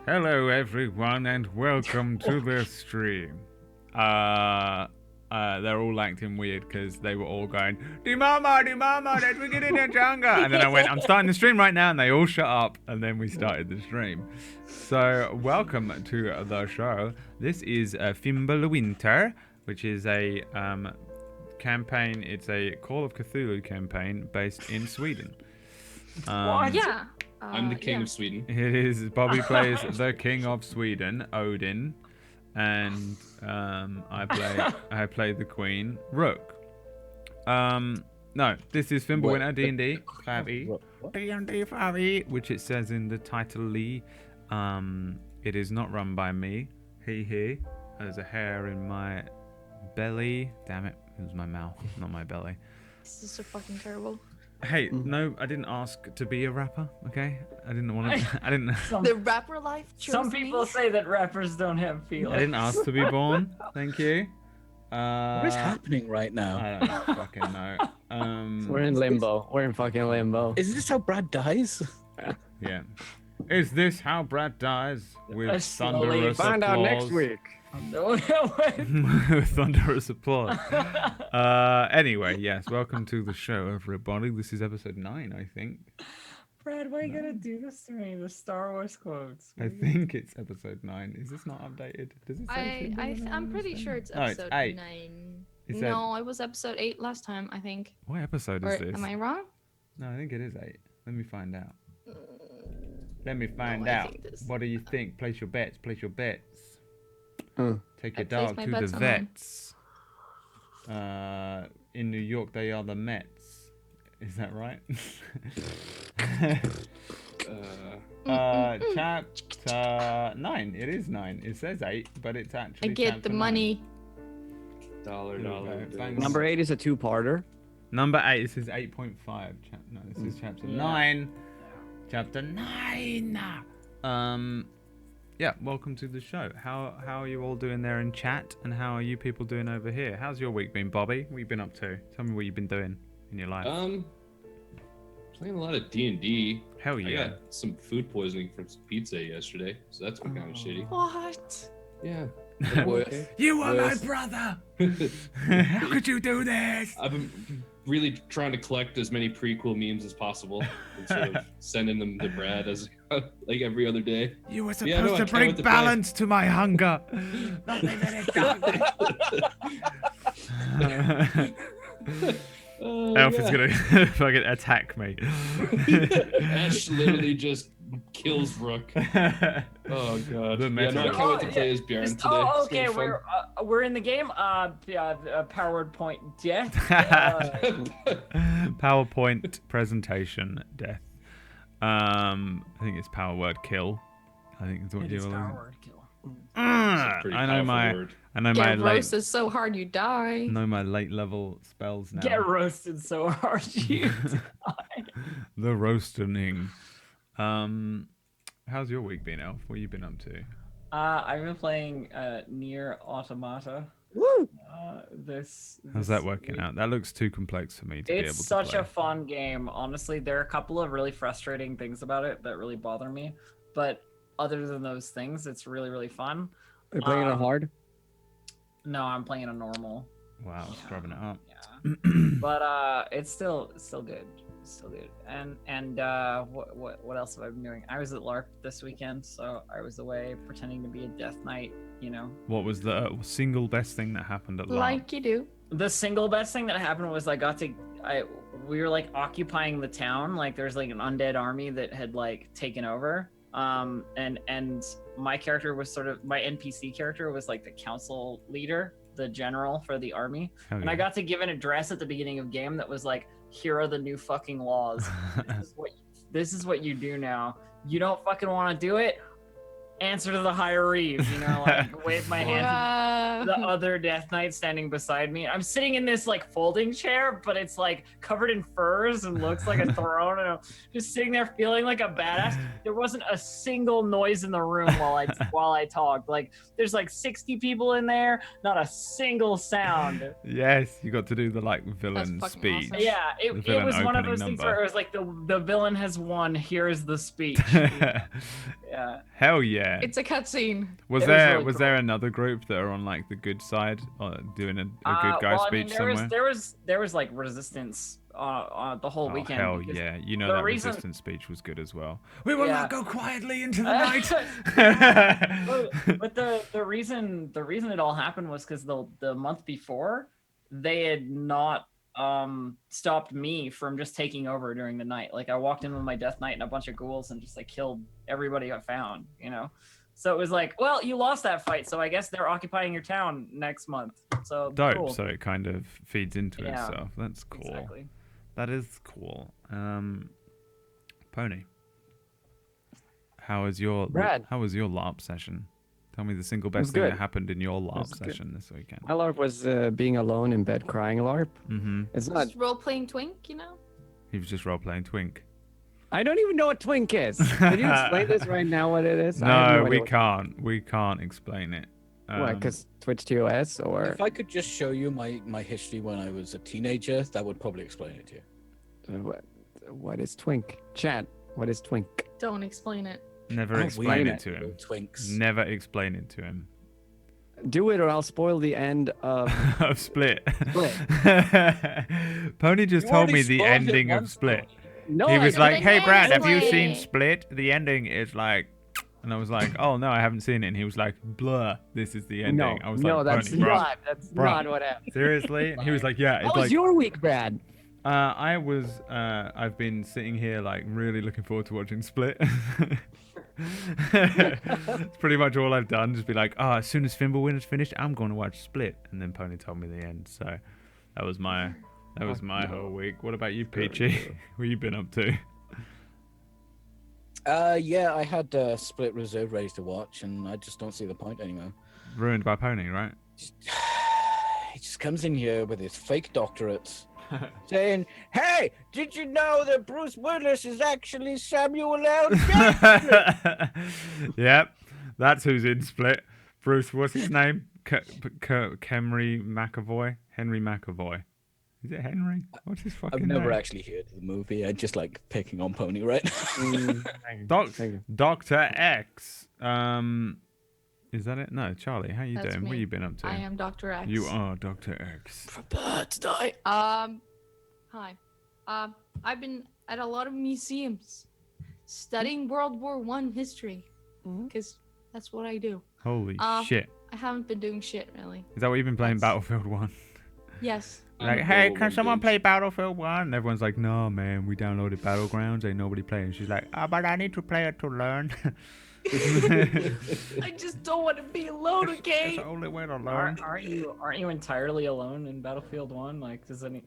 Hello everyone and welcome to the stream. They're all acting weird because they were all going, "Di mama, let's get in the jungle." And then I went, "I'm starting the stream right now," and they all shut up, and then we started the stream. So welcome to the show. This is Fimbulwinter, which is a campaign. It's a Call of Cthulhu campaign based in Sweden. Yeah. I'm the king of Sweden. It is. Bobby plays the king of Sweden, Odin, and I play the queen, Rook. No, this is Fimbulwinter D&D 5e, D&D 5e, which it says in the title. It is not run by me. He. There's a hair in my belly. Damn it! It was my mouth, not my belly. This is so fucking terrible. Hey, no, I didn't ask to be a rapper, okay? I didn't want to. I didn't. The rapper life chose Some people say that rappers don't have feelings. I didn't ask to be born. Thank you. What is happening right now? I don't fucking know. We're in limbo. We're in fucking limbo. Is this how Brad dies? Yeah. Is this how Brad dies? With slowly thunderous Find out applause. next week. With thunderous applause. Anyway, yes, welcome to the show, everybody. This is episode 9, I think. Brad, why you gotta do this to me? The Star Wars quotes. I think it's episode 9. Is this not updated? Does it say I'm pretty sure it's No, it's episode 8. 9. Is that- No, it was episode 8 last time, I think. What episode Or is this? am I wrong? No, I think it is 8. Let me find out. Let me No, find I out. think this- What do you think? Place your bets. Place your bets. Take I your placed dog my to bets the on them. vets. In New York, they are the Mets. Is that right? Chapter 9. It is 9. It says 8, but it's actually. I get chapter the 9. money. Dollar. Thanks. Number 8 is a two-parter. Number 8. This is 8.5. No, this is chapter 9. Chapter 9. Yeah, welcome to the show. How are you all doing there in chat, and how are you people doing over here? How's your week been, Bobby? What have you been up to? Tell me what you've been doing in your life. Playing a lot of D&D. Hell I yeah. got some food poisoning from some pizza yesterday, so that's been kind of shitty. What? Yeah. You are my Worse. brother! How could you do this? I've been really trying to collect as many prequel memes as possible and sort of sending them to Brad as like every other day. You were supposed Yeah, no, I to can't bring wait to play. balance to my hunger. Not let it go. Elf is gonna fucking attack me. Ash literally just kills Rook. Oh god. The Yeah, no, I meta. can't wait to play as Baron today. Oh, It's gonna okay. be fun. We're in the game. PowerPoint death. PowerPoint presentation death. I think it's power word kill. I think it's what It you is were. power word kill. Pretty I know powerful my word. my Get late roasted so hard you die. late level spells now. Get roasted so hard you die. The roastening. How's your week been, Elf? What have you been up to? I've been playing Nier Automata. Woo! How's that working out? That looks too complex for me to be able to It's such play. a fun game. Honestly, there are a couple of really frustrating things about it that really bother me. But other than those things, it's really, really fun. Are you playing it on hard? No, I'm playing a normal. Wow, Yeah. scrubbing it up. Yeah. But it's still good. It's still good. And what else have I been doing? I was at LARP this weekend, so I was away pretending to be a Death Knight, you know. What was the single best thing that happened at LARP? Like you do. The single best thing that happened was we were like occupying the town. Like there's like an undead army that had like taken over. And my character was my NPC character was like the council leader, the general for the army. Hell And I yeah. got to give an address at the beginning of game that was like, here are the new fucking laws. This is what you do now. You don't fucking want to do it? Answer to the higher reeve, you know, like wave my hand to the other Death Knight standing beside me. I'm sitting in this like folding chair, but it's like covered in furs and looks like a throne, and I'm just sitting there feeling like a badass. There wasn't a single noise in the room while I talked. Like there's like 60 people in there, not a single sound. Yes, you got to do the like villain fucking speech. awesome. Yeah, The it villain was one of opening those things number. where it was like the villain has won. Here's the speech. Yeah. Hell yeah. Yeah. It's a cutscene. Was It was there really was cool. there another group that are on like the good side, doing a good guy well, speech somewhere? there was like resistance the whole Oh weekend. hell because yeah! You know the that reason- resistance speech was good as well. We will Yeah. not go quietly into the night. But the reason it all happened was because the month before they had not stopped me from just taking over during the night. Like I walked in with my death knight and a bunch of ghouls and just like killed everybody I found, you know. So it was like, well, you lost that fight, so I guess they're occupying your town next month. So Dope. cool. So it kind of feeds into Yeah, itself. That's cool. Exactly. That is cool. Pony, how was your Brad. LARP session? Tell me the single best was thing that good. happened in your LARP was good. session this weekend. My LARP was being alone in bed crying LARP. Mm-hmm. It's not. Just role-playing twink, you know? He was just role playing Twink. I don't even know what twink is. Can you explain this right now? What it is? I have No, idea we what- can't. We can't explain it. What? Because Twitch TOS or If I could just show you my history when I was a teenager, that would probably explain it to you. what is twink? Chat. What is twink? Don't explain it. Never Oh, explain wait a it to him. Twinks. Never explain it to him. Do it or I'll spoil the end of. Of Split. Split. Pony just You told me already the spoiled it ending of once, Split. No, He I was like, didn't. "Hey Brad, have you Split. seen Split? The ending is like," and I was like, "Oh no, I haven't seen it." And he was like, "Blur, this is the ending." No, I was no, like, that's "Pony, bro, not. That's bro. not what happened. Seriously?" And he was like, "Yeah, How it's was like." your week, Brad? I've been sitting here like really looking forward to watching Split. It's pretty much all I've done. Just be like, oh, as soon as Fimbulwinter's finished, I'm going to watch Split. And then Pony told me the end. So that was my whole week. What about you, Peachy? What you been up to? Yeah, I had Split Reserve ready to watch, and I just don't see the point anymore. Ruined by Pony, right? He just comes in here with his fake doctorates, saying, "Hey, did you know that Bruce Willis is actually Samuel L. Jackson?" Yep, that's who's in Split. Bruce, what's his name? Henry McAvoy. Henry McAvoy. Is it Henry? What's his fucking I've name? never actually heard of the movie. I just like picking on Pony right now. Thank you. Dr. X. Is that it? No, Charlie. How you That's doing? What me. you been up to? I am Dr. X. You are Dr. X. Prepare to die. Hi. I've been at a lot of museums studying World War I history because that's what I do. Holy shit! I haven't been doing shit really. Is that what you've been playing Battlefield 1? Yes. Like, hey, can someone play Battlefield 1? And everyone's like, no, man, we downloaded Battlegrounds. Ain't nobody playing. She's like, but I need to play it to learn. I just don't want to be alone, It's okay? the only way to learn. Aren't you entirely alone in Battlefield 1? Like,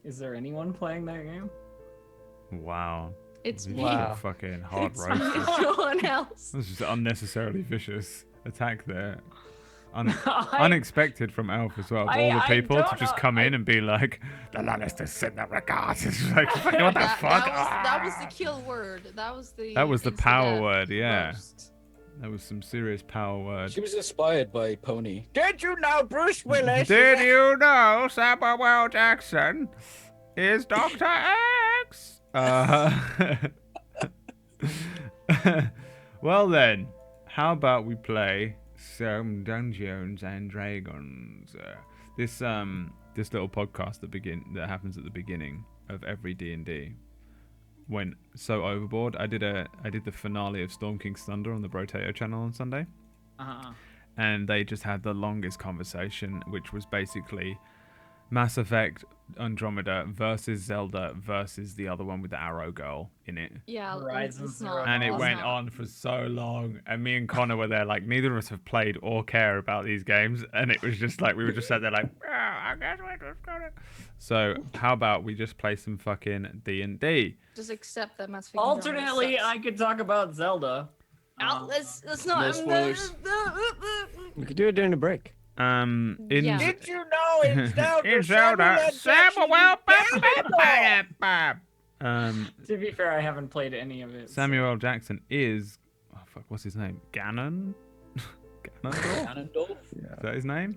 is there anyone playing that game? Wow. It's This me. shit fucking hard It's roasted. no one else. This is unnecessarily vicious attack there. I- Unexpected from Elf as well. Of all the I people to don't just know, come in and be like, the Lannisters send their regards. It's just like, fucking what the fuck? That was the kill word. That was the. That was the instant power death word, yeah. roast. That was some serious power word. She was inspired by Pony. Did you know Bruce Willis? Did you know Samuel L. Jackson is Dr. X? Well then, how about we play some Dungeons and Dragons? This little podcast that happens at the beginning of every D&D went so overboard. I did the finale of Storm King's Thunder on the Brotato channel on Sunday. And they just had the longest conversation, which was basically Mass Effect Andromeda versus Zelda versus the other one with the arrow girl in it. Yeah. Horizon it's Zero not. And it it's went not. on for so long. And me and Connor were there like, neither of us have played or care about these games. And it was just like, we were just sat there like, I guess we're just gonna. So how about we just play some fucking D&D? Just accept that Mass Effect Alternately, sucks. I could talk about Zelda. Let's not. No spoilers. We could do it during the break. In Yeah. Did you know it's Zelda? in Zelda, Samuel. To be fair, I haven't played any of it. so- Samuel L. Jackson is, oh fuck, what's his name? Ganon? Ganondorf? Ganondorf? Is that his name?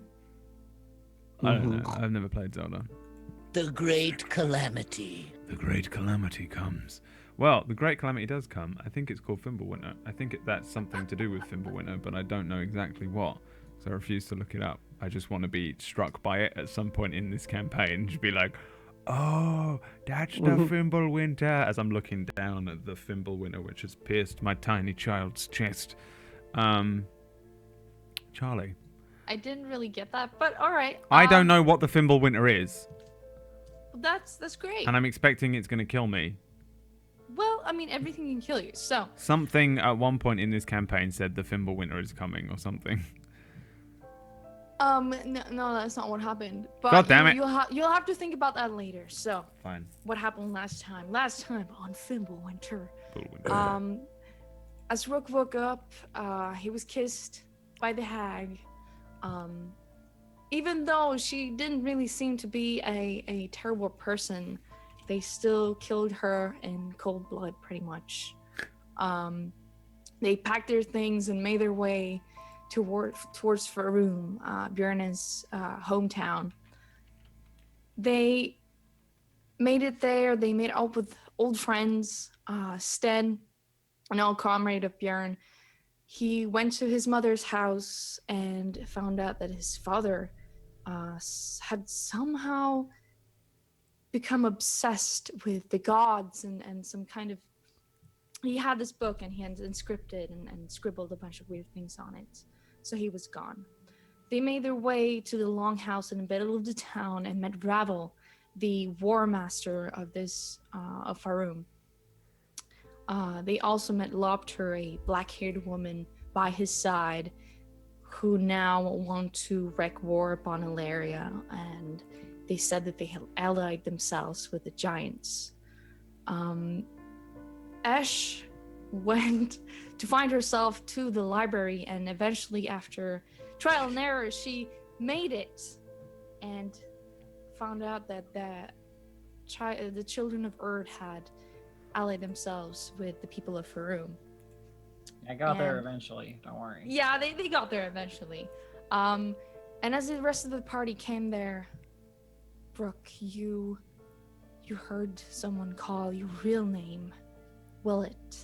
I don't know. I've never played Zelda. The Great Calamity. The great calamity comes Well, the Great Calamity does come. I think it's called Fimbulwinter. I think that's something to do with Fimbulwinter, but I don't know exactly what. So I refuse to look it up. I just want to be struck by it at some point in this campaign. Just be like, oh, that's the Fimbulwinter. As I'm looking down at the Fimbulwinter, which has pierced my tiny child's chest. Charlie. I didn't really get that, but all right. I don't know what the Fimbulwinter is. That's great. And I'm expecting it's going to kill me. Well, I mean, everything can kill you, so. Something at one point in this campaign said the Fimbulwinter is coming or something. No, that's not what happened. But God damn it. You'll have to think about that later. So. Fine. What happened last time? Last time on Fimbulwinter. Fimbulwinter. As Rook woke up, he was kissed by the hag. Even though she didn't really seem to be a terrible person, they still killed her in cold blood, pretty much. They packed their things and made their way towards Farum, Björn's hometown. They made it there. They made up with old friends, Sten, an old comrade of Björn. He went to his mother's house and found out that his father had somehow become obsessed with the gods and some kind of... He had this book and he had inscripted and scribbled a bunch of weird things on it. So he was gone. They made their way to the longhouse in the middle of the town and met Ravel, the war master of this of Farum. They also met Lobter, a black-haired woman by his side, who now want to wreak war upon Ilaria, and they said that they had allied themselves with the giants. Ash went to find herself to the library, and eventually, after trial and error, she made it and found out that the children of Erd had allied themselves with the people of Farum. I got there eventually, don't worry. Yeah, they got there eventually. And as the rest of the party came there, Brooke, you heard someone call your real name, Willet.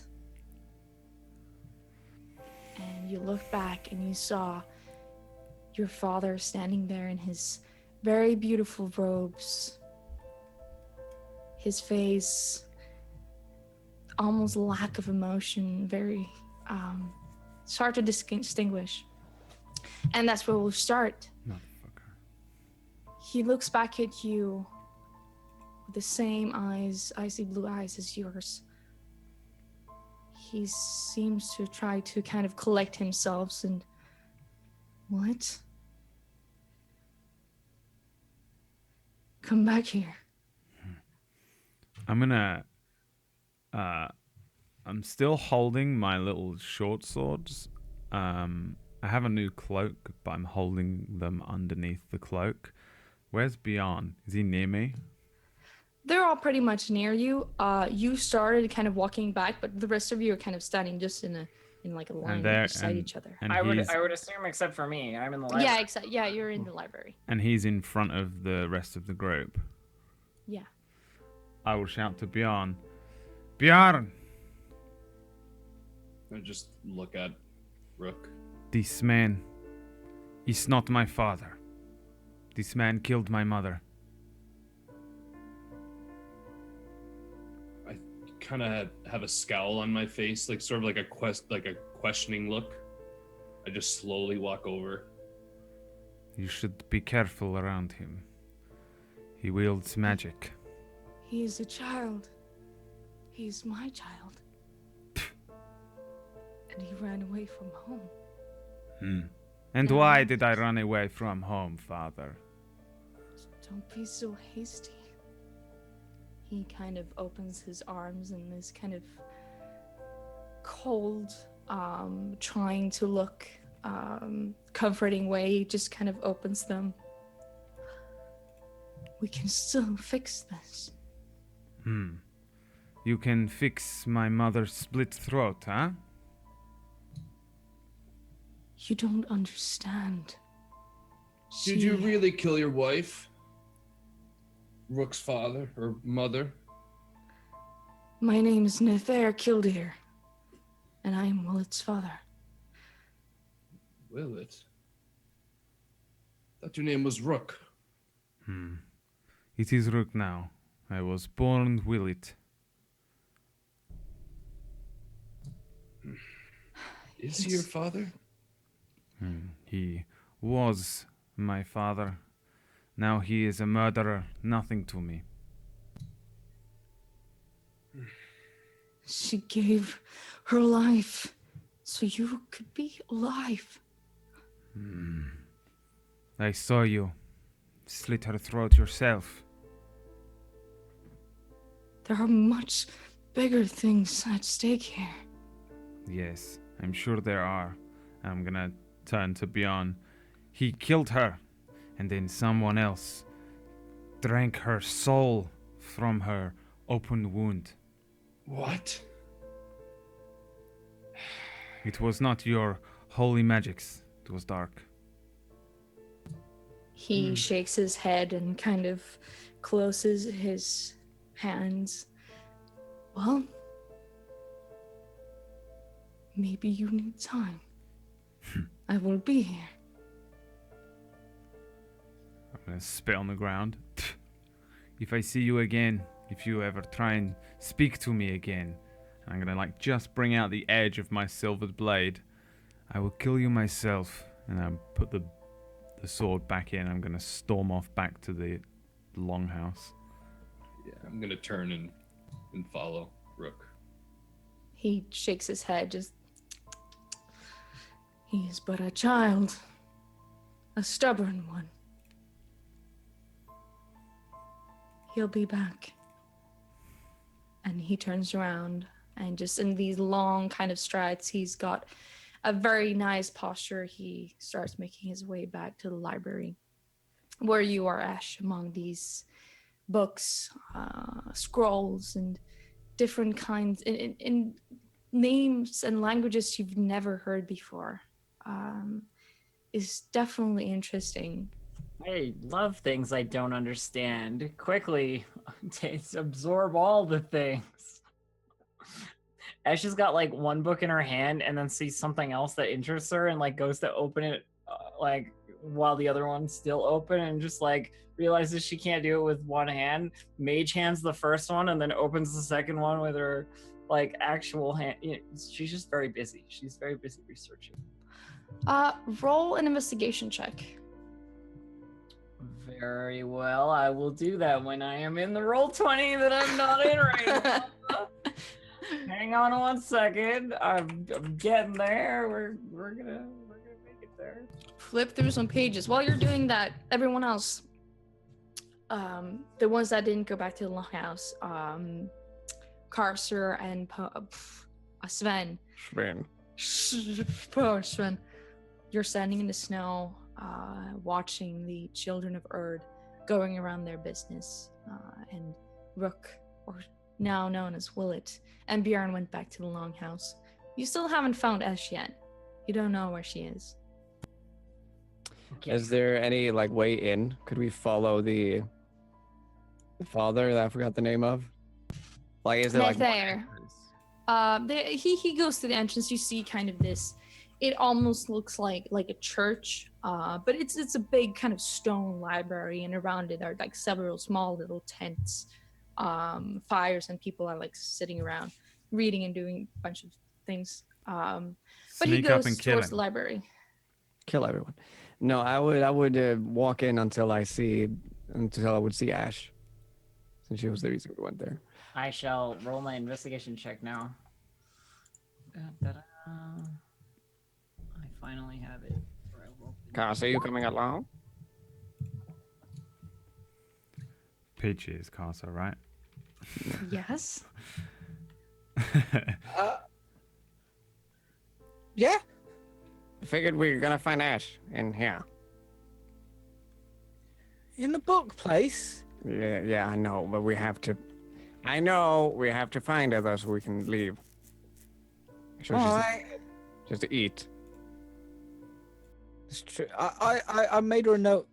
And you looked back and you saw your father standing there in his very beautiful robes. His face, almost lack of emotion, very it's hard to distinguish. And that's where we'll start. Motherfucker. He looks back at you with the same eyes, icy blue eyes as yours. He seems to try to kind of collect himself and... What? Come back here. I'm gonna... I'm still holding my little short swords. I have a new cloak, but I'm holding them underneath the cloak. Where's Bjorn? Is he near me? They're all pretty much near you. You started kind of walking back, but the rest of you are kind of standing just in like a line beside each other. And I would assume, except for me, I'm in the library. Yeah, you're in the library. And he's in front of the rest of the group. Yeah. I will shout to Bjorn. Bjorn! I just look at Rook. This man is not my father. This man killed my mother. I kind of have a scowl on my face, like sort of like a questioning look. I just slowly walk over. You should be careful around him. He wields magic. He's a child. He's my child. And he ran away from home. And why did I run away from home, father? Don't be so hasty. He kind of opens his arms in this kind of cold, trying to look comforting way. He just kind of opens them. We can still fix this. You can fix my mother's split throat, huh? You don't understand. Did you really kill your wife? Rook's father or mother? My name is Nethair Kildare, and I am Willet's father. Willet? Thought your name was Rook. It is Rook now. I was born Willet. Is he your father? He was my father. Now he is a murderer, nothing to me. She gave her life so you could be alive. I saw you slit her throat yourself. There are much bigger things at stake here. Yes, I'm sure there are. I'm gonna turn to Bjorn. He killed her, and then someone else drank her soul from her open wound. What? It was not your holy magics. It was dark. He shakes his head and kind of closes his hands. Well, maybe you need time. I will be here. I'm gonna spit on the ground. If I see you again, if you ever try and speak to me again, I'm gonna just bring out the edge of my silvered blade. I will kill you myself, and I'll put the sword back in. I'm gonna storm off back to the longhouse. Yeah, I'm gonna turn and follow Rook. He shakes his head, just. He is but a child, a stubborn one. He'll be back. And he turns around, and just in these long kind of strides, he's got a very nice posture. He starts making his way back to the library, where you are, Ash, among these books, scrolls, and different kinds, in names and languages you've never heard before. Is definitely interesting. I love things I don't understand. Quickly, absorb all the things. Ash has got one book in her hand and then sees something else that interests her and goes to open it while the other one's still open and just realizes she can't do it with one hand. Mage hands the first one and then opens the second one with her actual hand. She's just very busy. She's very busy researching. Roll an investigation check. Very well, I will do that when I am in the roll 20 that I'm not in right now. Hang on one second. I'm getting there. We're gonna make it there. Flip through some pages. While you're doing that, everyone else, the ones that didn't go back to the longhouse, Carcer and Sven. Poor Sven. You're standing in the snow, watching the children of Erd going around their business, and Rook, or now known as Willet, and Bjorn went back to the longhouse. You still haven't found Ash yet. You don't know where she is. Okay. Is there any way in? Could we follow the father that I forgot the name of? Is there there? He goes to the entrance. You see kind of this. It almost looks like a church, but it's a big kind of stone library, and around it are several small little tents, fires, and people are sitting around reading and doing a bunch of things. But he Sneak up goes and kill towards him. the library. Kill everyone. No, I would walk in until I would see Ash, since she was the reason we went there. I shall roll my investigation check now. Da-da-da. I finally have it. Casa, you coming along? Peachy is Casa, right? Yes. Yeah. Figured we were gonna find Ash in here. In the book place. Yeah, I know, but we have to. I know we have to find her though, so we can leave. Sure, All right. just to eat. It's true. I made her a note.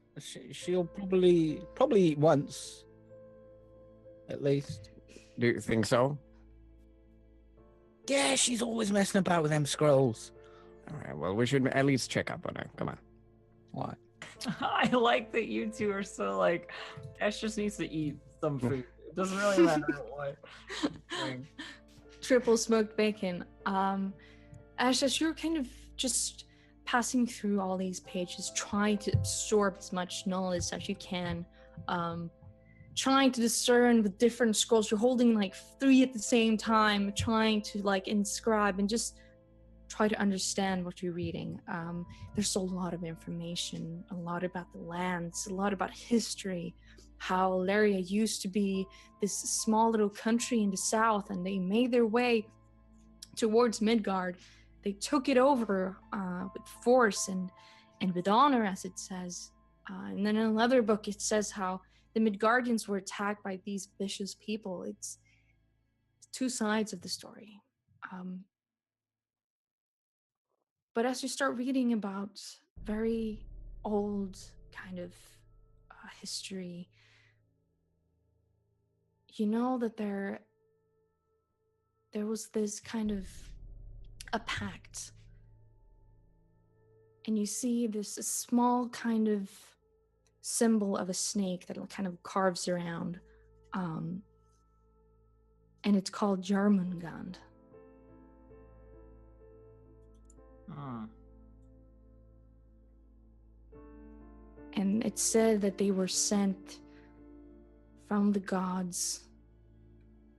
She'll probably eat once, at least. Do you think so? Yeah, she's always messing about with them scrolls. All right, well, we should at least check up on her. Come on. What? I like that you two are so like, Ash just needs to eat some food. It doesn't really matter what. thing. Triple smoked bacon. Ash, as you're kind of just passing through all these pages, trying to absorb as much knowledge as you can, trying to discern with different scrolls, you're holding like 3 at the same time, trying to like inscribe and just try to understand what you're reading. There's a lot of information, a lot about the lands, a lot about history, how Laria used to be this small little country in the south, and they made their way towards Midgard. They took it over with force and with honor, as it says. And then in another book, it says how the Midgardians were attacked by these vicious people. It's 2 sides of the story. But as you start reading about very old kind of history, you know that there was this kind of a pact. And you see this small kind of symbol of a snake that kind of carves around. And it's called Jarmungand. And it said that they were sent from the gods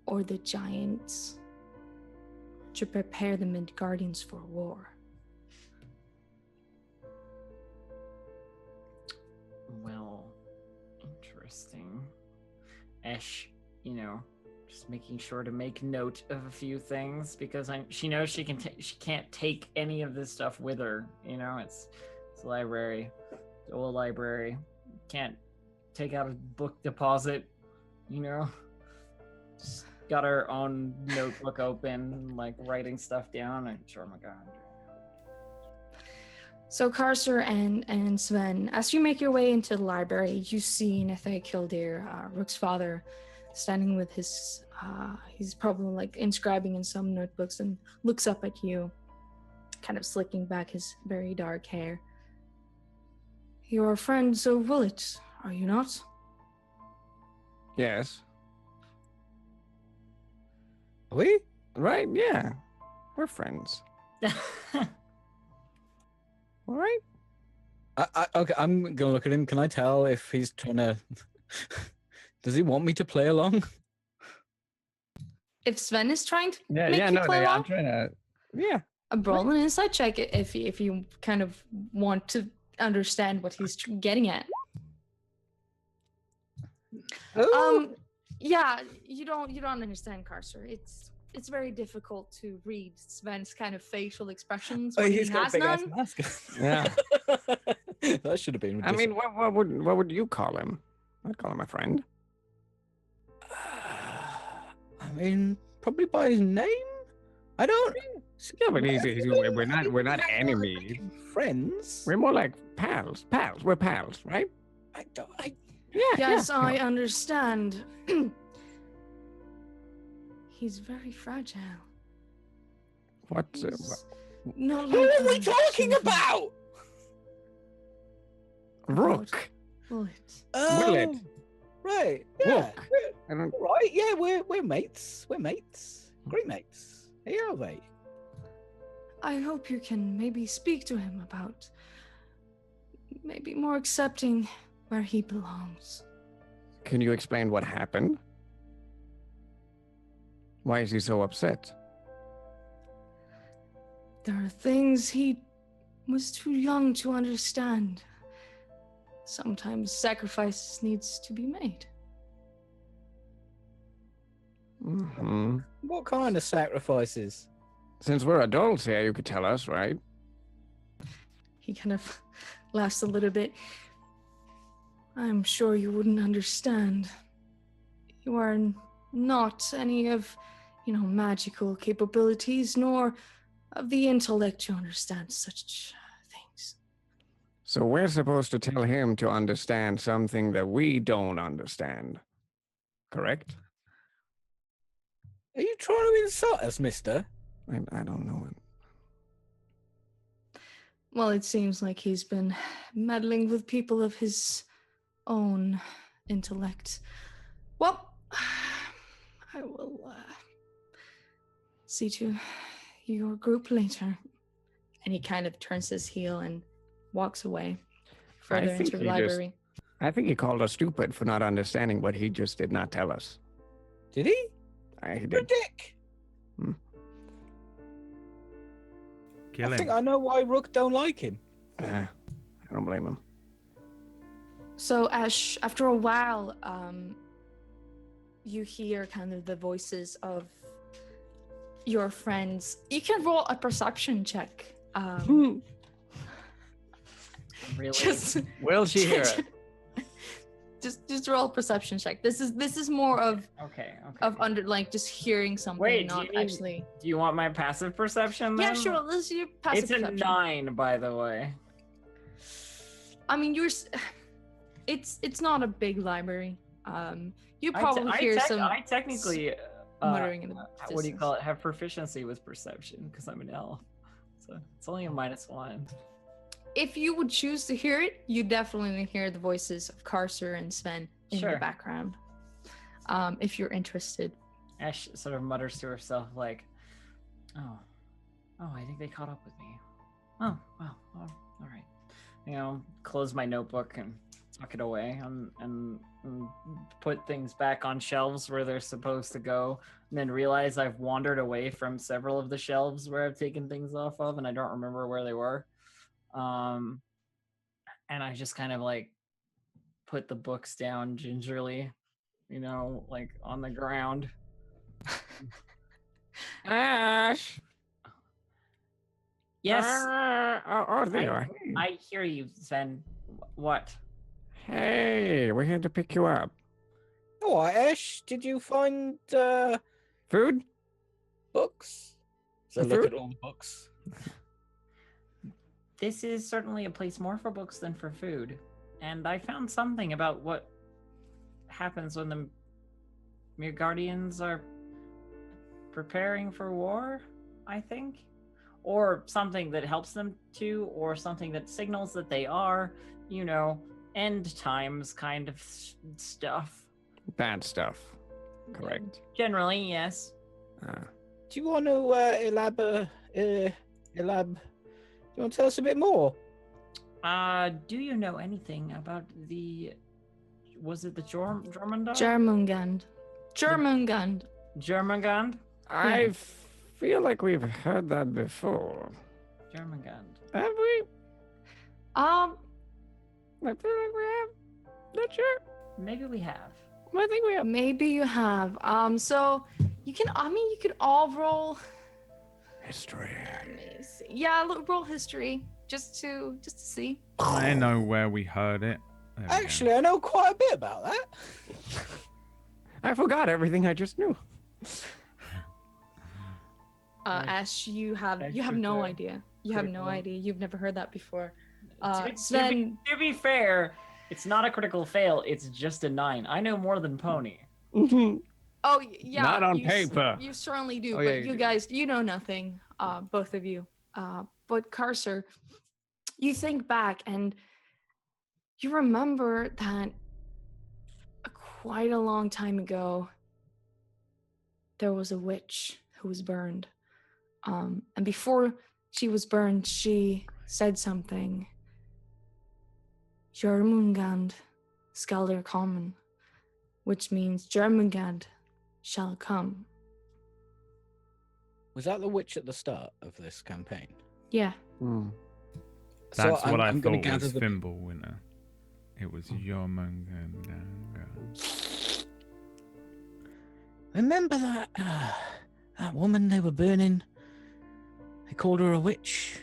or the giants to prepare the Midgardians for war. Well, interesting. Ash, just making sure to make note of a few things because she knows she can't take any of this stuff with her. It's a library, it's an old library. Can't take out a book deposit. Just got her own notebook open, like writing stuff down, and oh my god. So Karser and Sven, as you make your way into the library, you see Nethai Kildare, Rook's father, standing with his, he's probably like inscribing in some notebooks, and looks up at you, kind of slicking back his very dark hair. You're friends of Willet, are you not? Yes. Are we? Right, yeah. We're friends. All right. Okay, I'm gonna look at him. Can I tell if he's trying to? Does he want me to play along? If Sven is trying to Yeah, make yeah, you no, play I'm along, trying to. Yeah. roll an insight check if you kind of want to understand what he's getting at. Ooh. Yeah, you don't understand, Karser. It's very difficult to read Sven's kind of facial expressions when he He's got has a big ass none. mask. Yeah. That should have been. I mean, what would you call him? I'd call him a friend. I mean, probably by his name. I don't. Yeah, but we're not enemies. Friends. We're more like pals. Pals. We're pals, right? Yeah. Yes, yeah. I understand. He's very fragile. What? He's not Who like are we other talking children. about? Rook. Willet. Willet. Right. Yeah. Rook. I don't. Right. Yeah. We're mates. We're mates. Great mates. Hey, are they? I hope you can maybe speak to him about maybe more accepting where he belongs. Can you explain what happened? Why is he so upset? There are things he was too young to understand. Sometimes sacrifices needs to be made. Mm-hmm. What kind of sacrifices? Since we're adults here, you could tell us, right? He kind of laughs a little bit. I'm sure you wouldn't understand. You are not any of, magical capabilities, nor of the intellect to understand such things. So we're supposed to tell him to understand something that we don't understand. Correct? Are you trying to insult us, mister? I don't know him. Well, it seems like he's been meddling with people of his own intellect. Well, I will see to your group later. And he kind of turns his heel and walks away further think into the he just- library. I think he called us stupid for not understanding what he just did not tell us. Did he? He What a did. dick. Kill I think him. I know why Rook don't like him. I don't blame him. So Ash, after a while, you hear kind of the voices of your friends. You can roll a perception check. Really? Just Will she hear it? just roll a perception check. This is more of Okay. under like just hearing something, Wait, do not you need- actually. Do you want my passive perception then? Yeah, sure. Let's do your passive It's a perception. 9, by the way. I mean, it's not a big library. You probably hear some I technically muttering in the what do you call it? Have proficiency with perception because I'm an elf, so it's only a -1. If you would choose to hear it, you definitely hear the voices of Carcer and Sven in the Sure. background. If you're interested. Ash sort of mutters to herself like, "Oh, I think they caught up with me. Oh, well, all right." You know, close my notebook and tuck it away and put things back on shelves where they're supposed to go, and then realize I've wandered away from several of the shelves where I've taken things off of, and I don't remember where they were. And I just kind of like put the books down gingerly, you know, like on the ground. Ash. Yes, There. I hear you, Sven. What? Hey, we're here to pick you up. All right, Ash, did you find Food? books? So Food? look at all the books. This is certainly a place more for books than for food. And I found something about what happens when the Mere Guardians are preparing for war, I think. Or something that helps them to, or something that signals that they are, you know, end times kind of stuff. Bad stuff. Correct. Generally, yes. Do you want to elaborate? Do you want to tell us a bit more? Do you know anything about the... Was it the Jormungand? Jormungand. Jormungand. Jormungand? I feel like we've heard that before. Jormungand. Have we? Um, I feel like we have. Not sure. Maybe we have. I think we have. maybe you have. So you could all roll. History. Let me see. Yeah, roll history just to see. I know where we heard it. There we go. Actually, I know quite a bit about that. I forgot everything I just knew. Ash, you have Extra no fair. idea. You have no Critical. idea. You've never heard that before. To be fair, it's not a critical fail. It's just a 9. I know more than Pony. Oh yeah. Not on you paper. You certainly do, Oh, but yeah, you you do. guys, you know nothing. Both of you. But Carcer, you think back and you remember that quite a long time ago, there was a witch who was burned. And before she was burned, she said something. Jormungand skal kommen, which means Jormungand shall come. Was that the witch at the start of this campaign? Yeah. That's what I I'm gonna thought was gather the- Fimbulwinter. It was Jormungand. Remember that that woman they were burning? They called her a witch.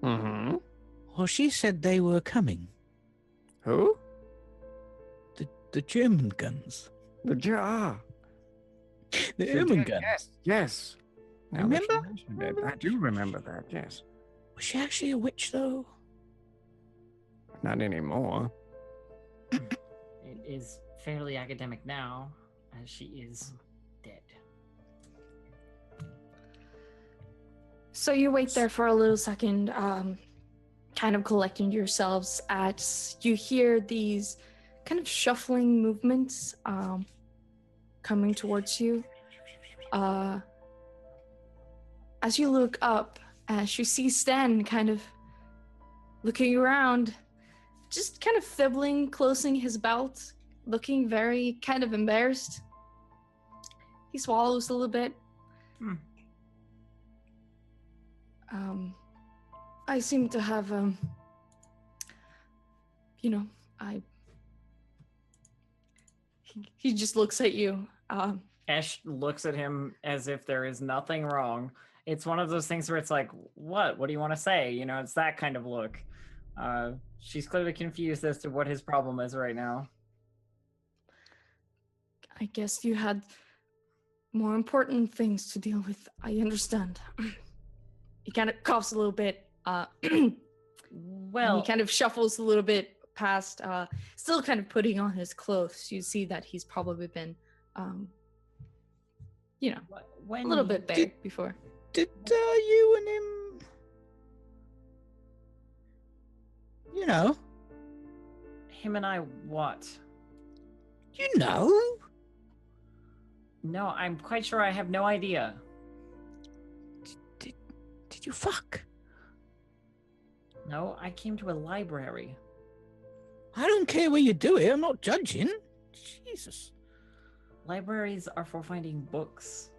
Mm-hmm. Well, she said they were coming. Who? The German guns. The jar. The German guns. Yes. Yes. Now that you Remember? mentioned it, I do remember that. Yes. Was she actually a witch, though? Not anymore. It is fairly academic now, as she is dead. So you wait there for a little second, kind of collecting yourselves as you hear these kind of shuffling movements coming towards you. As you look up, as you see Stan kind of looking around, just kind of fibbling, closing his belt, looking very kind of embarrassed. He swallows a little bit. I seem to have, he just looks at you. Ash looks at him as if there is nothing wrong. It's one of those things where it's like, what do you want to say? You know, it's that kind of look. She's clearly confused as to what his problem is right now. I guess you had more important things to deal with. I understand. He kind of coughs a little bit. Well, he kind of shuffles a little bit past, still kind of putting on his clothes. You see that he's probably been, a little bit bare before. Did you and him, him and I what? No, I'm quite sure I have no idea. Did you fuck? No, I came to a library. I don't care where you do it. I'm not judging. Jesus. Libraries are for finding books.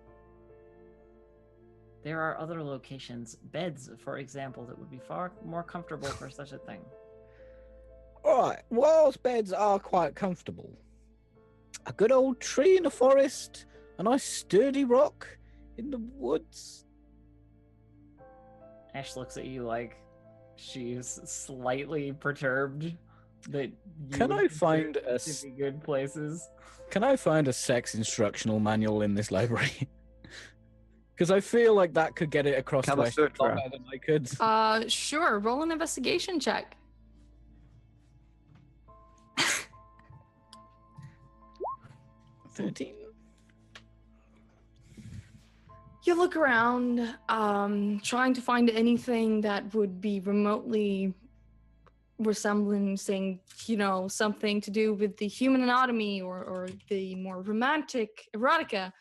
There are other locations, beds, for example, that would be far more comfortable for such a thing. All right, whilst beds are quite comfortable, a good old tree in the forest, a nice sturdy rock in the woods. Ash looks at you like she's slightly perturbed that you Can I would find consider a to be good places. Can I find a sex instructional manual in this library? Because I feel like that could get it across to Ash a lot better than I could. Sure. Roll an investigation check. 13. You look around, trying to find anything that would be remotely resembling, something to do with the human anatomy or the more romantic erotica.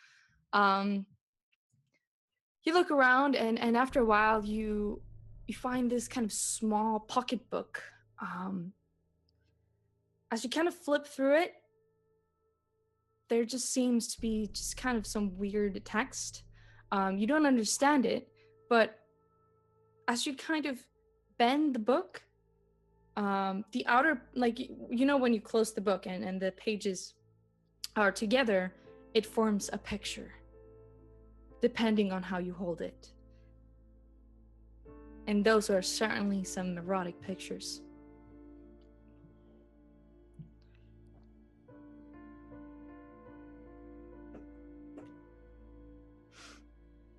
You look around, and after a while, you find this kind of small pocketbook. As you kind of flip through it, there just seems to be just kind of some weird text. You don't understand it, but as you kind of bend the book, the outer, when you close the book and the pages are together, it forms a picture, depending on how you hold it. And those are certainly some erotic pictures.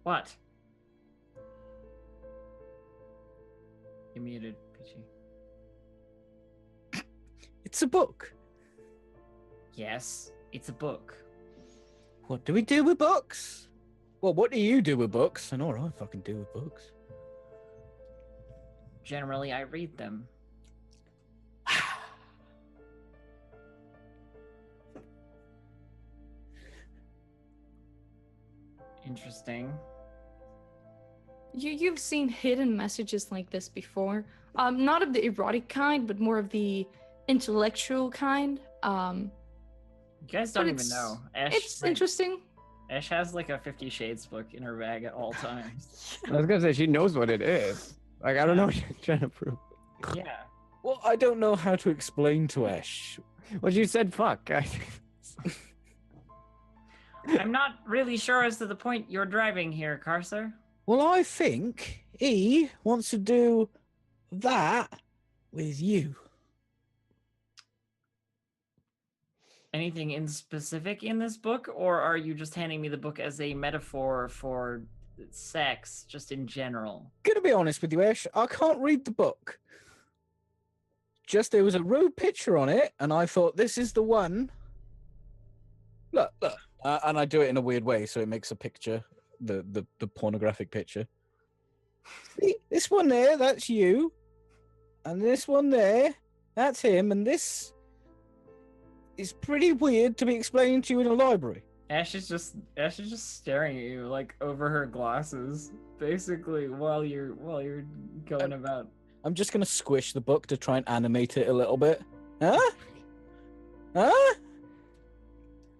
What? You muted, Peachy. It's a book. Yes, it's a book. What do we do with books? Well, what do you do with books? I know what I fucking do with books. Generally, I read them. Interesting. You've seen hidden messages like this before. Not of the erotic kind, but more of the intellectual kind. You guys don't even know. Ash, It's interesting. Ash has like a 50 Shades book in her bag at all times. I was gonna say she knows what it is. Like I don't know what you're trying to prove. Yeah. Well, I don't know how to explain to Ash. Well, you said fuck. I'm not really sure as to the point you're driving here, Carcer. Well, I think he wants to do that with you. Anything in specific in this book, or are you just handing me the book as a metaphor for sex, just in general? Gonna be honest with you, Ash, I can't read the book. Just there was a rude picture on it, and I thought this is the one. Look. And I do it in a weird way, so it makes a picture, the pornographic picture. See, this one there, that's you. And this one there, that's him. And this is pretty weird to be explaining to you in a library. Ash is just staring at you like over her glasses, basically while you're going about. I'm just gonna squish the book to try and animate it a little bit. Huh? Huh?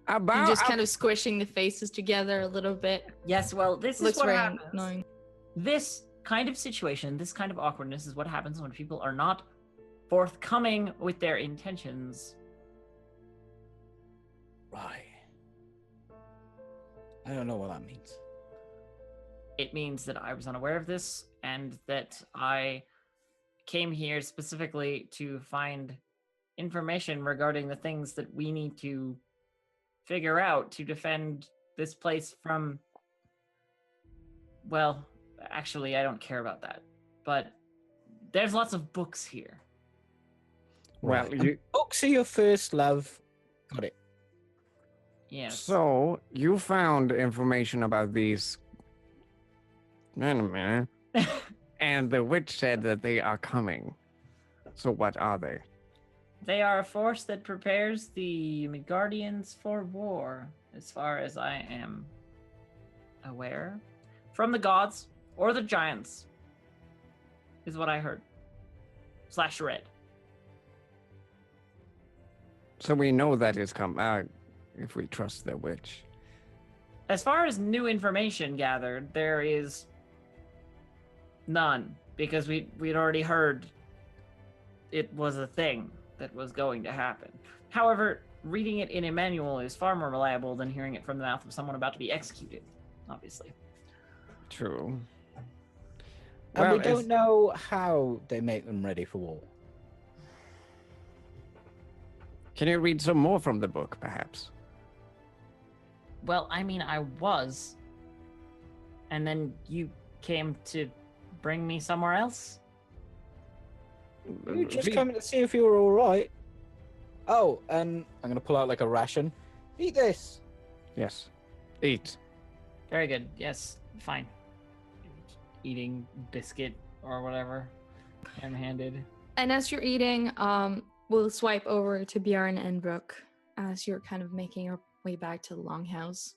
You're just kind of squishing the faces together a little bit. Yes, well, this Looks is what very happens. annoying. This kind of situation, this kind of awkwardness is what happens when people are not forthcoming with their intentions. Right. I don't know what that means. It means that I was unaware of this and that I came here specifically to find information regarding the things that we need to figure out to defend this place from, well, actually, I don't care about that. But there's lots of books here. Well, And books are your first love. Got it. Yes. so you found information about these gentlemen, and the witch said that they are coming. So what are they? They are a force that prepares the Midgardians for war, as far as I am aware. From the gods or the giants, is what I heard. / read. So we know that is come if we trust the witch. As far as new information gathered, there is none, because we'd already heard it was a thing that was going to happen. However, reading it in a manual is far more reliable than hearing it from the mouth of someone about to be executed, obviously. True. And we it's- don't know how they make them ready for war. Can you read some more from the book, perhaps? Well, I mean, I was. And then you came to bring me somewhere else? You just Read- coming to see if you were all right. Oh, and I'm gonna pull out like a ration. Eat this. Yes. Eat. Very good. Yes, fine. Eating biscuit or whatever. Ham-handed. And as you're eating, we'll swipe over to Bjorn and Rook as you're kind of making your way back to the longhouse.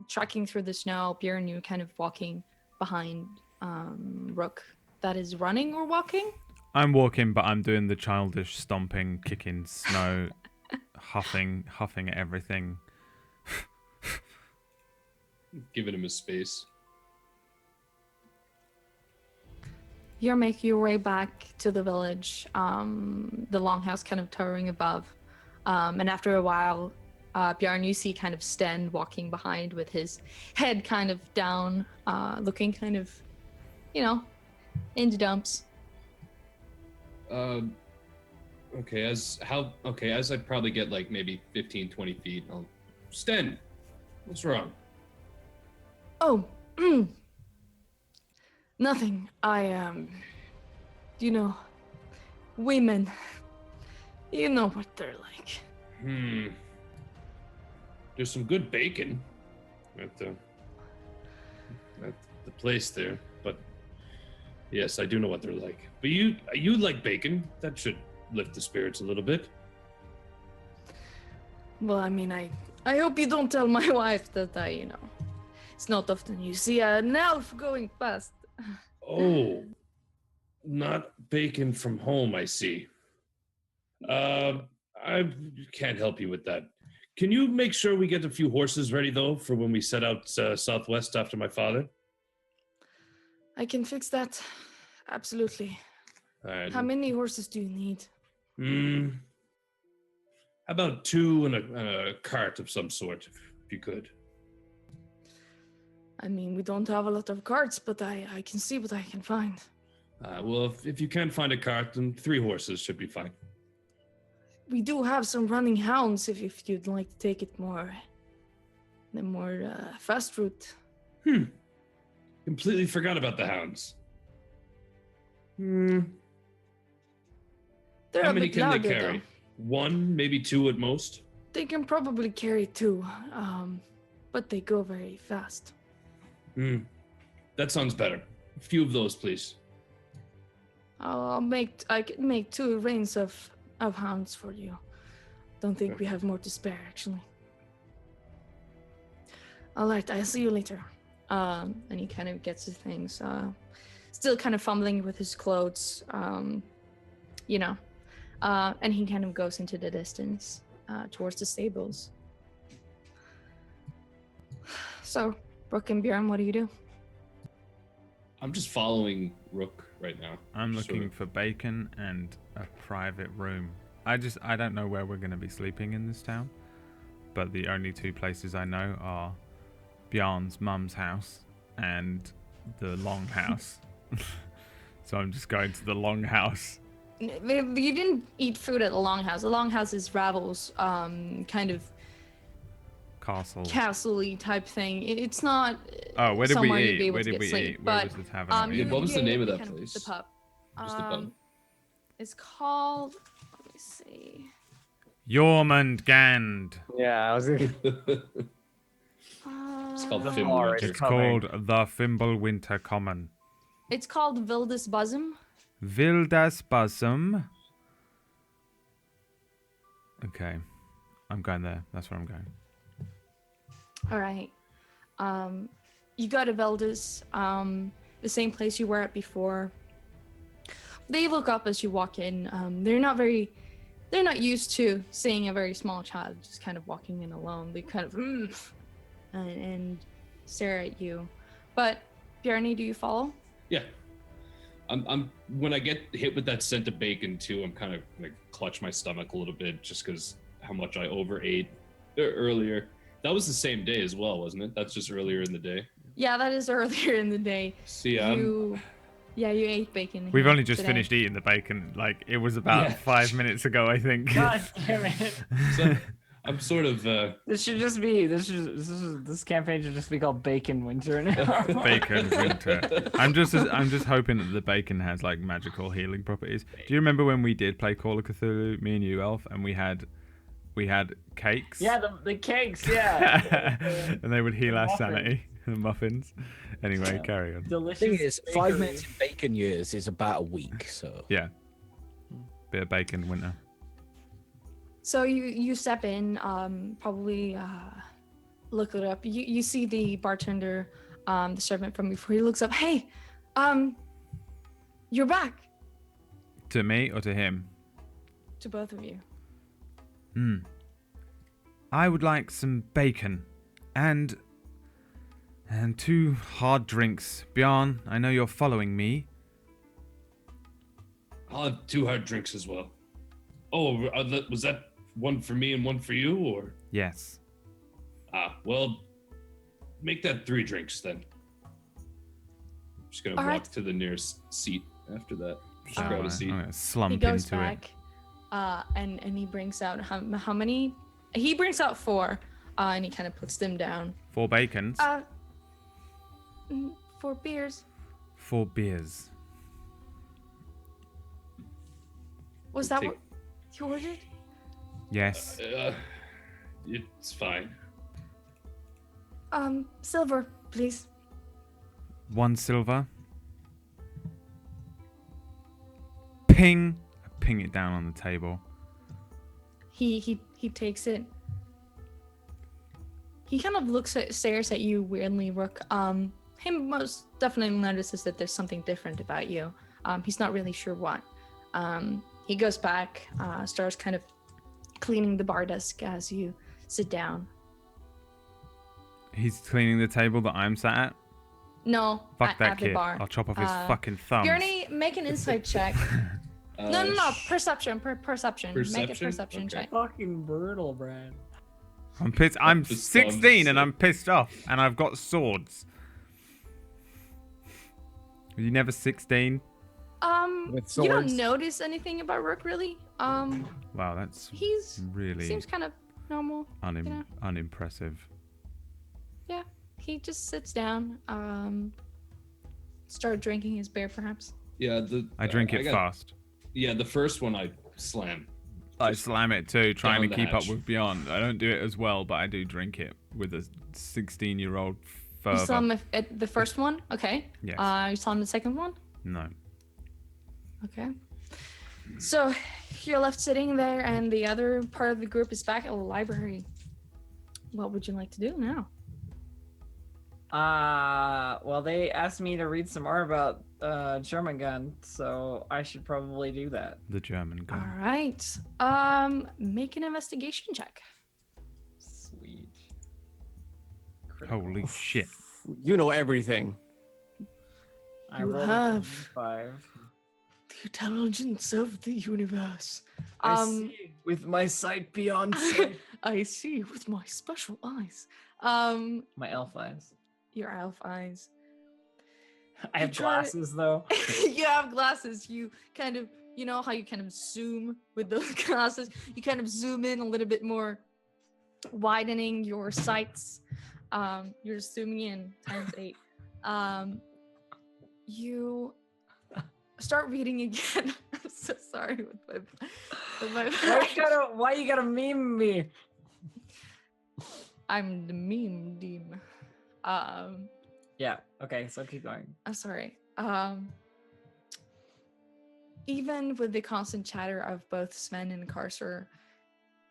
Trekking through the snow, Bjorn, you're kind of walking behind Rook. That is running or walking? I'm walking, but I'm doing the childish stomping, kicking snow, huffing at everything. Giving him his space. You're making your way back to the village, the longhouse kind of towering above. And after a while, Bjorn, you see kind of Sten walking behind with his head kind of down, looking kind of, in the dumps. Okay, as I probably get like maybe 15, 20 feet, I'll... Sten, what's wrong? Oh, nothing. Women. You know what they're like. There's some good bacon at the place there, but yes, I do know what they're like. But you like bacon? That should lift the spirits a little bit. Well, I mean, I hope you don't tell my wife that it's not often you see an elf going past. Oh, not bacon from home, I see. I can't help you with that. Can you make sure we get a few horses ready, though, for when we set out southwest after my father? I can fix that. Absolutely. All right. How many horses do you need? How about 2 and a cart of some sort, if you could? I mean, we don't have a lot of carts, but I can see what I can find. Well, if you can't find a cart, then 3 horses should be fine. We do have some running hounds if you'd like to take it the more fast route. Completely forgot about the hounds. They're How a many bit can they louder, carry? though. 1, maybe 2 at most? They can probably carry 2, but they go very fast. That sounds better. A few of those, please. I can make 2 reins of hounds for you. Don't think we have more to spare, actually. All right, I'll see you later. And he kind of gets his things, still kind of fumbling with his clothes, and he kind of goes into the distance, towards the stables. So, Rook and Bjorn, what do you do? I'm just following Rook right now. I'm looking for bacon and a private room. I don't know where we're going to be sleeping in this town, but the only 2 places I know are Bjarn's mum's house and the longhouse. So I'm just going to the longhouse. You didn't eat food at the longhouse. The longhouse is Ravel's kind of castle-y type thing. It's not. Oh, where did we somewhere you'd be eat? able Where to did get we sleep, eat? Where but, was the tavern? Yeah, what was the name of that kind place? The pub. Just the pub. It's called. Let me see. Jormungand. Yeah, I was. It's called The Fimbulwinter. forest. It's called the Fimbulwinter Common. It's called Vildas Bosom. Vildas Bosom. Okay, I'm going there. That's where I'm going. All right. You go to Vildas, the same place you were at before. They look up as you walk in. They're not used to seeing a very small child just kind of walking in alone. They kind of and stare at you. But Bjarni, do you follow? Yeah. I'm when I get hit with that scent of bacon too, I'm kind of like clutch my stomach a little bit just because how much I overate earlier. That was the same day as well, wasn't it? That's just earlier in the day. Yeah, that is earlier in the day. See, you ate bacon. We've here only just today. finished eating the bacon. Like, it was about Yeah. 5 minutes ago, I think. God damn it. So I'm sort of This should just be this campaign should just be called Bacon Winter now. Bacon winter. I'm just hoping that the bacon has like magical healing properties. Do you remember when we did play Call of Cthulhu, me and you, Elf, and we had cakes? Yeah, the cakes, yeah. And they would heal The our muffins. sanity. The muffins. Anyway, Yeah. carry on. Delicious. Thing is, 5 bakery. minutes in bacon years is about a week, so. Yeah. Bit of bacon winter. So you step in, probably look it up. You see the bartender, the servant from before. He looks up. Hey, you're back. To me or to him? To both of you. I would like some bacon and 2 hard drinks. Bjarn, I know you're following me. I'll have 2 hard drinks as well. Oh, was that one for me and one for you, or? Yes. Well, make that 3 drinks then. I'm just gonna All walk right. to the nearest seat after that. Just All grab a right. seat. I'm gonna slump He goes into back, and he brings out how many? He brings out 4, and he kind of puts them down. 4 bacons. 4 beers. 4 beers. Was that Take- what you ordered? Yes. It's fine. Silver, please. 1 silver. Ping. I ping it down on the table. He takes it. He kind of stares at you weirdly, Rook. He most definitely notices that there's something different about you. He's not really sure what. He goes back, starts kind of cleaning the bar desk as you sit down. He's cleaning the table that I'm sat at. No, Fuck at that the kid. bar. I'll chop off his fucking thumbs. Bjorny, make an insight check. No, perception. Perception. Make a Perception? perception Okay. check. Fucking brutal, Brad. I'm pissed. I'm His 16 thumbs. and I'm pissed off, and I've got swords. Were you never 16? With You don't swords? notice anything about Rook really. Wow, that's He's really seems kind of normal. know. unimpressive. Yeah, he just sits down. Start drinking his beer, perhaps. Yeah, I drink it fast. Yeah, the first one I slam. I slam it too, trying to down the keep up hatch. with Beyond. I don't do it as well, but I do drink it with a 16-year-old further. You saw him at the first one? Okay. Yes. You saw him the second one? No. Okay. So you're left sitting there, and the other part of the group is back at the library. What would you like to do now? Well, they asked me to read some more about German gun, so I should probably do that. The German gun. All right. Make an investigation check. Sweet. Critical. Holy shit. You know everything. I You rolled have- 5. The intelligence of the universe. I see with my sight beyond sight. I see with my special eyes. My elf eyes. Your elf eyes. I have glasses though. You have glasses. You kind of, you know how you kind of zoom with those glasses? You kind of zoom in a little bit more, widening your sights. You're zooming in ×8. You start reading again. I'm so sorry with my Why you gotta meme me? I'm the meme demon. Yeah. Okay. So keep going. I'm sorry. Even with the constant chatter of both Sven and Carcer,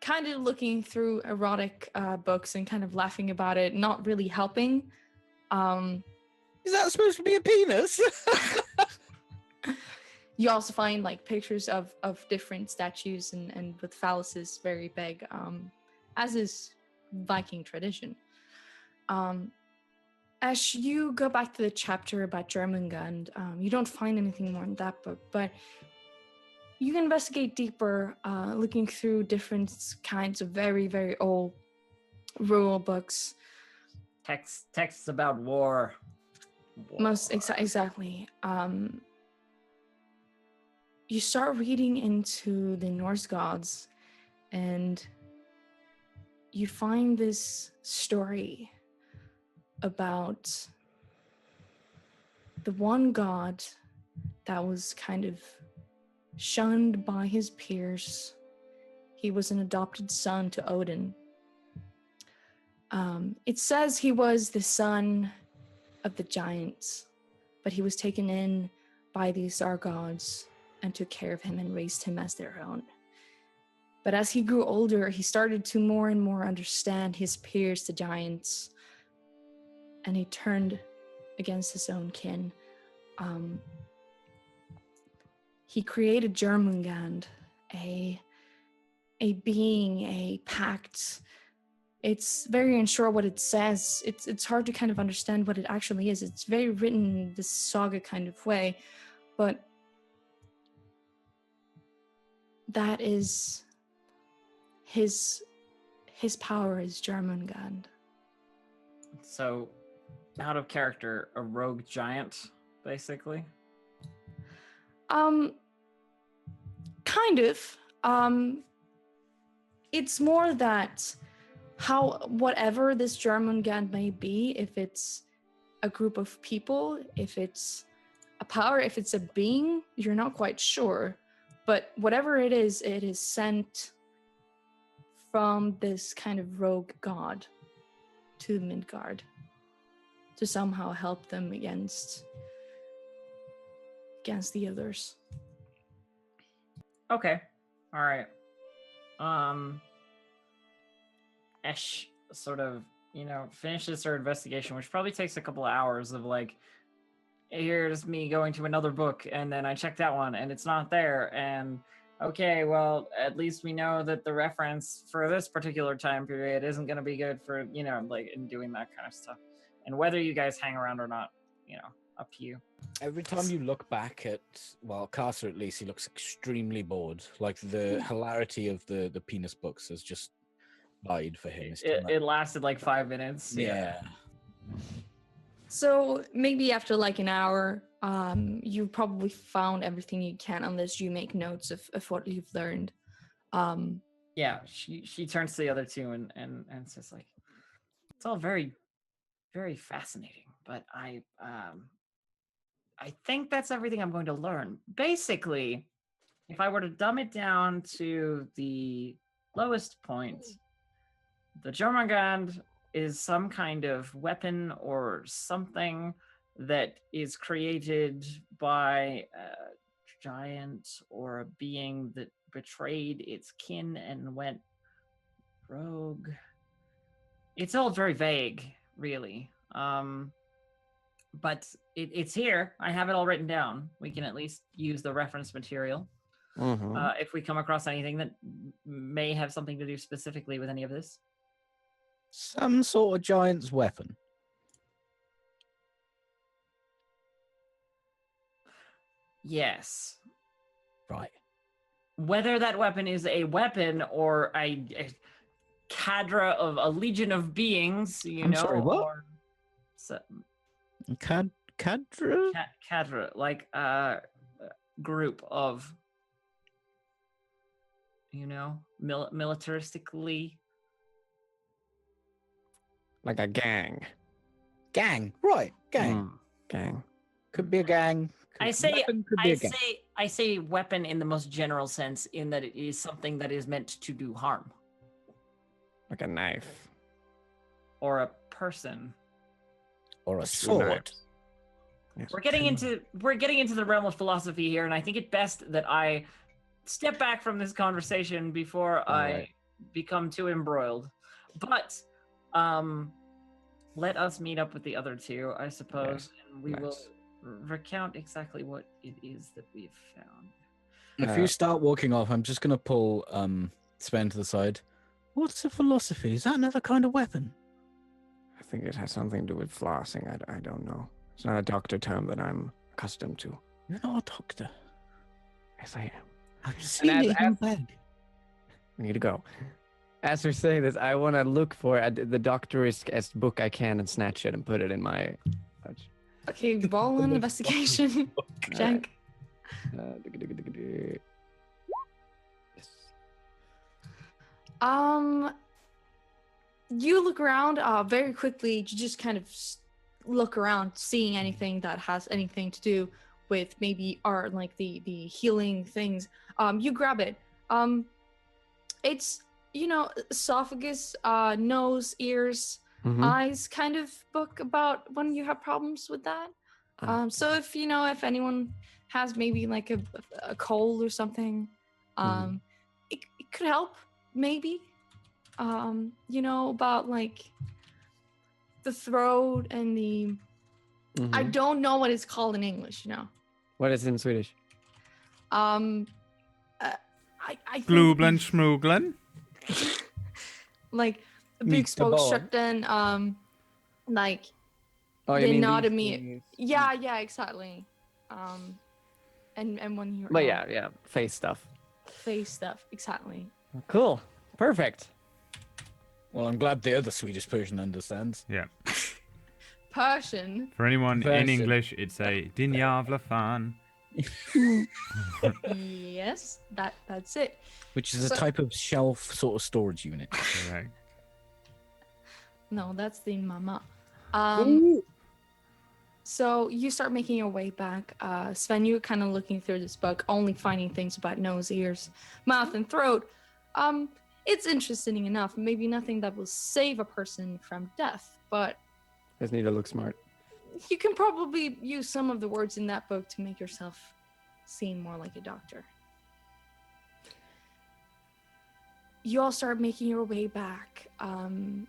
kind of looking through erotic books and kind of laughing about it, not really helping. Is that supposed to be a penis? You also find like pictures of different statues and with phalluses very big, as is Viking tradition. As you go back to the chapter about Jormungand, you don't find anything more in that book, but you can investigate deeper, looking through different kinds of very, very old rule books. Texts about war. Exactly. You start reading into the Norse gods, and you find this story about the one god that was kind of shunned by his peers. He was an adopted son to Odin. It says he was the son of the giants, but he was taken in by these Argods and took care of him and raised him as their own. But as he grew older, he started to more and more understand his peers, the giants, and he turned against his own kin. He created Jormungand, a being, a pact. It's very unsure what it says. It's hard to kind of understand what it actually is. It's very written in this saga kind of way, but that is his power is Jormungand. So, out of character, a rogue giant, basically. Kind of. It's more that whatever this Jormungand may be, if it's a group of people, if it's a power, if it's a being, you're not quite sure. But whatever it is sent from this kind of rogue god to Midgard to somehow help them against the others. Okay. All right. Esh sort of, finishes her investigation, which probably takes a couple of hours of like, here's me going to another book, and then I checked that one, and it's not there, and okay, well, at least we know that the reference for this particular time period isn't going to be good for, like, in doing that kind of stuff. And whether you guys hang around or not, up to you. Every time you look back at, Carcer at least, he looks extremely bored. Like the hilarity of the penis books has just died for him. It lasted like 5 minutes. Yeah. So maybe after like an hour, you probably found everything you can, unless you make notes of what you've learned. Yeah, she turns to the other two and says like, it's all very, very fascinating, but I think that's everything I'm going to learn. Basically, if I were to dumb it down to the lowest point, the Jormungand is some kind of weapon or something that is created by a giant or a being that betrayed its kin and went rogue. It's all very vague, really. But it's here. I have it all written down. We can at least use the reference material. If we come across anything that may have something to do specifically with any of this. Some sort of giant's weapon. Yes. Right. Whether that weapon is a weapon or a cadre of a legion of beings, I'm sorry, what? or Cadre? cadre, like a group of, militaristically. Like a gang. Gang. Right. Gang. Gang. Could be a gang. I say Weapon could be a gang. I say weapon in the most general sense, in that it is something that is meant to do harm. Like a knife. Or a person. Or a Two sword. knives. Yes. We're getting into the realm of philosophy here, and I think it best that I step back from this conversation before I become too embroiled. But let us meet up with the other two, I suppose, and we will recount exactly what it is that we've found. If you start walking off, I'm just gonna pull Sven to the side. What's a philosophy? Is that another kind of weapon? I think it has something to do with flossing. I don't know. It's not a doctor term that I'm accustomed to. You're not a doctor. Yes, I am. I've seen it in your bag. We need to go. As we're saying this, I want to look for the doctorisk book I can and snatch it and put it in my pouch. Okay, roll an investigation. Jack. Yes. You look around very quickly. You just kind of look around, seeing anything that has anything to do with maybe art, like the healing things. You grab it. It's esophagus, nose, ears, eyes kind of book about when you have problems with that. So if anyone has maybe like a cold or something, it could help maybe. About like the throat and the I don't know what it's called in English, What is it in Swedish? I think Glublen schmuglen. like the big Meet the bone. spokesstrukten, like Oh, the you mean anatomy. these things? Yeah, exactly. And when you're But yeah, face stuff. face stuff, exactly. Cool. Perfect. Well, I'm glad the other Swedish person understands. Yeah. Persian. For anyone in Version. English, it's a din jävla fan. Yes, that's it. Which is a So- type of shelf sort of storage unit. Correct. No, that's the mama. Ooh. So you start making your way back. Sven, you're kind of looking through this book, only finding things about nose, ears, mouth, and throat. It's interesting enough. Maybe nothing that will save a person from death, but Just need to look smart. you can probably use some of the words in that book to make yourself seem more like a doctor. You all start making your way back, and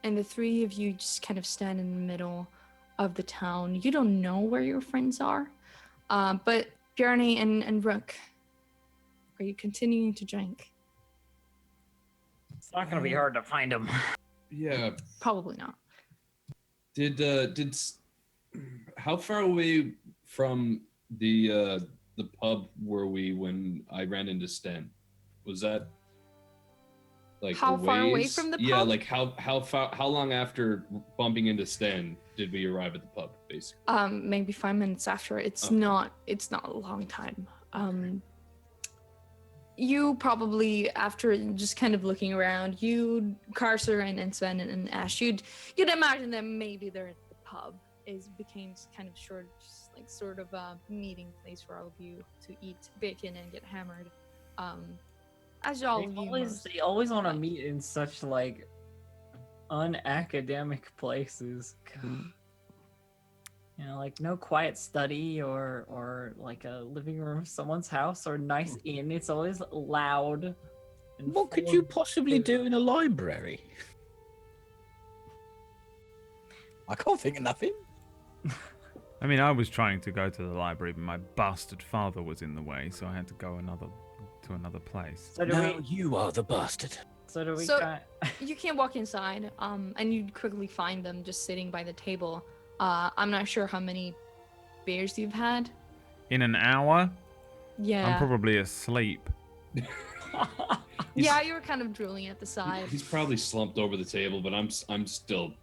the three of you just kind of stand in the middle of the town. You don't know where your friends are, but Bjarni and Rook, are you continuing to drink? It's not going to be hard to find them. Yeah. Probably not. How far away from the pub were we when I ran into Sten? Was that like How a far away ways? from the Yeah, pub? like how long after bumping into Sten did we arrive at the pub, basically? Maybe 5 minutes after. It's Okay. not a long time. You probably, after just kind of looking around, you, Carcer and Sven and Ash, you'd imagine that maybe they're at the pub. Became kind of sort of a meeting place for all of you to eat bacon and get hammered. As all of you most. They always want to meet in such like unacademic places. God. You know, like no quiet study or like a living room of someone's house or nice inn. It's always loud. And What could full you of possibly food. do in a library? I can't think of nothing. I mean, I was trying to go to the library, but my bastard father was in the way, so I had to go to another place. So do No, we? you are the bastard. So do we? So- You can walk inside, and you quickly find them just sitting by the table. I'm not sure how many beers you've had. In an hour, Yeah. I'm probably asleep. Yeah, you were kind of drooling at the side. He's probably slumped over the table, but I'm still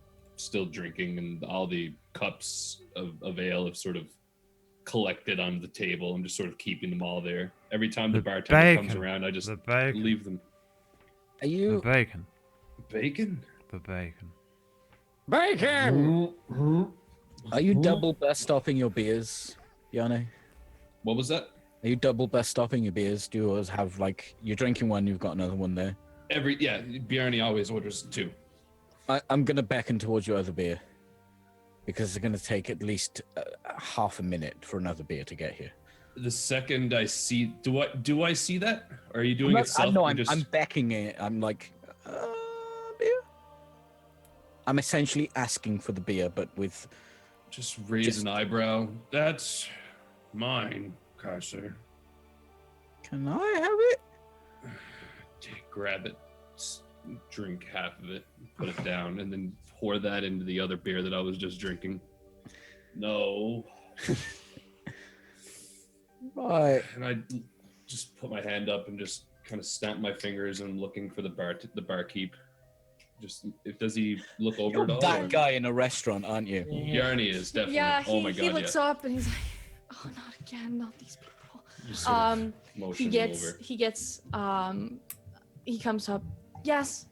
drinking, and all the cups of ale have sort of collected on the table. I'm just sort of keeping them all there. Every time the bartender comes bacon. around, I just The bacon. leave them. Are The you bacon. Bacon? The bacon. bacon? Are you double best stopping your beers, Yanni? What was that? Are you double best stopping your beers? Do you always have like you're drinking one, you've got another one there? Bjarni always orders 2. I'm gonna beckon towards your other beer because it's gonna take at least half a minute for another beer to get here. The second I see, do I see that? Or are you doing I'm it self? no, or I'm, just- I'm becking it. I'm like, beer. I'm essentially asking for the beer, but with Just raise an eyebrow. That's mine, Carcer. can I have it? Grab it, drink half of it, put it down, and then pour that into the other beer that I was just drinking. No. Right. And I just put my hand up and just kind of snap my fingers and looking for the barkeep. Just, does he look over You're at all? that or- guy in a restaurant, aren't you? Bjarni is definitely. Yeah, oh my god, he looks yeah. up and he's like, "Oh, not again, not these people." Just sort of He motion gets over. he comes up. Yes,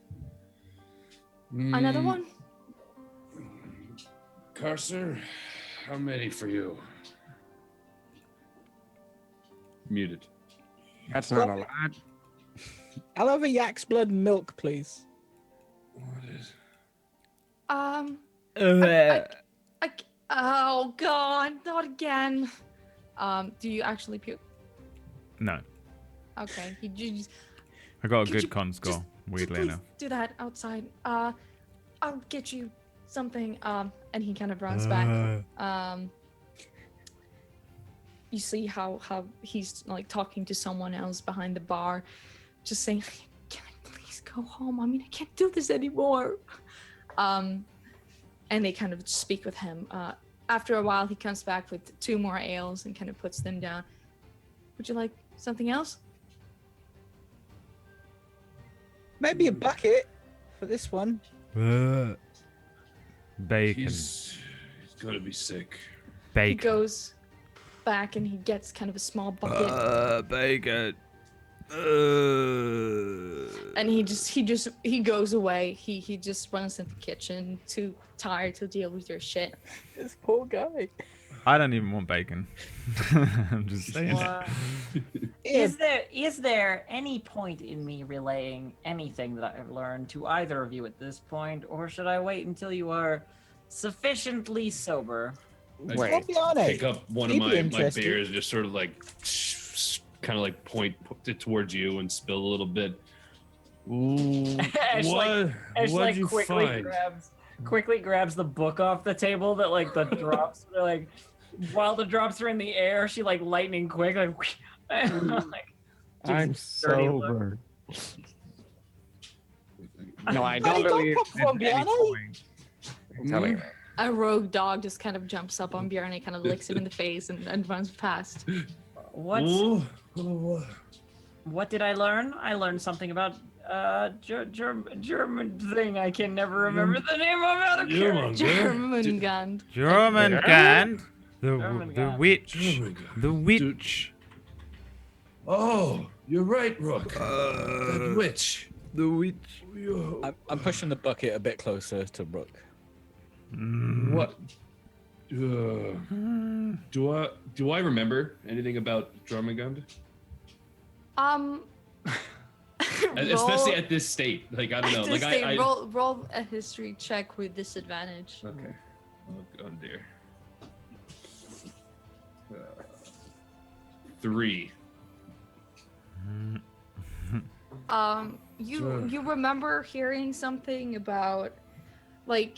another one. Carcer, how many for you? Muted. That's not a lot. I'll have a yak's blood and milk, please. What is? Oh God, not again. Do you actually puke? No, Okay, he just I got a Could good you con score, weirdly please enough. do that outside. I'll get you something. And he kind of runs back. You see how he's like talking to someone else behind the bar, just saying, "Can I please go home? I mean, I can't do this anymore." And they kind of speak with him. After a while, he comes back with 2 more ales and kind of puts them down. Would you like something else? Maybe a bucket for this one. Bacon. He's gonna be sick. He Bacon. goes back and he gets kind of a small bucket. Bacon. And he goes away. He just runs in the kitchen, too tired to deal with your shit. This poor guy. I don't even want bacon. I'm just saying it. What? Is there any point in me relaying anything that I've learned to either of you at this point, or should I wait until you are sufficiently sober? Wait. I'll be honest. Pick up one of He'd be my interested. beers, just sort of like, kind of like point it towards you and spill a little bit. Ooh, Ash, like- Ash What'd like you find? quickly grabs the book off the table that like the drops are like while the drops are in the air, she like lightning quick like, like I'm dirty look. sober. No, I Where don't did that believe. come from, at any Bjarni? point- I'm telling you. A rogue dog just kind of jumps up on Bjorn and kind of licks him in the face and runs past. What did I learn? I learned something about German thing. I can never remember the name of out of character. Germungand. Jormungand. The Jormungand. witch. The witch. Oh, you're right, Rook. That witch. The witch. I'm pushing the bucket a bit closer to Rook. What? Do I remember anything about Jormungand? especially at this state. Like I don't know. Like I roll a history check with disadvantage. Okay. Oh dear. 3. You remember hearing something about like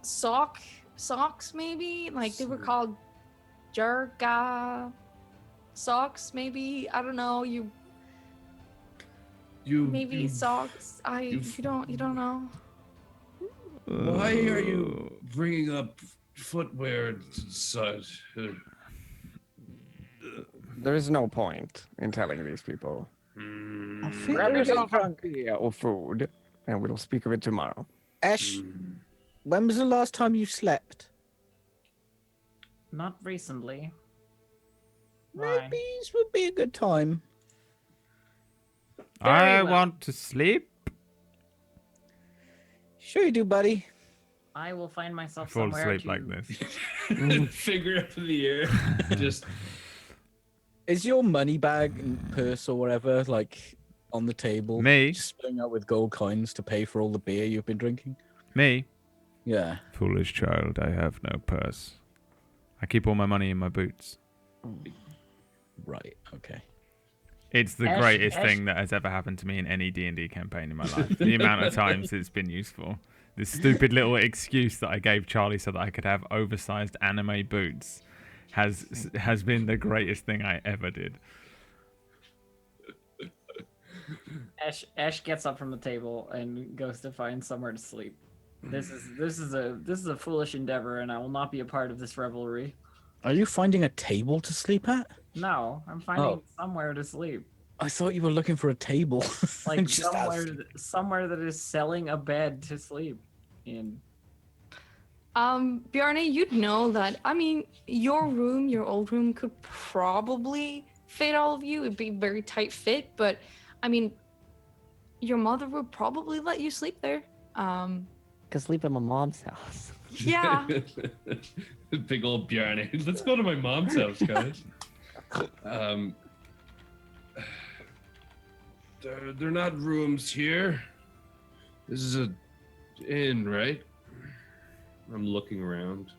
socks maybe? Like they were called Jerga socks maybe? I don't know. You maybe socks. You don't know. Why are you bringing up footwear and such? There is no point in telling these people. I think Grab there's yourself a beer or food, and we'll speak of it tomorrow. Ash, when was the last time you slept? Not recently. Why? Maybe this would be a good time. I well. want to sleep. Sure you do, buddy. I will find I myself fall somewhere asleep to... like this. Finger up in the air. Just Is your money bag and purse or whatever like on the table? Me? Just spilling out with gold coins to pay for all the beer you've been drinking? Me? Yeah. Foolish child, I have no purse. I keep all my money in my boots. Right. Okay. It's the Ash- greatest Ash- thing that has ever happened to me in any D&D campaign in my life. The amount of times it's been useful. This stupid little excuse that I gave Charlie so that I could have oversized anime boots has been the greatest thing I ever did. Ash gets up from the table and goes to find somewhere to sleep. This is a foolish endeavor, and I will not be a part of this revelry. Are you finding a table to sleep at? No, I'm finding somewhere to sleep. I thought you were looking for a table. Like Just somewhere that is selling a bed to sleep in. Bjarne, you'd know that. I mean, your old room could probably fit all of you. It'd be a very tight fit, but I mean, your mother would probably let you sleep there. Could sleep at my mom's house. Yeah. big old Bjarne. Let's go to my mom's house, guys. They're not rooms here. This is a inn, right? I'm looking around.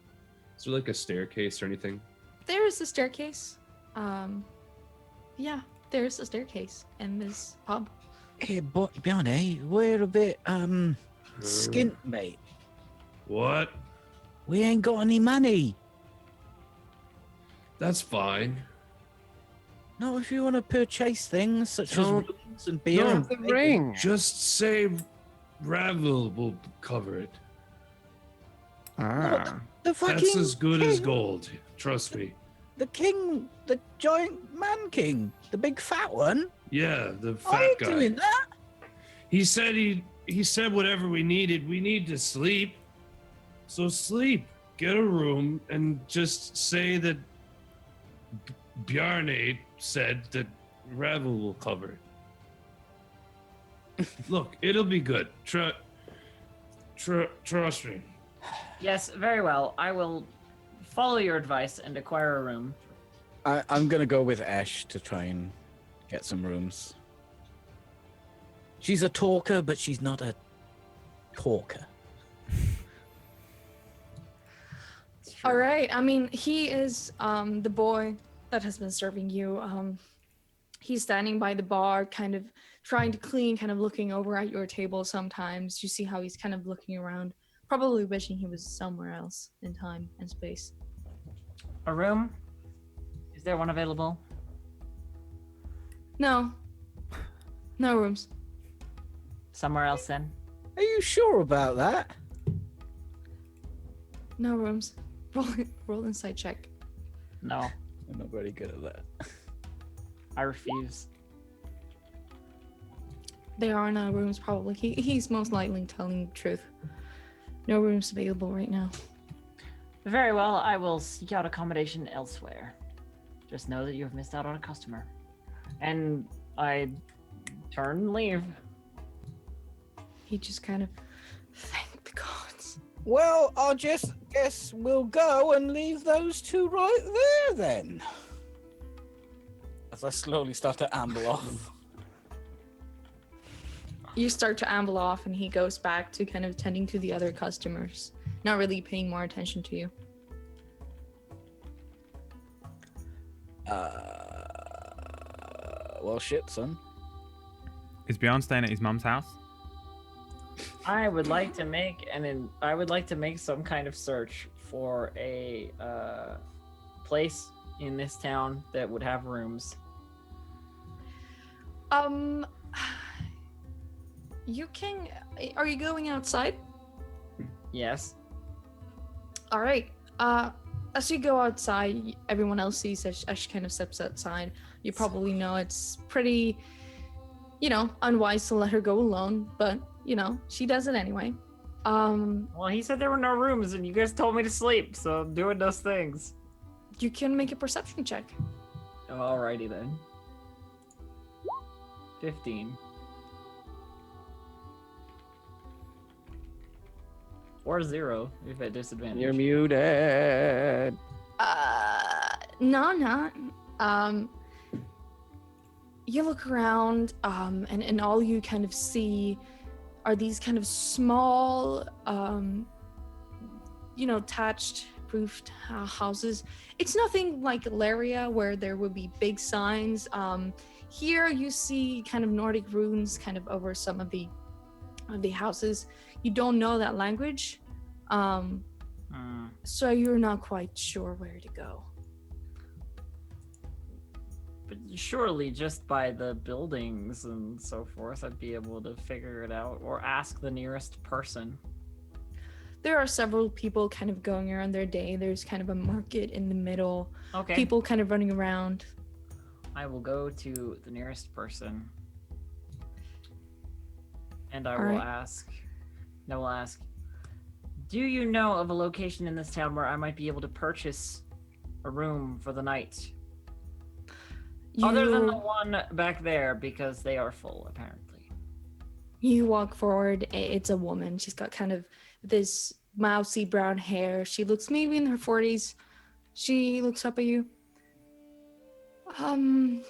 Is there like a staircase or anything? There is a staircase. Yeah, there's a staircase in this pub. Hey, Bjarne, we're a bit skint, mate. What? We ain't got any money. That's fine. Not if you want to purchase things such as Don't- rooms and beer. No, and The ring. Just say Ravel will cover it. Ah. The fucking That's as good as king, gold. Trust me. The king, the giant man king, the big fat one. Yeah, the I fat ain't guy. doing that. He said he said whatever we needed. We need to sleep. So sleep. Get a room and just say that Bjarne said that Ravel will cover it. Look, it'll be good. Trust me. Yes, very well. I will follow your advice and acquire a room. I'm gonna go with Ash to try and get some rooms. She's a talker, but she's not a talker. All right. I mean, he is the boy that has been serving you. He's standing by the bar, kind of trying to clean, kind of looking over at your table sometimes. You see how he's kind of looking around, probably wishing he was somewhere else in time and space. A room? Is there one available? No. No rooms. Somewhere else then? Are you sure about that? No rooms. Roll inside check. No, I'm not very good at that. I refuse. There are no rooms, probably. He's most likely telling the truth. No rooms available right now. Very well, I will seek out accommodation elsewhere. Just know that you have missed out on a customer. And I turn and leave. He just kind of thank the gods. Well, I just guess we'll go and leave those two right there then. As I slowly start to amble off. You start to amble off, and he goes back to kind of tending to the other customers, not really paying more attention to you. Well, shit, son. Is Bjorn staying at his mum's house? I would like to make some kind of search for a place in this town that would have rooms. You can. Are you going outside? Yes. All right. As you go outside, everyone else sees as she kind of steps outside. You probably know it's pretty, unwise to let her go alone, but she does it anyway. Well, he said there were no rooms, and you guys told me to sleep, so I'm doing those things. You can make a perception check. Alrighty then. 15. Or 0 if at disadvantage. You're muted. No, not. You look around, and all you kind of see are these kind of small, thatched roofed houses. It's nothing like Ilaria where there would be big signs. Here you see kind of Nordic runes kind of over some of the houses. You don't know that language, so you're not quite sure where to go. But surely just by the buildings and so forth, I'd be able to figure it out or ask the nearest person. There are several people kind of going around their day. There's kind of a market in the middle. Okay. People kind of running around. I will go to the nearest person. And I All will right. ask, do you know of a location in this town where I might be able to purchase a room for the night? Other than the one back there, because they are full, apparently. You walk forward. It's a woman. She's got kind of this mousy brown hair. She looks maybe in her 40s. She looks up at you. I mean,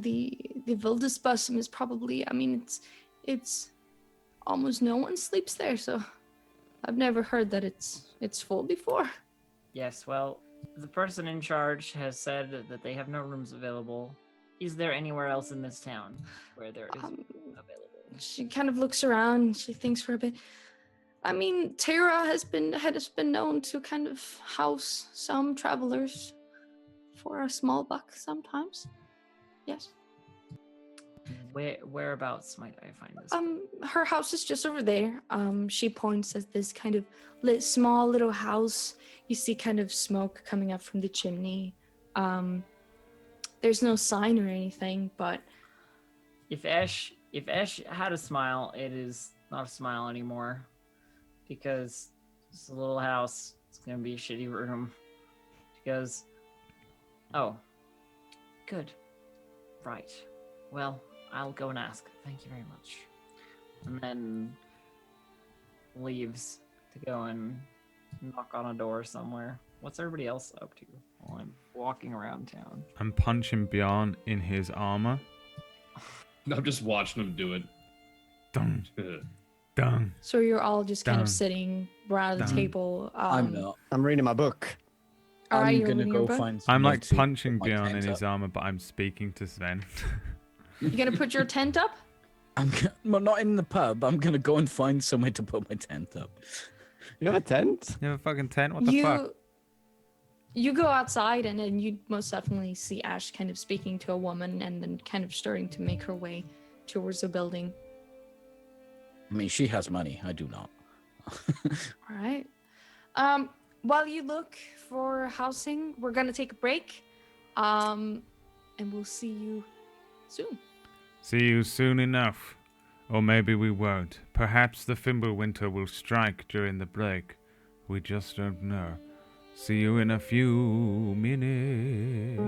the Wildesbussum is probably, it's almost no one sleeps there, so I've never heard that it's full before. Yes, well, the person in charge has said that they have no rooms available. Is there anywhere else in this town where there is available? She kind of looks around. She thinks for a bit. Terra has been known to kind of house some travelers for a small buck sometimes. Yes. Whereabouts might I find this? Her house is just over there. She points at this kind of small little house. You see kind of smoke coming up from the chimney. There's no sign or anything, but If Esh had a smile, it is not a smile anymore. Because it's a little house. It's gonna be a shitty room. She goes, oh, good. Right. Well, I'll go and ask. Thank you very much. And then leaves to go and knock on a door somewhere. What's everybody else up to while I'm walking around town? I'm punching Bjorn in his armor. I'm just watching him do it. Dun, dun. so you're all just kind Done. of sitting around the Done. table. I'm not. I'm reading my book. All right, I'm you're gonna reading go your book? find. I'm somewhere like to punching put my Bjorn in tent his up. armor, but I'm speaking to Sven. You gonna put your tent up? Well, not in the pub. I'm gonna go and find somewhere to put my tent up. You have a tent? You have a fucking tent? What the fuck? You go outside, and then you most definitely see Ash kind of speaking to a woman and then kind of starting to make her way towards the building. I mean, she has money. I do not. All right. While you look for housing, we're gonna take a break. And we'll see you soon. See you soon enough. Or maybe we won't. Perhaps the Fimbulwinter will strike during the break. We just don't know. See you in a few minutes.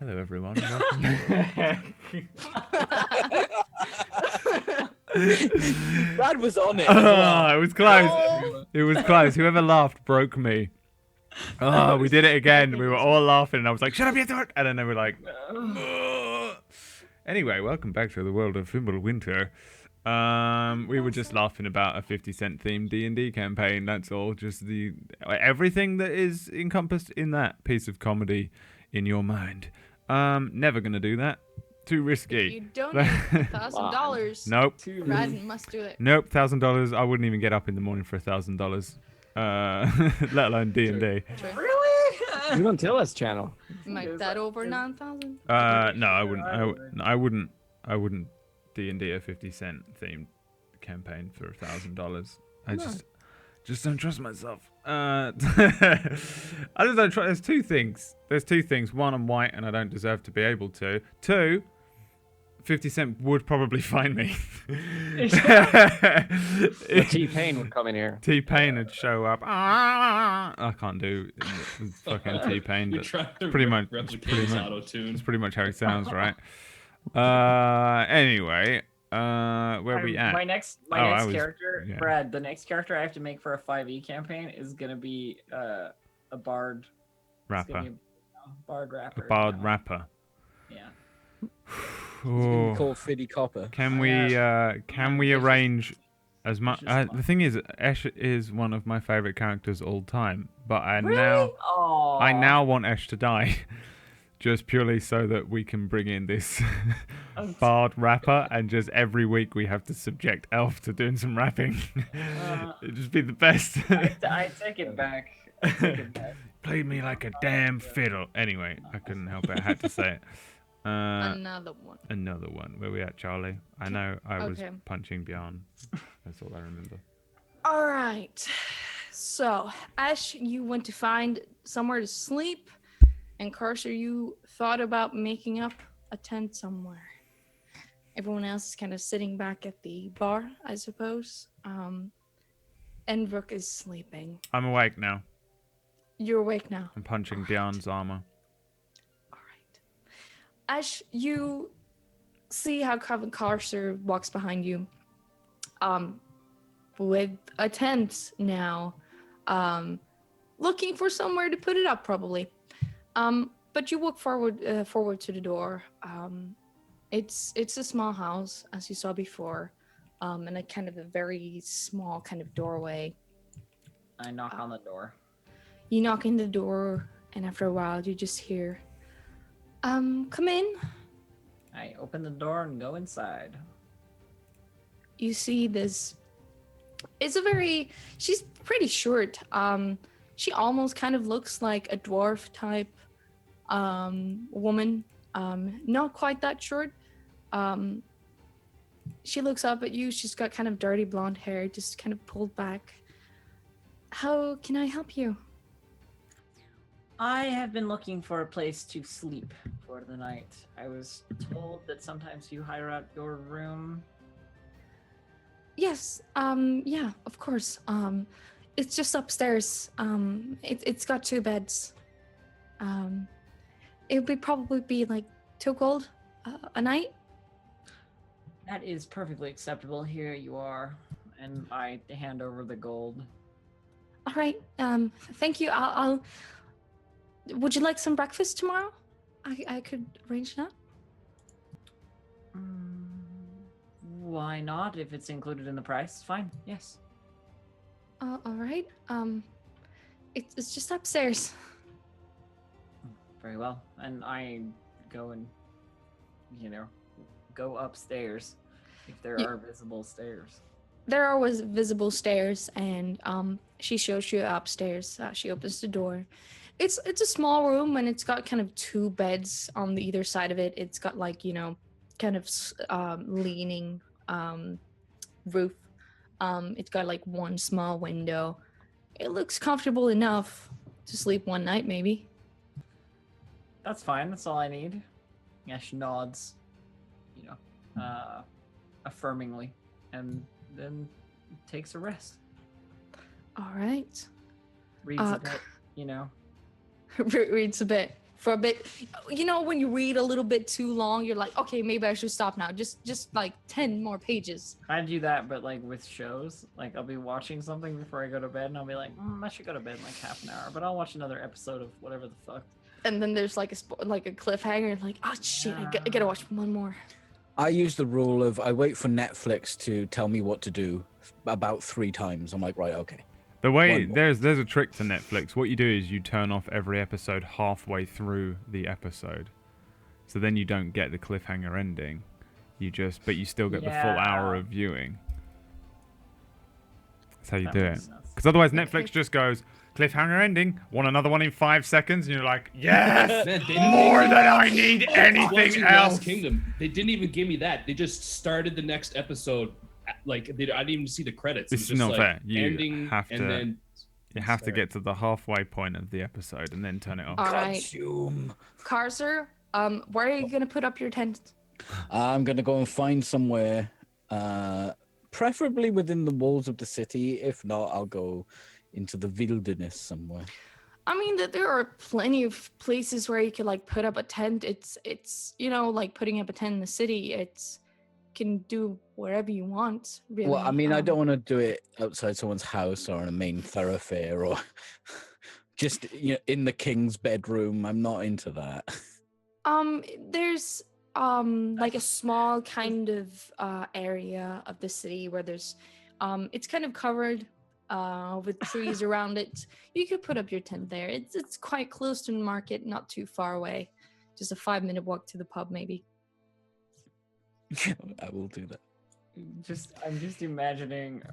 Hello, everyone. Brad was on it. As well. It was close. Oh. It was close. Whoever laughed broke me. Oh, we did it again. We were all laughing, and I was like, "Shut up, you dork!" And then they were like, "Ugh." Anyway, welcome back to the world of Fimbulwinter. We were just laughing about a 50-cent themed D&D campaign. That's all. Just everything that is encompassed in that piece of comedy in your mind. Never gonna do that. Too risky. You donate $1,000. Nope. Brad must do it. Nope. $1,000. I wouldn't even get up in the morning for $1,000. Let alone D&D. Really? You don't tell us, channel. Make that over 9,000. No, I wouldn't. I wouldn't D&D a 50-cent themed campaign for $1,000. I just don't trust myself. I just don't trust. There's two things. One, I'm white and I don't deserve to be able to. Two, 50 Cent would probably find me. T-Pain would come in here. T-Pain would show up. I can't do fucking T-Pain. You're But trying to pretty much- replicate his auto-tune. that's pretty much how it sounds, right? Anyway, where are we at? My next character, yeah. Brad. The next character I have to make for a 5e campaign is gonna be a bard. It's gonna Rapper. be a bard rapper. A bard now. rapper. Yeah. Oh. Called Fiddy Copper. Can we arrange as much? The thing is, Ash is one of my favorite characters all time, but I now want Ash to die, just purely so that we can bring in this bard rapper, and just every week we have to subject Elf to doing some rapping. It'd just be the best. I take it back. Played me like a damn fiddle. Anyway, I couldn't help it. I had to say it. Another one. Another one. Where we at, Charlie? I know I was Okay. punching Bjorn. That's all I remember. All right. So, Ash, you went to find somewhere to sleep, and Carcer, you thought about making up a tent somewhere. Everyone else is kind of sitting back at the bar, I suppose. And Rook is sleeping. I'm awake now. You're awake now. I'm punching Bjorn's armor. All right. Ash, you see how Carcer walks behind you, with a tent now, looking for somewhere to put it up, probably. But you walk forward to the door. It's a small house, as you saw before, and a kind of a very small kind of doorway. I knock on the door. You knock in the door, and after a while, you just hear, come in. I open the door and go inside. You see this. She's pretty short. She almost kind of looks like a dwarf type woman. Not quite that short. She looks up at you. She's got kind of dirty blonde hair, just kind of pulled back. How can I help you? I have been looking for a place to sleep for the night. I was told that sometimes you hire out your room. Yes. Yeah, of course. It's just upstairs. It's got 2 beds. It would probably be like 2 gold a night. That is perfectly acceptable. Here you are. And I hand over the gold. All right. Thank you. I'll. Would you like some breakfast tomorrow? I could arrange that. Why not? If it's included in the price, fine. Yes. All right. It's just upstairs. Very well. And I go and, go upstairs if there are visible stairs. There are always visible stairs, and she shows you upstairs. She opens the door. It's a small room, and it's got kind of 2 beds on the either side of it. It's got like, kind of leaning roof. It's got like 1 small window. It looks comfortable enough to sleep one night, maybe. That's fine. That's all I need. Ash nods, affirmingly, and then takes a rest. All right. Reads a bit, Reads a bit. for a bit. You know, when you read a little bit too long, you're like, okay, maybe I should stop now. Just like 10 more pages. I do that, but like with shows, like I'll be watching something before I go to bed, and I'll be like, I should go to bed in like half an hour, but I'll watch another episode of whatever the fuck. And then there's like a cliffhanger, like, oh shit, I gotta watch one more. I use the rule of I wait for Netflix to tell me what to do about 3 times. I'm like, right, okay. The way there's a trick to Netflix. What you do is you turn off every episode halfway through the episode, so then you don't get the cliffhanger ending. But you still get the full hour of viewing. That's how you do it. Because otherwise Netflix just goes cliffhanger ending. Want another one in 5 seconds? And you're like, yes, Man, more than I need anything watching else. Last Kingdom, they didn't even give me that. They just started the next episode. Like I didn't even see the credits. This is not fair. You have to get to the halfway point of the episode and then turn it off. All right. Carcer, where are you gonna put up your tent? I'm gonna go and find somewhere, preferably within the walls of the city. If not, I'll go into the wilderness somewhere. I mean, that there are plenty of places where you could like put up a tent. It's you know, like putting up a tent in the city. It's can do wherever you want. Really. Well, I mean, I don't want to do it outside someone's house or on a main thoroughfare or just in the king's bedroom. I'm not into that. There's like a small kind of area of the city where there's it's kind of covered with trees around it. You could put up your tent there. It's quite close to the market, not too far away. Just a 5-minute walk to the pub, maybe. I will do that. I'm just imagining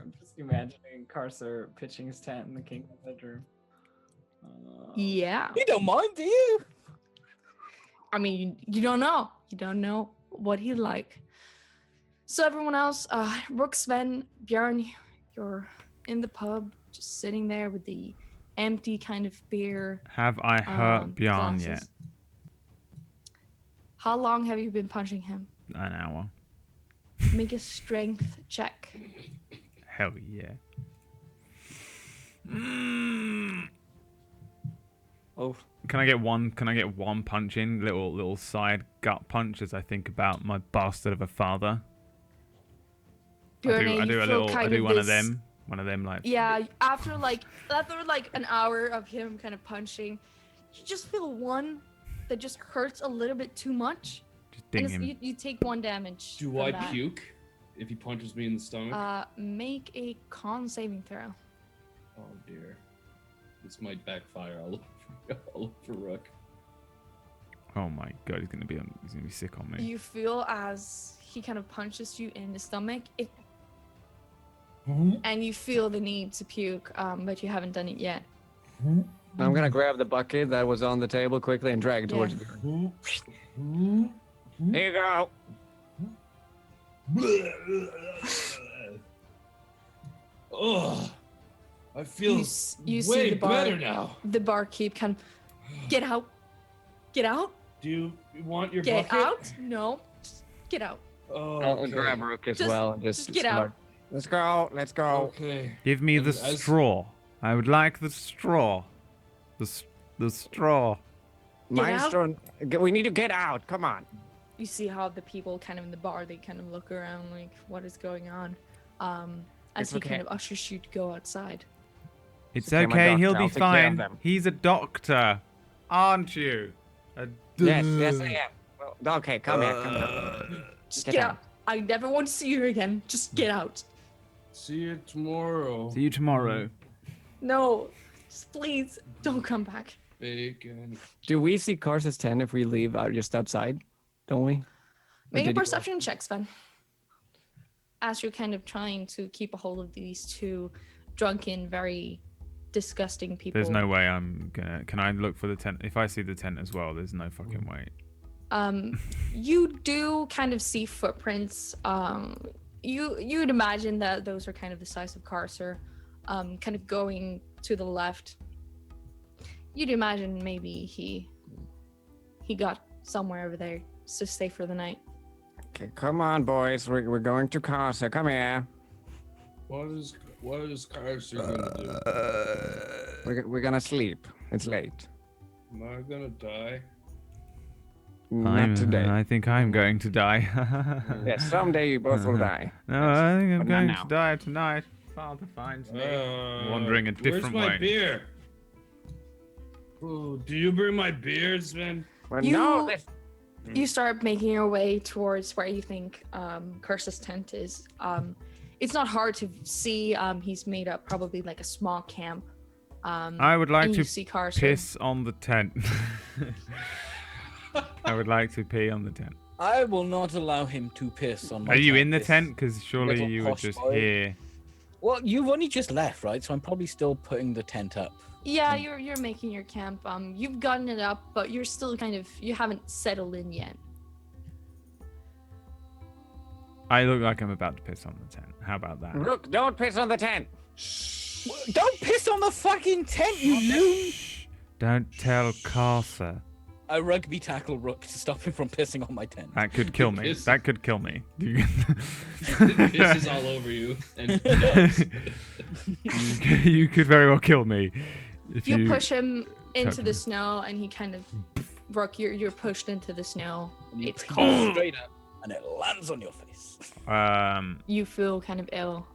Carcer pitching his tent in the king's bedroom. Yeah. You don't mind, do you? I mean, you don't know. You don't know what he'd like. So everyone else, Rook, Sven, Bjorn, you're in the pub, just sitting there with the empty kind of beer. Have I hurt Bjorn glasses. yet? How long have you been punching him? An hour. Make a strength check. Hell yeah. Oh. Can I get one punch in? Little side gut punch as I think about my bastard of a father. Bjorn, I do one of them. One of them like. Yeah, after like an hour of him kind of punching, you just feel one that just hurts a little bit too much. Just ding him. You take 1 damage. Do I puke if he punches me in the stomach? Make a con saving throw. Oh dear, this might backfire all over Rook. Oh my god, he's gonna be sick on me. You feel as he kind of punches you in the stomach, and you feel the need to puke, but you haven't done it yet. I'm gonna grab the bucket that was on the table quickly and drag it towards you. Here you go. Oh, I feel You see way the better now. The barkeep kind of get out. Do you want your Get bucket? out. No, just get out. Oh, I'll okay. grab Rook as Just- well and just get out. Let's go. Let's go. Okay. Give me the As- straw. I would like the straw. The straw. Maestro, we need to get out. Come on. You see how the people kind of in the bar, they kind of look around like, what is going on? As It's he okay. kind of ushers you to go outside. It's okay, my okay. He'll doctor. be I'll take care of fine. them. He's a doctor, aren't you? Yes, I am. Well, okay, come here. Just Get get out. out. I never want to see you again. Just get out. See you tomorrow. See you tomorrow. No, just please don't come back. Bacon. Do we see Carcer's tent if we leave out just outside? Don't we? Make a did he- perception check, Sven. As you're kind of trying to keep a hold of these two drunken, very disgusting people. There's no way I'm gonna. Can I look for the tent? If I see the tent as well, there's no fucking way. You do kind of see footprints. You'd imagine that those are kind of the size of Carcer. Kind of going to the left. You'd imagine maybe he got somewhere over there to stay for the night. Okay, come on, boys. We're going to Carcer. Come here. What is Carcer gonna do? We're gonna sleep. It's late. Am I gonna die? Not today. I think I'm going to die. Yes, someday you both will die. No, Yes, I think I'm but not going now. to die tonight. Father finds me wandering a different Where's my way. beer? Oh, do you bring my beers, man? Well, You- no, this- You start making your way towards where you think Curse's tent is. It's not hard to see. He's made up probably like a small camp. I would like and you to see Carson. piss on the tent. I would like to pee on the tent. I will not allow him to piss on my Are you tent, in the this tent? Because surely little you were posh just boy. here. Well, you've only just left, right? So I'm probably still putting the tent up. Yeah, you're making your camp. You've gotten it up, but you're still you haven't settled in yet. I look like I'm about to piss on the tent. How about that? Rook, don't piss on the tent. Don't piss on the fucking tent, you loon! Shh. Don't tell Carcer. I rugby tackle Rook to stop him from pissing on my tent. That could kill me. Piss. That could kill me. This is all over you. And nuts. You could very well kill me if You you push him into touch the him. snow, and he kind of, Rook, you're pushed into the snow. And you It's piss cold. straight up, and it lands on your face. You feel kind of ill.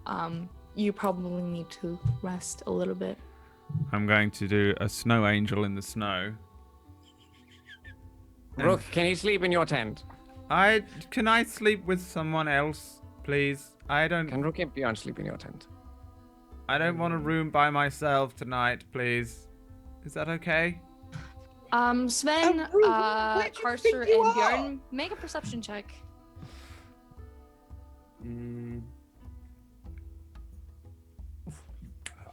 You probably need to rest a little bit. I'm going to do a snow angel in the snow. Rook, can you sleep in your tent? Can I sleep with someone else, please? Can Rook and Bjorn sleep in your tent? I don't want a room by myself tonight, please. Is that okay? Sven, where do you think Carcer, you and are? Bjorn, make a perception check.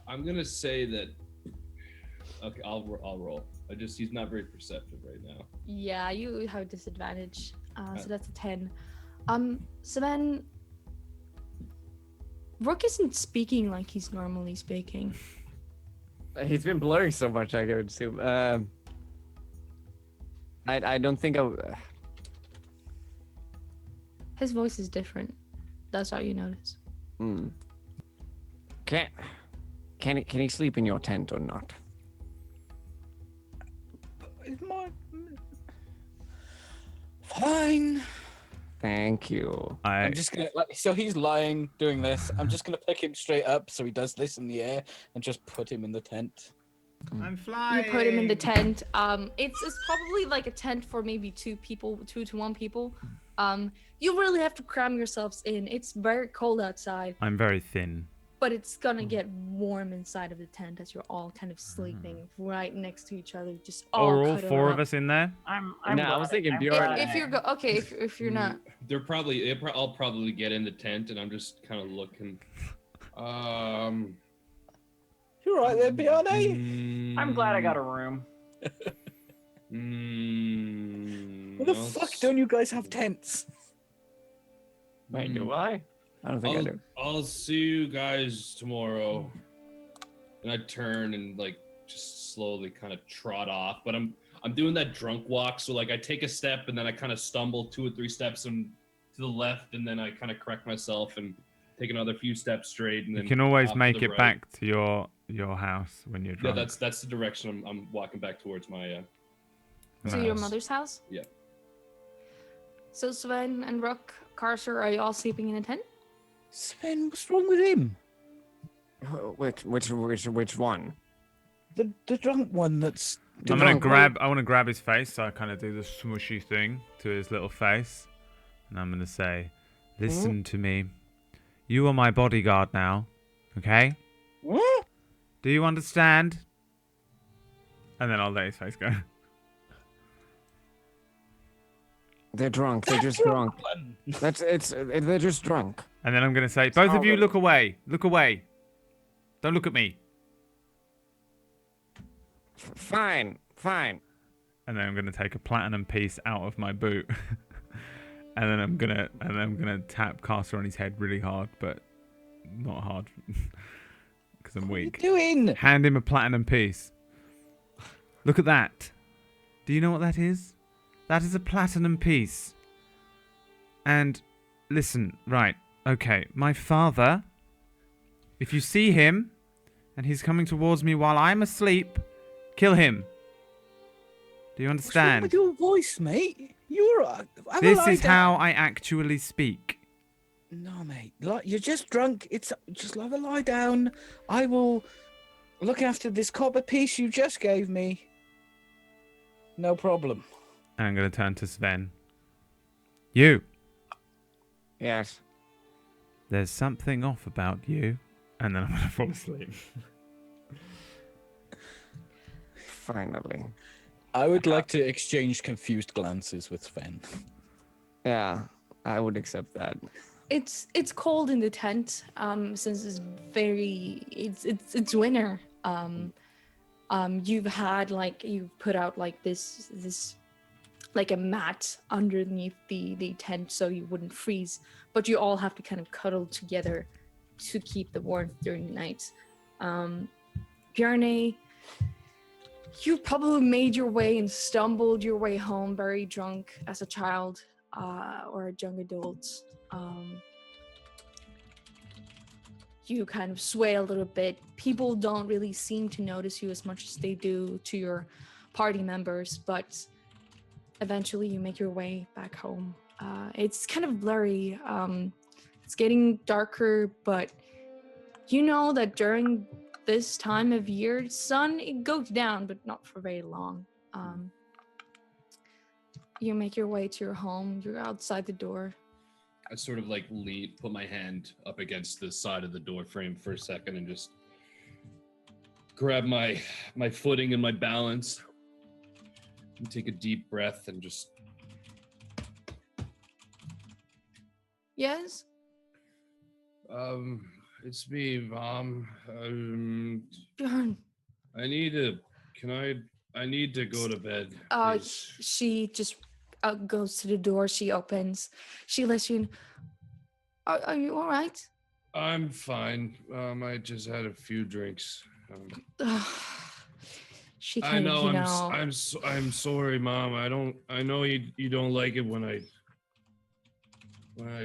I'm gonna say that. Okay, I'll roll. He's not very perceptive right now. Yeah, you have a disadvantage. So that's a 10. Sven, Rook isn't speaking like he's normally speaking. He's been blurring so much, I would assume. I don't think I. His voice is different. That's all you notice. Can he sleep in your tent or not? Fine. Thank you. I'm just gonna. So he's lying, doing this. I'm just gonna pick him straight up, so he does this in the air, and just put him in the tent. I'm flying. You put him in the tent. It's probably like a tent for maybe 2 to 1 people. You really have to cram yourselves in. It's very cold outside, I'm very thin. but it's gonna get warm inside of the tent as you're all kind of sleeping right next to each other, just all Are all cuddled 4 up. of us in there? I'm No, I was thinking Bjorn. If you're if you're not, They're probably. I'll probably get in the tent, and I'm just kind of looking. You're right there, Bjorn. I'm glad I got a room. Where the fuck don't you guys have tents? Wait, do I? I don't think I do. I'll see you guys tomorrow. And I turn and like just slowly kind of trot off, but I'm doing that drunk walk, so like I take a step and then I kind of stumble 2 or 3 steps and to the left, and then I kind of correct myself and take another few steps straight. And then You can always off to make the it right. back to your house when you're Yeah, drunk. that's the direction I'm walking back towards my. to your house. mother's house. Yeah. So Sven and Rook, Carcer, are you all sleeping in a tent? Sven, what's wrong with him? Which one? The drunk one that's. I'm gonna drunk. I want to grab his face, so I kind of do the smushy thing to his little face, and I'm gonna say, "Listen to me. You are my bodyguard now, okay? What? Do you understand?" And then I'll let his face go. They're drunk. They're just drunk. They're just drunk. And then I'm gonna say, "Both of you, Alright. look away. Look away. Don't look at me." Fine. And then I'm gonna take a platinum piece out of my boot, and then I'm gonna tap Caster on his head really hard, but not hard, because I'm What are you weak. doing? Hand him a platinum piece. Look at that. Do you know what that is? That is a platinum piece. And listen, right, okay, my father, if you see him and he's coming towards me while I'm asleep, kill him. Do you What's wrong understand? with your voice, mate? You're. Have a This lie is down. how I actually speak. No, mate. You're just drunk. Just have a lie down. I will look after this copper piece you just gave me. No problem. I'm going to turn to Sven. You. Yes. There's something off about you. And then I'm going to fall asleep. Finally. I would like to exchange confused glances with Sven. Yeah, I would accept that. It's cold in the tent. Since it's winter. You've put out like this like a mat underneath the tent so you wouldn't freeze, but you all have to kind of cuddle together to keep the warmth during the night. Bjarne, you probably made your way and stumbled your way home very drunk as a child or a young adult. You kind of sway a little bit. People don't really seem to notice you as much as they do to your party members, but eventually you make your way back home. It's kind of blurry. It's getting darker, but you know that during this time of year, sun, it goes down, but not for very long. You make your way to your home. You're outside the door. I sort of like put my hand up against the side of the door frame for a second and just grab my footing and my balance and take a deep breath and just... Yes? It's me, Mom. Bjorn. I need to go to bed. Please. She just goes to the door. She opens. She lets you in. Are you all right? I'm fine. I just had a few drinks. She I kind know. of, I'm sorry, Mom. I know you don't like it when I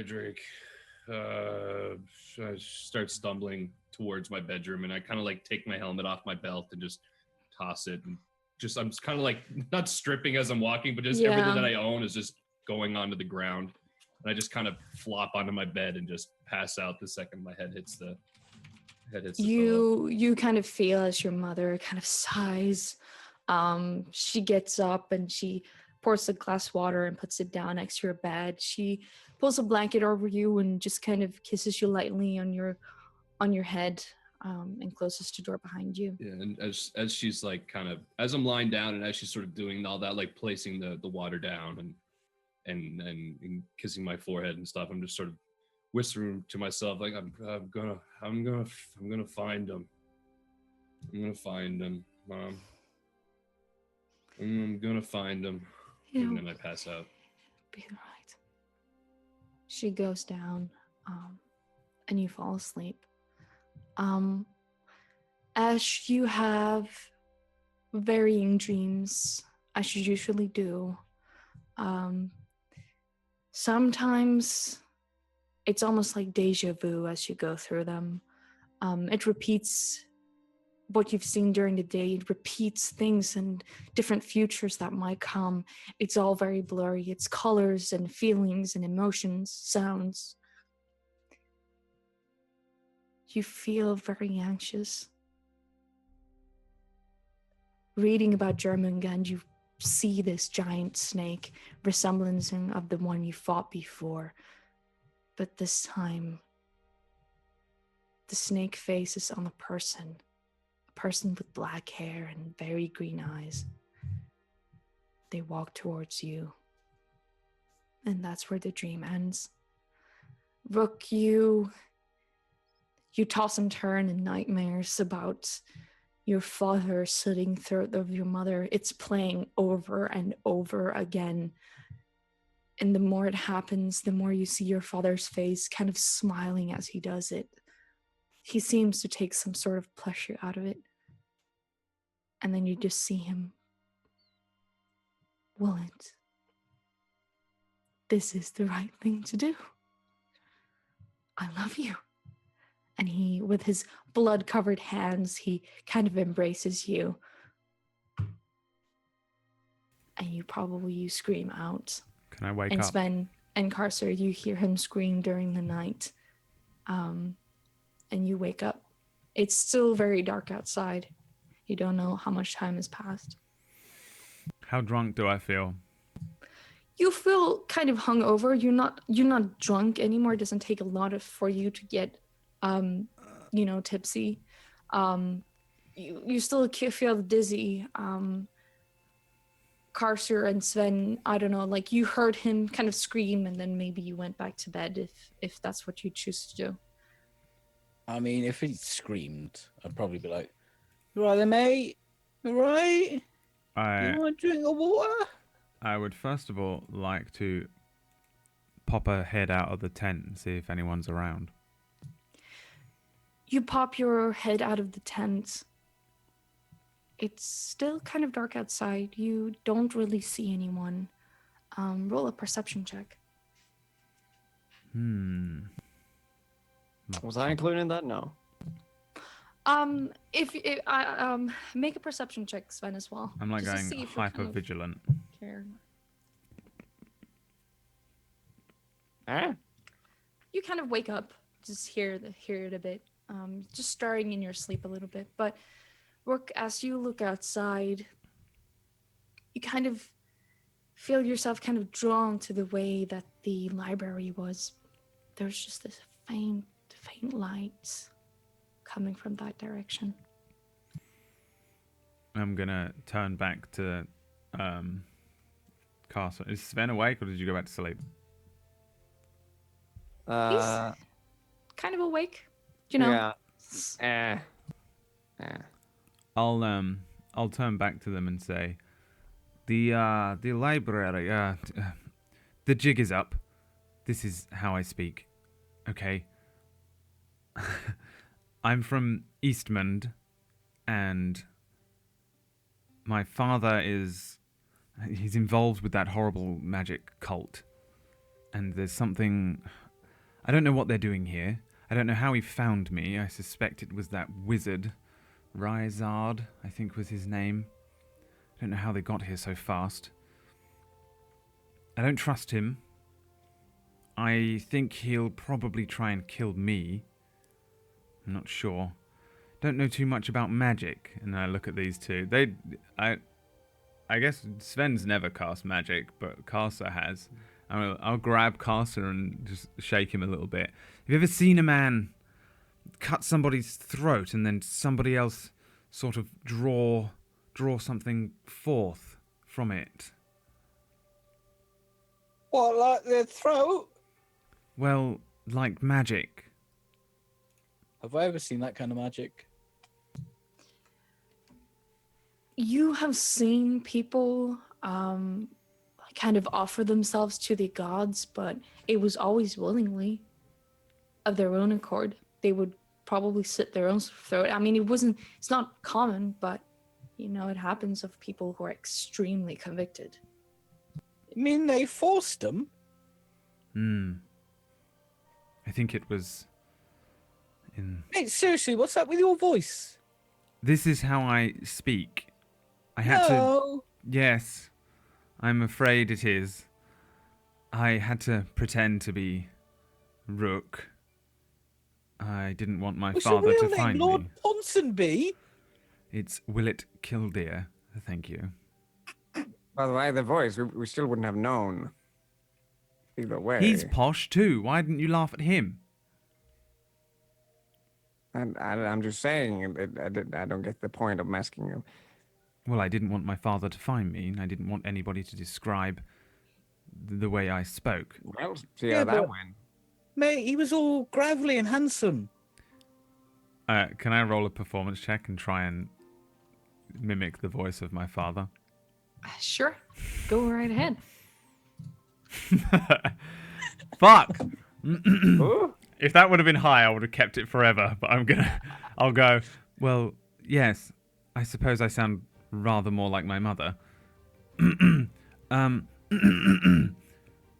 drink. I start stumbling towards my bedroom, and I kind of like take my helmet off my belt and just toss it, and I'm kind of like not stripping as I'm walking, but just everything that I own is just going onto the ground, and I just kind of flop onto my bed and just pass out the second my head hits the pillow. You kind of feel as your mother kind of sighs. She gets up and she pours a glass of water and puts it down next to your bed. She pulls a blanket over you and just kind of kisses you lightly on your head, and closes the door behind you. Yeah, and as she's like kind of as I'm lying down and as she's sort of doing all that, like placing the water down and kissing my forehead and stuff, I'm just sort of whispering to myself like I'm gonna find him. I'm gonna find him, Mom. I'm gonna find him. And then I pass out. Be right. She goes down, and you fall asleep. As you have varying dreams, as you usually do, sometimes it's almost like deja vu as you go through them. It repeats what you've seen during the day. It repeats things and different futures that might come. It's all very blurry. It's colors and feelings and emotions, sounds. You feel very anxious. Reading about Jormungand, you see this giant snake, resembling of the one you fought before. But this time, the snake face is on a person with black hair and very green eyes. They walk towards you. And that's where the dream ends. Rook, you toss and turn in nightmares about your father sitting throat of your mother. It's playing over and over again. And the more it happens, the more you see your father's face kind of smiling as he does it. He seems to take some sort of pleasure out of it. And then you just see him. Willent, this is the right thing to do. I love you. And he, with his blood-covered hands, he kind of embraces you. and you scream out. Can I wake And up? Sven and Carcer, you hear him scream during the night. And you wake up. It's still very dark outside. You don't know how much time has passed. How drunk do I feel? You feel kind of hungover. You're not drunk anymore. It doesn't take a lot for you to get tipsy. You still feel dizzy. Carcer and Sven, I don't know, like you heard him kind of scream and then maybe you went back to bed if that's what you choose to do. I mean, if he screamed, I'd probably be like, "You right there, mate? You right? You want a drink of water?" I would first of all like to pop a head out of the tent and see if anyone's around. You pop your head out of the tent. It's still kind of dark outside. You don't really see anyone. Roll a perception check. Was I included in that? No. Make a perception check, Sven, as well. I'm like just to going see if you're hyper vigilant. care. Ah. You kind of wake up, just hear it a bit, just stirring in your sleep a little bit. But Rook, as you look outside, you kind of feel yourself kind of drawn to the way that the library was. There's just this faint light coming from that direction. I'm gonna turn back to Castle. Is Sven awake or did you go back to sleep? He's kind of awake, you know. Yeah. I'll turn back to them and say, the library, the jig is up. This is how I speak. Okay. I'm from Eastmond, and my father he's involved with that horrible magic cult. And there's something, I don't know what they're doing here. I don't know how he found me. I suspect it was that wizard, Ryzard, I think was his name. I don't know how they got here so fast. I don't trust him. I think he'll probably try and kill me. I'm not sure. Don't know too much about magic. And I look at these two. I guess Sven's never cast magic, but Carcer has. I'll grab Carcer and just shake him a little bit. Have you ever seen a man cut somebody's throat and then somebody else sort of draw something forth from it? What, like their throat? Well, like magic. Have I ever seen that kind of magic? You have seen people kind of offer themselves to the gods, but it was always willingly, of their own accord. They would probably slit their own throat. I mean, it's not common, but it happens of people who are extremely convicted. You mean they forced them? I think it was in... Hey, seriously, what's up with your voice? This is how I speak. I had to... Yes, I'm afraid it is. I had to pretend to be Rook. I didn't want my father to find me. Lord Ponsonby? It's Willet Killdeer. Thank you. By the way, the voice, we still wouldn't have known. Either way. He's posh too. Why didn't you laugh at him? I'm just saying, I don't get the point of masking him. Well, I didn't want my father to find me, and I didn't want anybody to describe the way I spoke. Well, see how that went. Mate, he was all gravelly and handsome. Can I roll a performance check and try and mimic the voice of my father? Sure. Go right ahead. Fuck! If that would have been high, I would have kept it forever, but I'll go, well, yes, I suppose I sound rather more like my mother.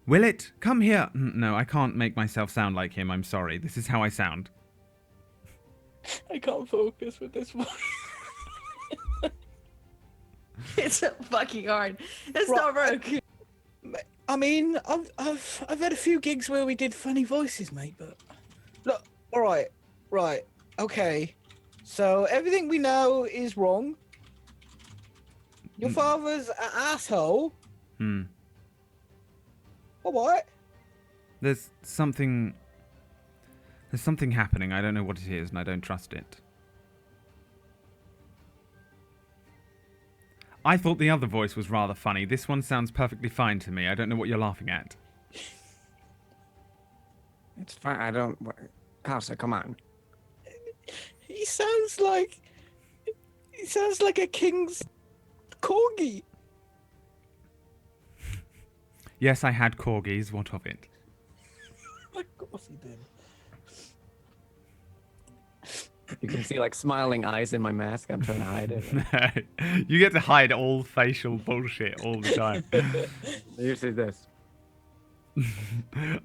Willet, come here. No, I can't make myself sound like him, I'm sorry. This is how I sound. I can't focus with this voice. It's so fucking hard. It's Right. not Rook. I mean, I've had a few gigs where we did funny voices, mate. But look, all right, okay. So everything we know is wrong. Your father's an asshole. Hmm. All right. There's something happening. I don't know what it is, and I don't trust it. I thought the other voice was rather funny. This one sounds perfectly fine to me. I don't know what you're laughing at. It's fine. I don't. Casa, come on. He sounds like a king's corgi. Yes, I had corgis. What of it? Of course he did. You can see like smiling eyes in my mask. I'm trying to hide it. You get to hide all facial bullshit all the time. Usually this.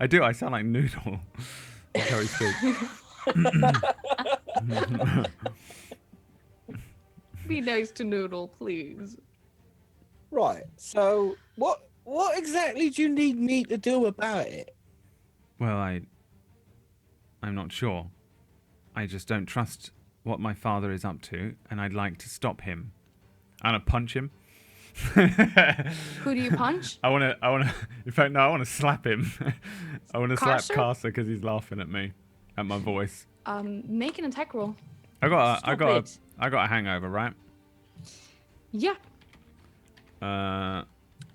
I do. I sound like Noodle. That's how he speaks. Be nice to Noodle, please. Right. So what exactly do you need me to do about it? Well, I'm not sure. I just don't trust what my father is up to, and I'd like to stop him. I'm gonna punch him. Who do you punch? I wanna. In fact, no, I wanna slap him. I wanna slap Carcer? Carcer because he's laughing at me, at my voice. Make an attack roll. I got Stop it. a hangover, right? Yeah. Uh,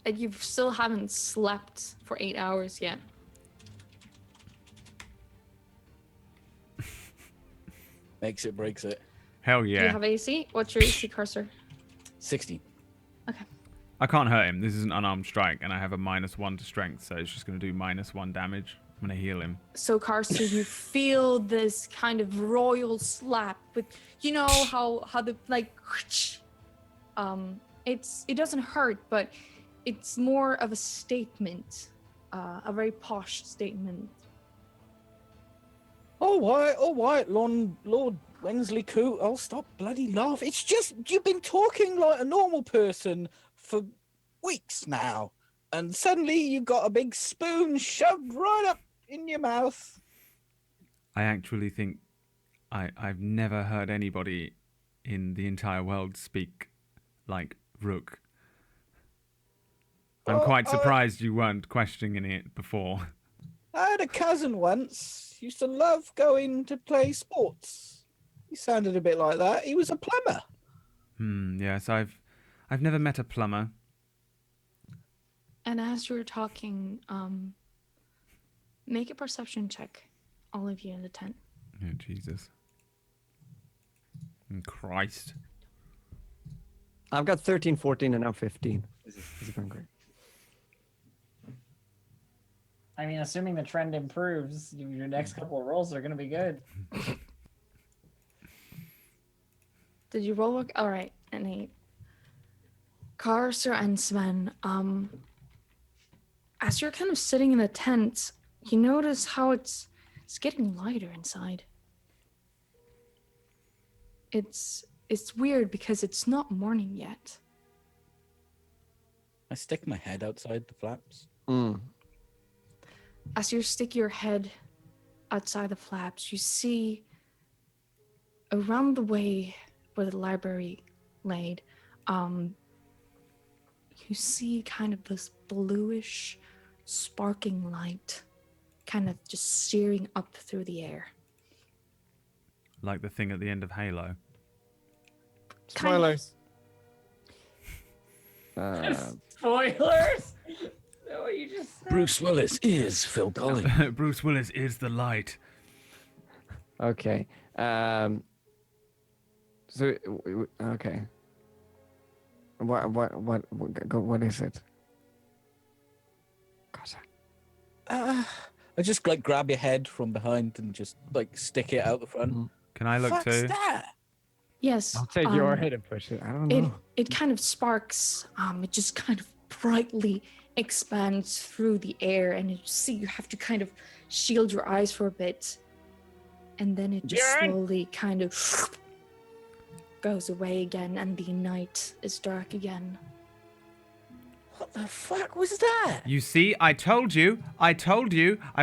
And you still haven't slept for 8 hours yet. Makes it, breaks it. hell Do you yeah. have AC? What's your AC, Cursor? 60. Okay. I can't hurt him. This is an unarmed strike, and I have a -1 to strength, so it's just gonna do -1 damage. I'm gonna heal him. So, Cursor, you feel this kind of royal slap with, you know how the like, it doesn't hurt, but it's more of a statement, a very posh statement. All right, Lord Wensley Coot. I'll stop bloody laugh. It's just you've been talking like a normal person for weeks now, and suddenly you got a big spoon shoved right up in your mouth. I actually think I've never heard anybody in the entire world speak like Rook. I'm Well, quite surprised you weren't questioning it before. I had a cousin once. Used to love going to play sports. He sounded a bit like that. He was a plumber. Yes, I've never met a plumber. And as you were talking, make a perception check, all of you in the tent. Oh, Jesus. Christ. I've got 13, 14, and now 15. This is going great. I mean, assuming the trend improves, your next couple of rolls are going to be good. Did you roll work? All right, and 8. Cursor and Sven, as you're kind of sitting in the tent, you notice how it's getting lighter inside. It's weird because it's not morning yet. I stick my head outside the flaps. As you stick your head outside the flaps, you see around the way where the library laid, you see kind of this bluish, sparking light kind of just searing up through the air. Like the thing at the end of Halo. Spoilers. Spoilers? Is that what you just said? Bruce Willis is Phil Collins. Bruce Willis is the light. Okay. So okay. What is it? Gosh. I just like grab your head from behind and just like stick it out the front. Can I look Fuck's too? that? Yes. I'll take your head and push it. I don't know. It kind of sparks. It just kind of brightly expands through the air, and you see you have to kind of shield your eyes for a bit, and then it just Bjorn? slowly kind of goes away again, and the night is dark again. What the fuck was that? You see, I told you. I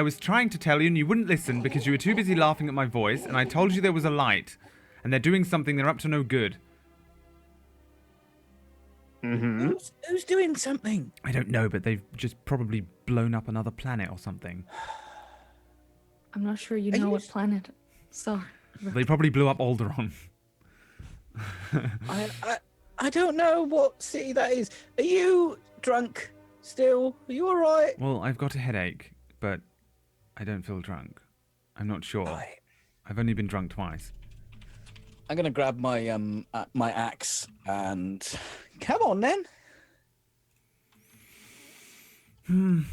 was trying to tell you and you wouldn't listen because you were too busy laughing at my voice, and I told you there was a light. And they're doing something, they're up to no good. Mm-hmm. Who's doing something? I don't know, but they've just probably blown up another planet or something. I'm not sure you Are know you what planet. So, They probably blew up Alderaan. I don't know what city that is. Are you drunk still? Are you all right? Well, I've got a headache, but I don't feel drunk. I'm not sure. Right. I've only been drunk twice. I'm gonna grab my my axe and come on then. I'm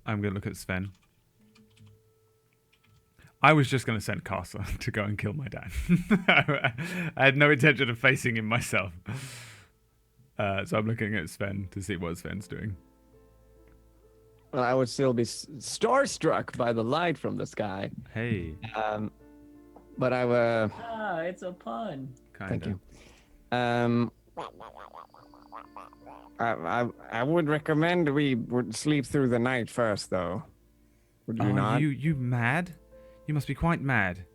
gonna look at Sven. I was just gonna send Casa to go and kill my dad. I had no intention of facing him myself. So I'm looking at Sven to see what Sven's doing. Well, I would still be starstruck by the light from the sky. Hey, But I Ah, it's a pun. kinda. Thank you. I would recommend we would sleep through the night first, though. Would you Oh, not? you mad? You must be quite mad.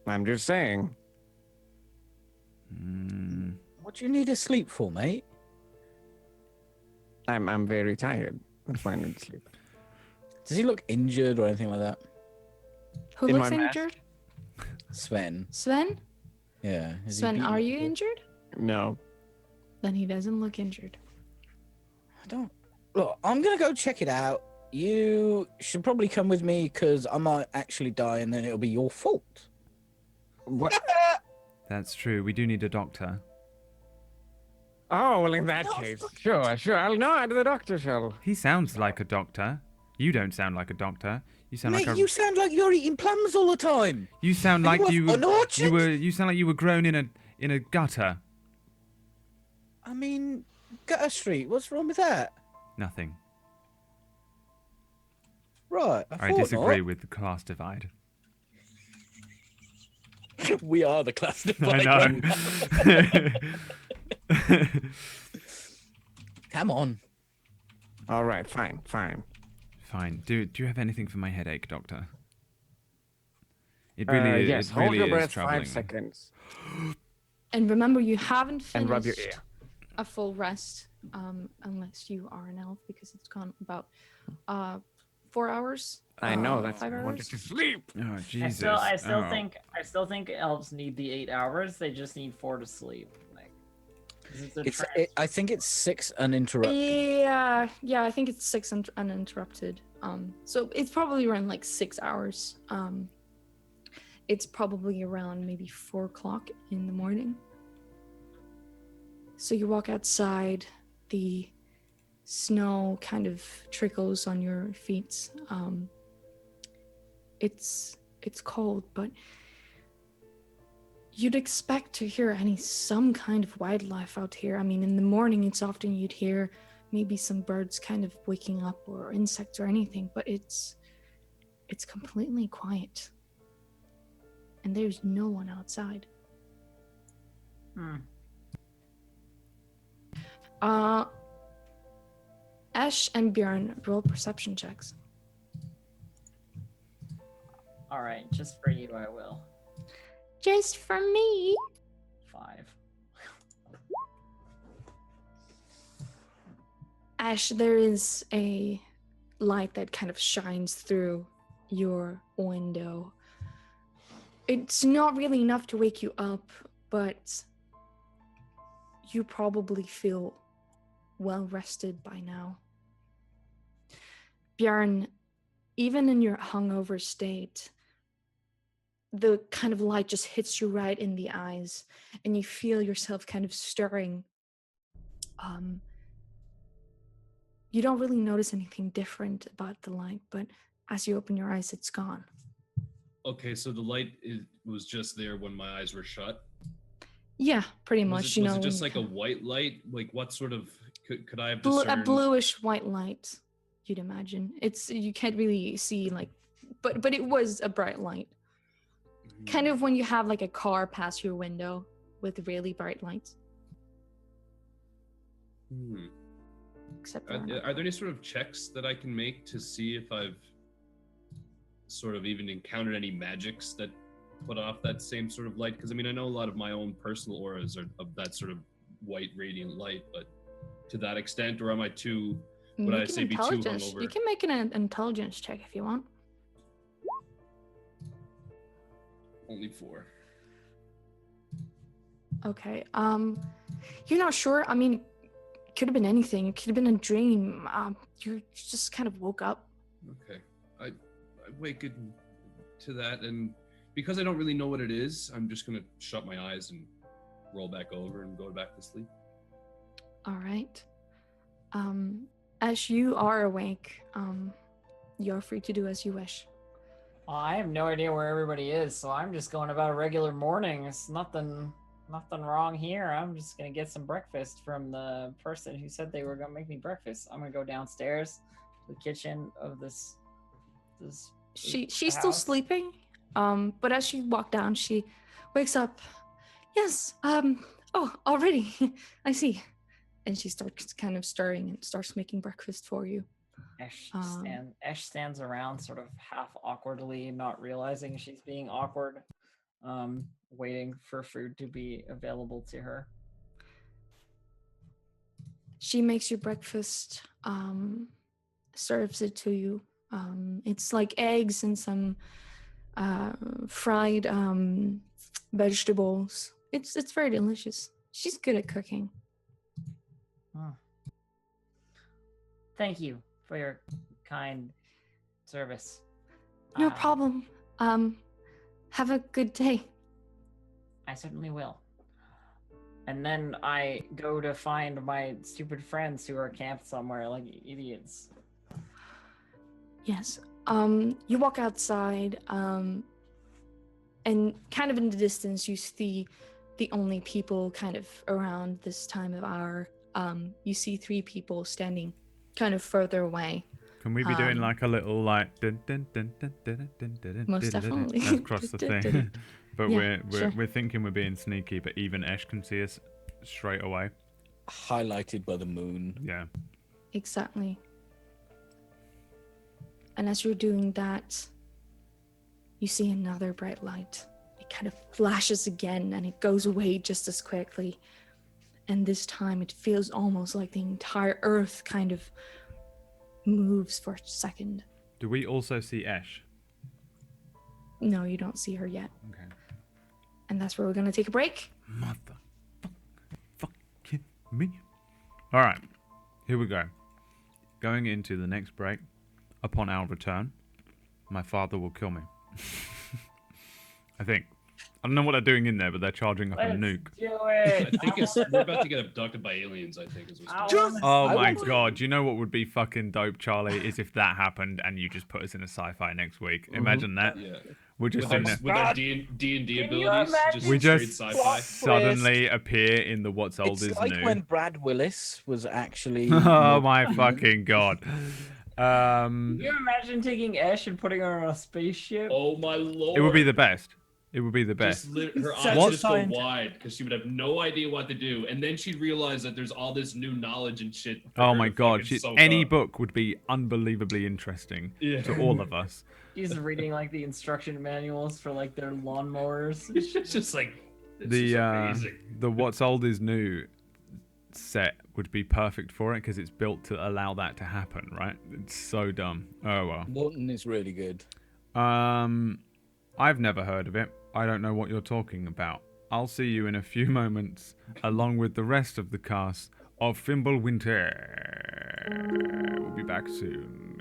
I'm just saying. What do you need to sleep for, mate? I'm very tired. That's why I need to sleep. Does he look injured or anything like that? who In looks my mask? injured? Sven. Sven? Yeah. Has he Sven, beaten are you before? injured? No. Then he doesn't look injured. I don't. Look, I'm gonna go check it out. You should probably come with me because I might actually die, and then it'll be your fault. What? That's true. We do need a doctor. Oh, well, in that No, case, fuck sure. I'll nod. The doctor shall. He sounds like a doctor. You don't sound like a doctor. You sound Mate, like a. you sound like you're eating plums all the time. You sound Are like you an orchard? You sound like you were grown in a gutter. I mean, Gutter Street. What's wrong with that? Nothing. Right. I disagree with the class divide. We are the class divide. I know. Come on. All right, fine. Fine. Do you have anything for my headache, doctor? It really Yes, it hold really your is breath troubling 5 me. seconds. And remember, you haven't finished And rub your ear. a full rest, unless you are an elf, because it's gone about 4 hours. I know, that's 5 why I wanted hours. to sleep. Oh Jesus! I still Oh. think elves need the 8 hours. They just need 4 to sleep. Like, 'cause it's a I think it's 6 uninterrupted. Yeah, I think it's 6 uninterrupted. So it's probably around like 6 hours. It's probably around maybe 4 o'clock in the morning. So you walk outside, the snow kind of trickles on your feet. It's cold, but you'd expect to hear some kind of wildlife out here. I mean, in the morning, it's often you'd hear maybe some birds kind of waking up or insects or anything, but it's completely quiet. And there's no one outside. Ash and Bjorn, roll perception checks. All right, just for you, I will. Just for me. 5. Ash, there is a light that kind of shines through your window. It's not really enough to wake you up, but you probably feel well rested by now. Bjorn, even in your hungover state, the kind of light just hits you right in the eyes, and you feel yourself kind of stirring. You don't really notice anything different about the light, but as you open your eyes, it's gone. Okay, so the light was just there when my eyes were shut. Yeah, pretty Was much. it, You was know, it just when like a white light? Like what sort of could I have a discerned? bluish white light, you'd imagine. You can't really see but it was a bright light. kind of when you have like a car pass your window with really bright lights. Hmm. Except Are, for are there any sort of checks that I can make to see if I've sort of even encountered any magics that put off that same sort of light? Because I mean, I know a lot of my own personal auras are of that sort of white radiant light, but to that extent, or am I too? Would Make I an say be too intelligence. hungover? You can make an intelligence check if you want. Only 4. Okay. You're not sure. I mean, it could have been anything. It could have been a dream. You just kind of woke up. Okay, I wake to that, and because I don't really know what it is, I'm just gonna shut my eyes and roll back over and go back to sleep. All right. As you are awake, you're free to do as you wish. I have no idea where everybody is, so I'm just going about a regular morning. It's nothing wrong here. I'm just gonna get some breakfast from the person who said they were gonna make me breakfast. I'm gonna go downstairs to the kitchen of this She's still house. sleeping. But as you walk down, she wakes up. Yes. Oh, already. I see. And she starts kind of stirring and starts making breakfast for you. Ash stands around sort of half awkwardly, not realizing she's being awkward, waiting for food to be available to her. She makes you breakfast, serves it to you. It's like eggs and some fried vegetables. It's very delicious. She's good at cooking. Thank you for your kind service. No problem. Have a good day. I certainly will. And then I go to find my stupid friends who are camped somewhere like idiots. Yes. You walk outside, and kind of in the distance, you see the only people kind of around this time of hour. You see 3 people standing kind of further away. Can we be doing like a little like dun, dun, dun, dun, dun, dun, dun, dun, Most dun, dun, dun, definitely. across the thing? But Yeah, sure. we're thinking we're being sneaky, but even Esh can see us straight away. Highlighted by the moon. Yeah. Exactly. And as you're doing that, you see another bright light. It kind of flashes again and it goes away just as quickly. And this time it feels almost like the entire earth kind of moves for a second. Do we also see Esh? No, you don't see her yet. Okay. And that's where we're going to take a break. Fucking me. All right. Here we go. Going into the next break. Upon our return, my father will kill me. I think. I don't know what they're doing in there, but they're charging up a nuke. Do I it! think we're about to get abducted by aliens. I think is what's Ow. going on. Oh I my want- god, do you know what would be fucking dope, Charlie, is if that happened and you just put us in a sci-fi next week. Imagine that. Yeah, We're just with in our, there. with our D&D Can you abilities, imagine? just We straight just sci-fi. suddenly appear in the What's Old It's Is like New. when Brad Willis was actually. Oh my fucking god. Can you imagine taking Ash and putting her on a spaceship? Oh my lord! It would be the best. It would be the best. Her Such eyes a would just go scientist. wide because she would have no idea what to do, and then she'd realize that there's all this new knowledge and shit. for Oh her my to god, fucking soak any up. book would be unbelievably interesting Yeah. to all of us. She's reading like the instruction manuals for like their lawnmowers. It's just like it's The just amazing. the What's Old Is New set would be perfect for it because it's built to allow that to happen, right? It's so dumb. Oh well. Morton is really good. I've never heard of it. I don't know what you're talking about. I'll see you in a few moments, along with the rest of the cast of Fimbulwinter. We'll be back soon.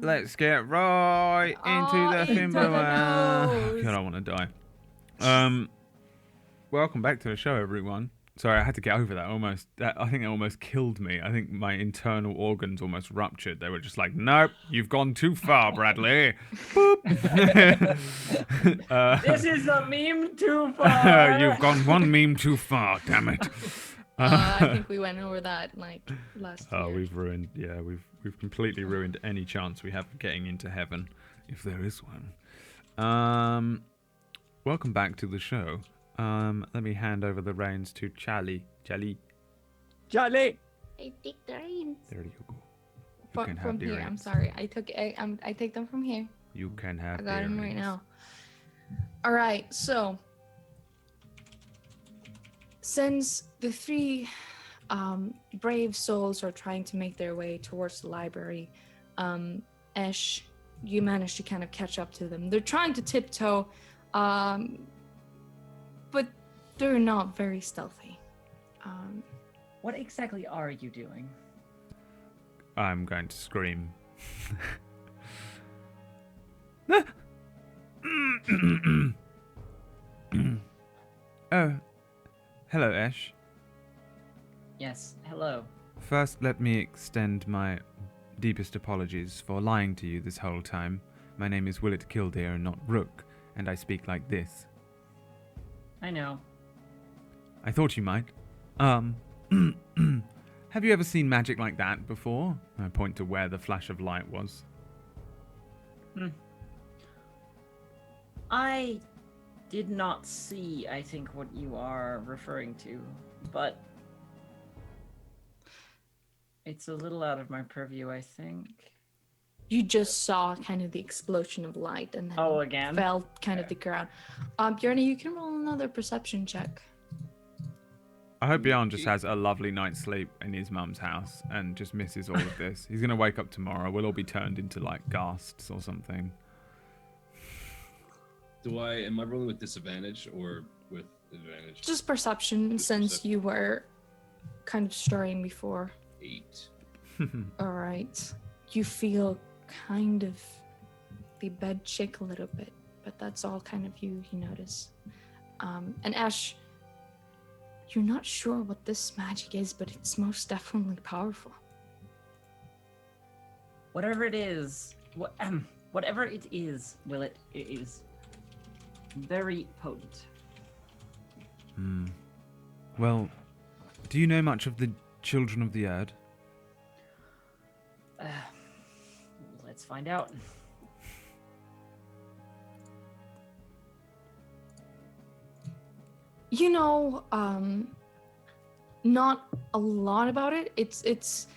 let's get right into Oh, the into the Fimbulwinter. nose. God, I want to die. Welcome back to the show, everyone. Sorry, I had to get over that. I think it almost killed me. I think my internal organs almost ruptured. They were just like, "Nope, you've gone too far, Bradley." Boop. This is a meme too far. You've gone one meme too far. Damn it. I think we went over that like last year. Oh, we've ruined. Yeah, we've completely ruined any chance we have of getting into heaven, if there is one. Welcome back to the show. Let me hand over the reins to Charlie. Charlie. I take the reins. There you go. You can have From the here. I'm reins. sorry. I take them from here. You can have I got the him right reins. now. All right. So, since the three brave souls are trying to make their way towards the library, Ash, you managed to kind of catch up to them. They're trying to tiptoe, but they're not very stealthy. What exactly are you doing? I'm going to scream. Oh, hello, Ash. Yes, hello. First, let me extend my deepest apologies for lying to you this whole time. My name is Willett Kildare, not Rook, and I speak like this. I know. I thought you might. Have you ever seen magic like that before? I point to where the flash of light was. I did not see, I think, what you are referring to, but it's a little out of my purview, I think. You just saw kind of the explosion of light and then Again? felt kind of the ground. Bjorn, you can roll another perception check. I hope Bjorn just has a lovely night's sleep in his mum's house and just misses all of this. He's going to wake up tomorrow. We'll all be turned into, like, ghasts or something. Am I rolling with disadvantage or with advantage? Just perception, Just since perception. you were kind of stirring before. 8. All right. You feel kind of the bed shake a little bit, but that's all kind of you notice. And Ash, you're not sure what this magic is, but it's most definitely powerful. Whatever it is, whatever it is, it is very potent. Well, do you know much of the Children of the Erd? Let's find out. You know, not a lot about it. It's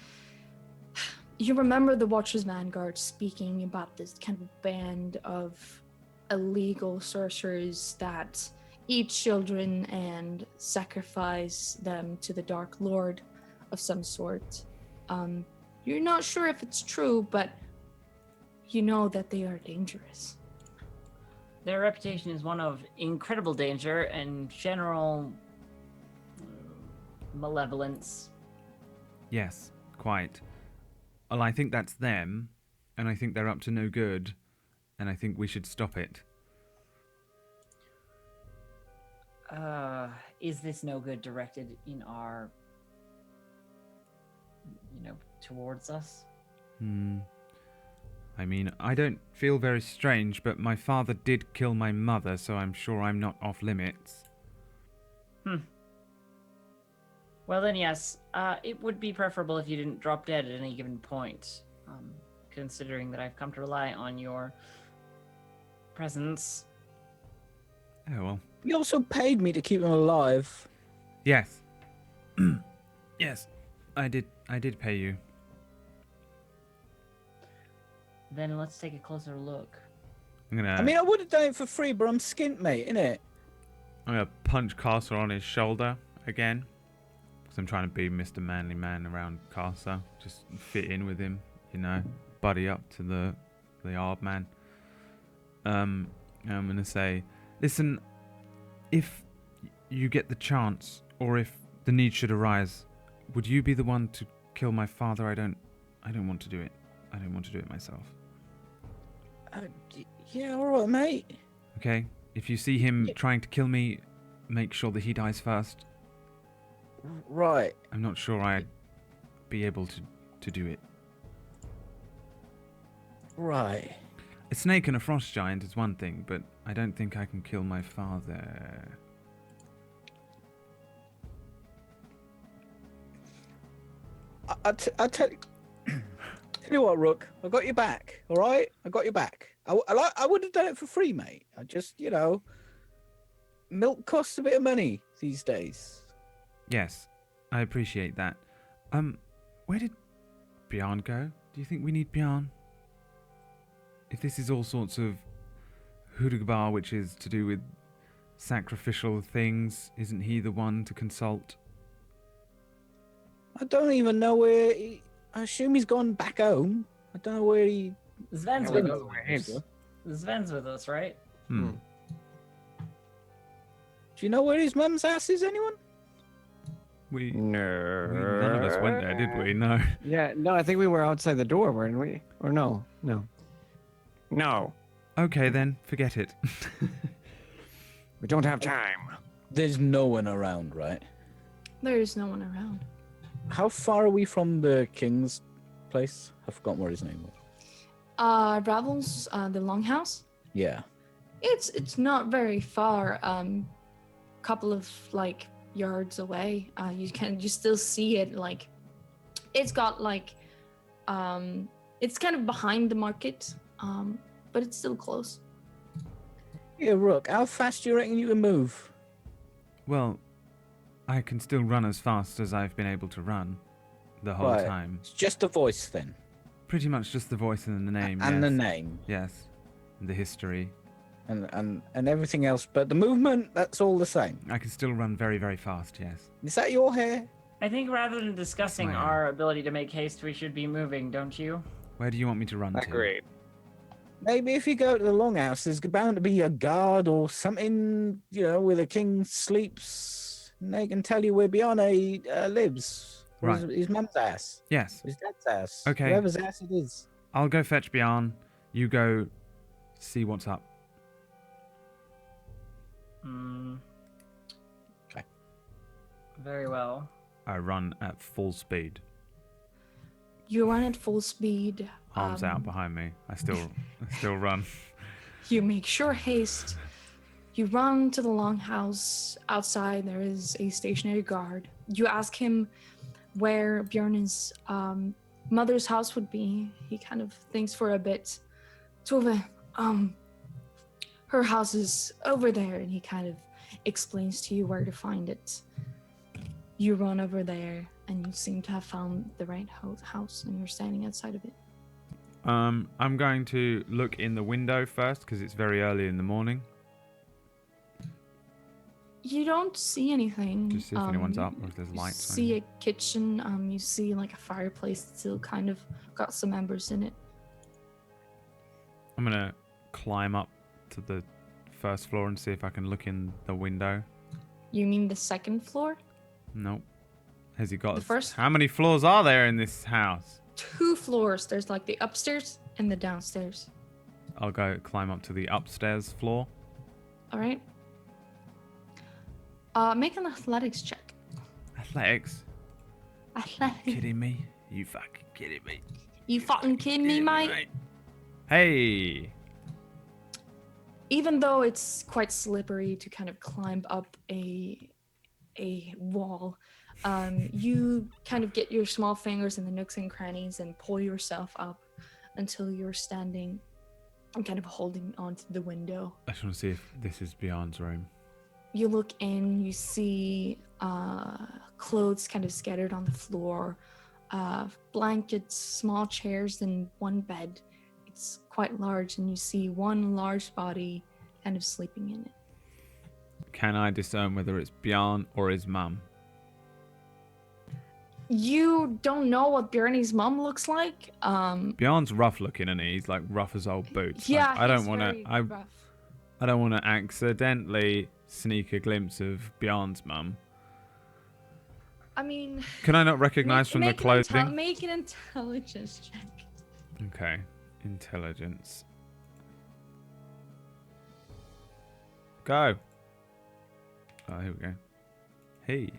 you remember the Watcher's Vanguard speaking about this kind of band of illegal sorcerers that eat children and sacrifice them to the Dark Lord of some sort. You're not sure if it's true, but you know that they are dangerous. Their reputation is one of incredible danger and general malevolence. Yes, quite. Well, I think that's them, and I think they're up to no good, and I think we should stop it. Is this no good directed in our, towards us? I mean, I don't feel very strange, but my father did kill my mother, so I'm sure I'm not off limits. Well then, yes. It would be preferable if you didn't drop dead at any given point, considering that I've come to rely on your presence. Oh, well. You also paid me to keep him alive. Yes. Yes, I did pay you. Then let's take a closer look. I mean, I would have done it for free, but I'm skint, mate, innit? I'm gonna punch Carcer on his shoulder again. Because I'm trying to be Mr. Manly Man around Carcer. Just fit in with him, buddy up to the Ard Man. I'm gonna say, listen, if you get the chance, or if the need should arise, would you be the one to kill my father? I don't want to do it. I don't want to do it myself. Yeah, all right, mate. Okay? If you see him Yeah. trying to kill me, make sure that he dies first. Right. I'm not sure I'd be able to do it. Right. A snake and a frost giant is one thing, but I don't think I can kill my father. I tell you. Tell you what, Rook. I got your back. All right. I got your back. I would have done it for free, mate. I just, milk costs a bit of money these days. Yes, I appreciate that. Where did Bjorn go? Do you think we need Bjorn? If this is all sorts of Hudugbar, which is to do with sacrificial things, isn't he the one to consult? I don't even know where. I assume he's gone back home. I don't know where he. Sven's Yeah, with we us. know where he is. Sven's with us, right? Hmm. Do you know where his mum's house is? Anyone? None of us went there, did we? No. Yeah, no, I think we were outside the door, weren't we? Or no. No. Okay then, forget it. We don't have time. There's no one around, right? There is no one around. How far are we from the king's place? I've forgotten what his name was. Ravels, the longhouse. Yeah. It's not very far. Couple of yards away. You still see it. It's got it's kind of behind the market. But it's still close. Yeah, Rook. How fast do you reckon you can move? Well, I can still run as fast as I've been able to run the whole Right. time. It's just a voice then, Pretty much just the voice and the name. and yes. the name, Yes. And the history. and everything else, but the movement, that's all the same. I can still run very, very fast, yes. Is that your hair? I think rather than discussing Wow. our ability to make haste, we should be moving, don't you? Where do you want me to run to? Agreed. Maybe if you go to the longhouse, there's bound to be a guard or something, where the king sleeps. And they can tell you where Bjarne lives. Or Right. his mum's house. Yes. His dad's house. Okay. Whoever's house it is. I'll go fetch Bjorn. You go see what's up. Hmm. Okay. Very well. I run at full speed. You run at full speed. Arms out behind me. I still run. You make sure haste. You run to the longhouse. Outside, there is a stationary guard. You ask him where Bjorn's mother's house would be. He kind of thinks for a bit. Tove, her house is over there, and he kind of explains to you where to find it. You run over there, and you seem to have found the right house, and you're standing outside of it. I'm going to look in the window first because it's very early in the morning. You don't see anything. Just see if anyone's up or if there's lights. or See anything. a kitchen. You see a fireplace that's still kind of got some embers in it. I'm gonna climb up to the first floor and see if I can look in the window. You mean the second floor? Nope. Has he got? The first- How many floors are there in this house? 2 floors. There's the upstairs and the downstairs. I'll go climb up to the upstairs floor. All right. Make an athletics check. Athletics? Athletics. Kidding me? You fucking kidding me? You fucking kidding me, mate? Hey. Even though it's quite slippery to kind of climb up a wall, you kind of get your small fingers in the nooks and crannies and pull yourself up until you're standing and kind of holding onto the window. I just want to see if this is Bjorn's room. You look in, you see clothes kind of scattered on the floor, blankets, small chairs, and one bed. It's quite large, and you see one large body kind of sleeping in it. Can I discern whether it's Bjorn or his mum? You don't know what Bjarne's mom looks like. Bjorn's rough looking, and he's like rough as old boots. Yeah, I don't he's want to. very rough. I don't want to accidentally sneak a glimpse of Bjorn's mum. I mean, Can I not recognize from the clothing? Make an intelligence check. Okay, intelligence. Go. Oh, here we go. Hey.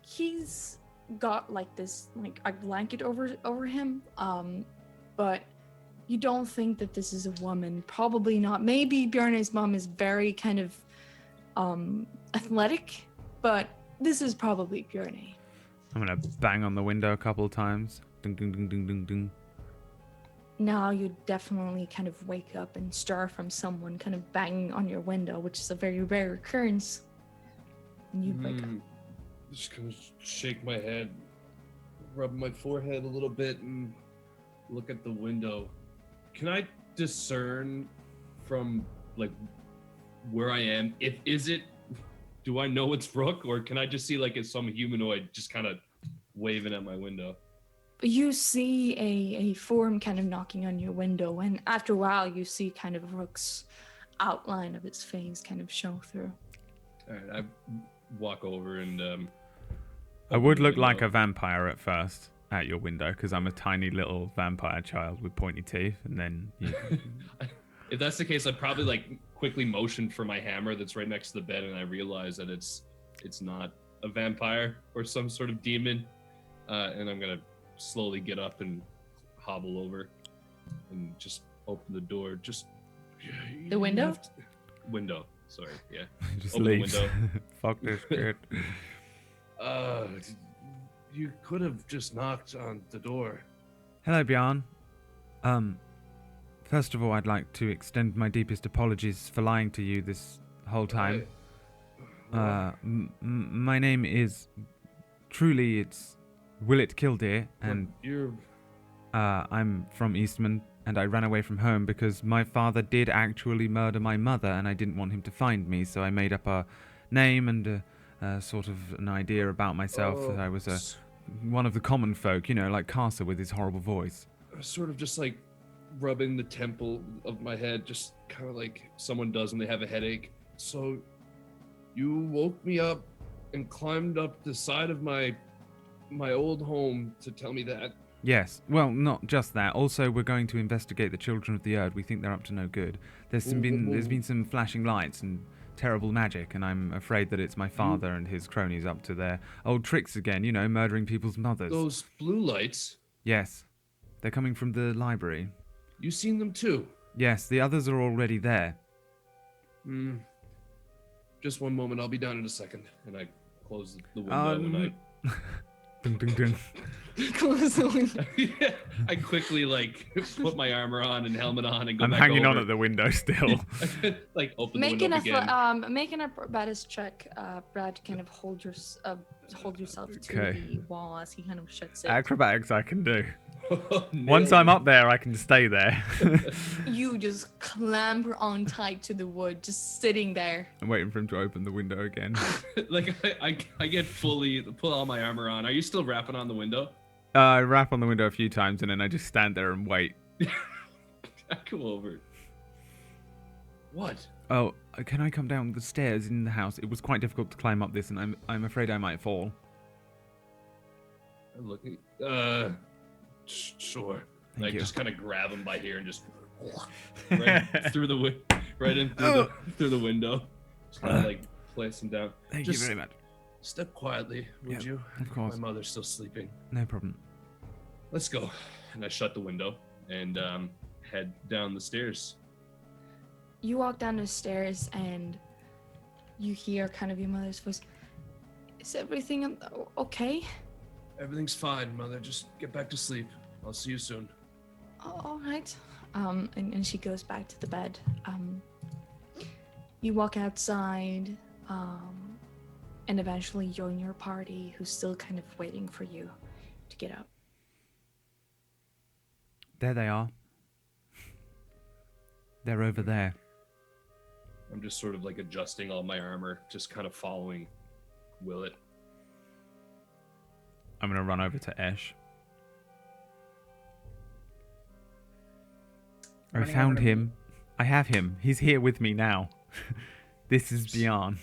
He's got like this like a blanket over him. But you don't think that this is a woman. Probably not. Maybe Bjarne's mom is very kind of athletic, but this is probably Bjarne. I'm gonna bang on the window a couple of times. Ding, ding, ding, ding, ding, ding. Now you definitely kind of wake up and stir from someone kind of banging on your window, which is a very rare occurrence. And you wake up. Just gonna shake my head, rub my forehead a little bit, and look at the window. Can I discern from like where I am? Do I know it's Rook, or can I just see like it's some humanoid just kind of waving at my window? You see a form kind of knocking on your window, and after a while you see kind of Rook's outline of its face kind of show through. All right, I walk over and I would look like a vampire at first at your window because I'm a tiny little vampire child with pointy teeth, and then you... If that's the case, I'd probably like quickly motion for my hammer that's right next to the bed, and I realize that it's not a vampire or some sort of demon, and I'm gonna slowly get up and hobble over and just open the door. Just the window? Window. Sorry. Yeah. just open leaves. the window. Fuck this kid. You could have just knocked on the door. Hello, Bjarne. First of all, I'd like to extend my deepest apologies for lying to you this whole time. My name is it's Willet Killdeer, and I'm from Eastman, and I ran away from home because my father did actually murder my mother, and I didn't want him to find me, so I made up a name and sort of an idea about myself that I was one of the common folk, like Carcer with his horrible voice. Sort of just like rubbing the temple of my head, just kind of like someone does when they have a headache. So you woke me up and climbed up the side of my old home to tell me that? Yes. Well, not just that. Also, we're going to investigate the Children of the Earth. We think they're up to no good. There's been some flashing lights and terrible magic, and I'm afraid that it's my father and his cronies up to their old tricks again, murdering people's mothers. Those blue lights? Yes. They're coming from the library. You seen them too? Yes, the others are already there. Just one moment, I'll be down in a second. And I close the window and I... Ding, ding, ding. Close the window. Yeah, I quickly put my armor on and helmet on and go I'm back hanging over. on at the window still. Open the window again. Making a acrobatics check, Brad, to kind of hold yourself to the wall as he kind of shuts it. Acrobatics I can do. Oh, Once I'm up there, I can stay there. You just clamber on tight to the wood, just sitting there. I'm waiting for him to open the window again. I get pull all my armor on. Are you still rapping on the window? I rap on the window a few times and then I just stand there and wait. I go over. What? Oh, can I come down the stairs in the house? It was quite difficult to climb up this, and I'm afraid I might fall. I'm looking. Sure. Thank you. Just kind of grab him by here and just right through the window. Just kind of place him down. Thank you very much. Step quietly, would you? Of course. My mother's still sleeping. No problem. Let's go. And I shut the window and head down the stairs. You walk down the stairs and you hear kind of your mother's voice. Is everything okay? Everything's fine, Mother. Just get back to sleep. I'll see you soon. All right. And she goes back to the bed. You walk outside, and eventually join your party, who's still kind of waiting for you to get up. There they are. They're over there. I'm just sort of adjusting all my armor, just kind of following Willet. I'm going to run over to Esh. I found him. I have him. He's here with me now. This is Bjarne.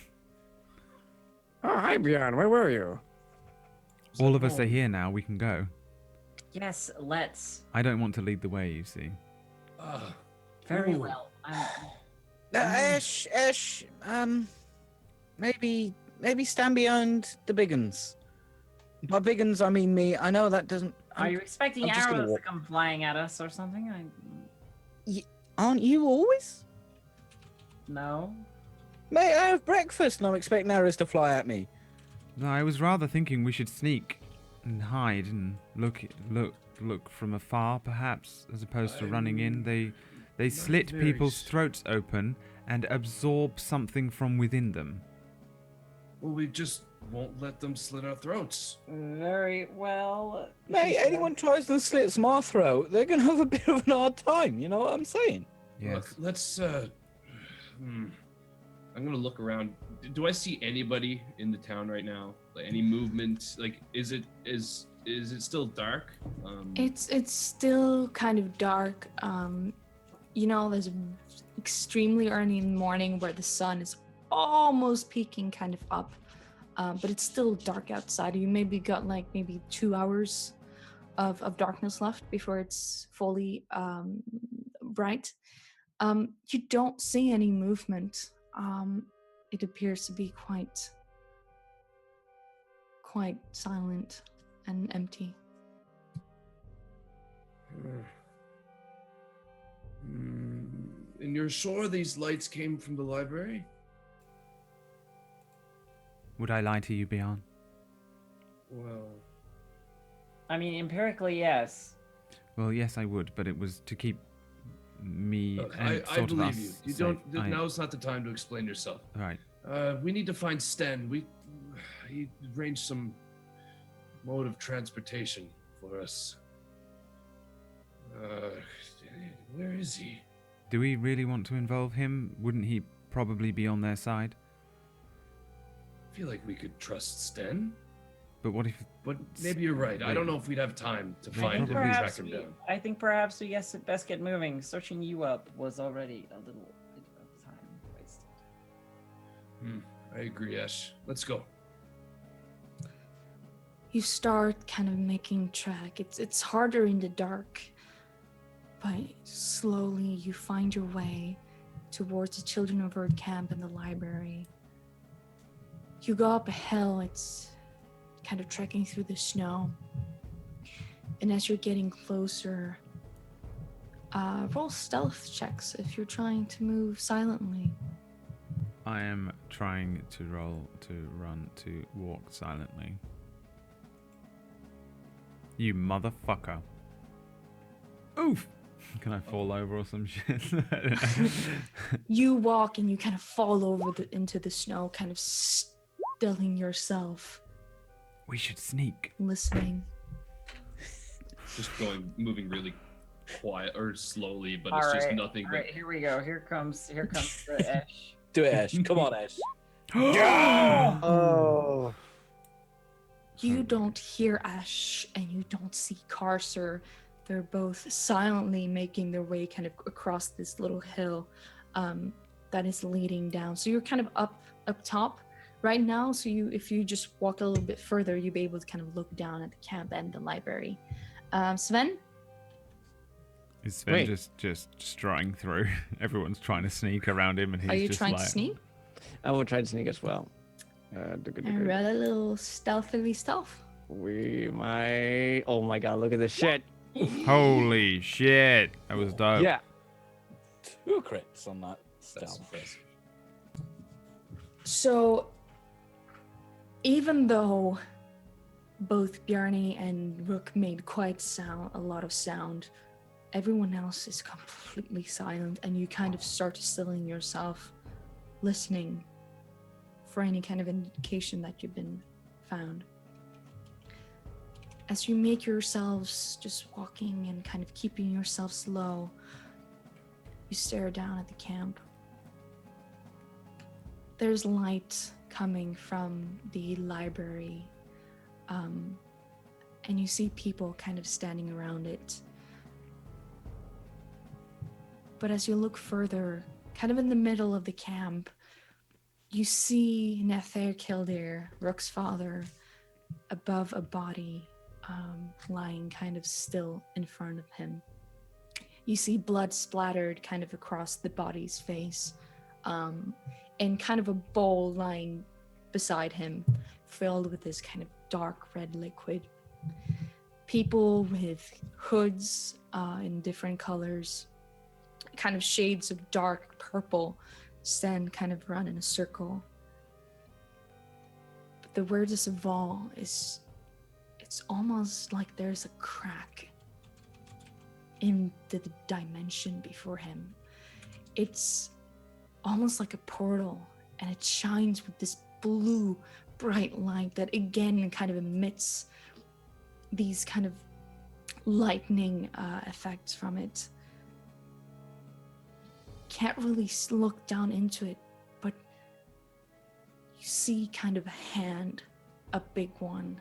Oh, hi, Bjarne. Where were you? All of us are here now. We can go. Yes, let's. I don't want to lead the way, you see. Very Ooh. well. Ash, maybe stand behind the big uns. By big uns, I mean me. I know that doesn't. Are you expecting I'm just gonna arrows to walk. come flying at us or something? Aren't you always? No. Mate, I have breakfast and I'm expecting arrows to fly at me. No, I was rather thinking we should sneak and hide and look from afar, perhaps, as opposed to running in. They slit people's throats open and absorb something from within them. Well, we just won't let them slit our throats. Very well. Mate, anyone tries to slit my throat, they're gonna have a bit of an hard time. You know what I'm saying? Yes. Look, let's. I'm gonna look around. Do I see anybody in the town right now? Like any movement? Like, is it still dark? It's still kind of dark. There's extremely early in the morning where the sun is almost peeking kind of up, but it's still dark outside. You maybe got maybe 2 hours of darkness left before it's fully bright. You don't see any movement. It appears to be quite silent and empty. And you're sure these lights came from the library? Would I lie to you, Bjorn? Well, I mean, empirically, yes. Well, yes, I would, but it was to keep me look, and I sort of believe us you. You safe. don't. Now's not the time to explain yourself. Right. We need to find Sten. He arranged some mode of transportation for us. Where is he? Do we really want to involve him? Wouldn't he probably be on their side? I feel like we could trust Sten. But what if... But maybe you're right. I don't know if we'd have time to find him and track him down. I think perhaps we best get moving. Searching you up was already a little bit of time wasted. I agree, Ash. Let's go. You start kind of making track. It's harder in the dark, but slowly you find your way towards the Children of Earth camp and the library. You go up a hill. It's kind of trekking through the snow. And as you're getting closer, roll stealth checks if you're trying to move silently. I am trying to walk silently. You motherfucker. Oof! Can I fall over or some shit? You walk and you kind of fall over into the snow, kind of stilling yourself. We should sneak. Listening. Just moving really quiet or slowly, but All it's right, just nothing all but. right, here we go. Here comes the Ash. Do it, Ash. Come on, Ash. Yeah! Oh. You don't hear Ash and you don't see Carcer. They're both silently making their way kind of across this little hill that is leading down. So you're kind of up top right now. So if you just walk a little bit further, you'll be able to kind of look down at the camp and the library. Sven? Is Sven just strutting through? Everyone's trying to sneak around him and he's Are you just trying like... to sneak? I will try to sneak as well. I read a little stealthily stealth. We might. Oh my god! Look at this shit. Holy shit. That was dope. Yeah. 2 crits on that That's stealth. impressive. So, even though both Bjarni and Rook made a lot of sound, everyone else is completely silent, and you kind of start stilling yourself, listening for any kind of indication that you've been found. As you make yourselves just walking and kind of keeping yourselves low, you stare down at the camp. There's light coming from the library, and you see people kind of standing around it. But as you look further, kind of in the middle of the camp, you see Nether Kildare, Rook's father, above a body, lying kind of still in front of him. You see blood splattered kind of across the body's face, and kind of a bowl lying beside him, filled with this kind of dark red liquid. People with hoods in different colors, kind of shades of dark purple, stand kind of run in a circle. But the weirdest of all is it's almost like there's a crack in the dimension before him. It's almost like a portal, and it shines with this blue, bright light that again kind of emits these kind of lightning effects from it. Can't really look down into it, but you see kind of a hand, a big one,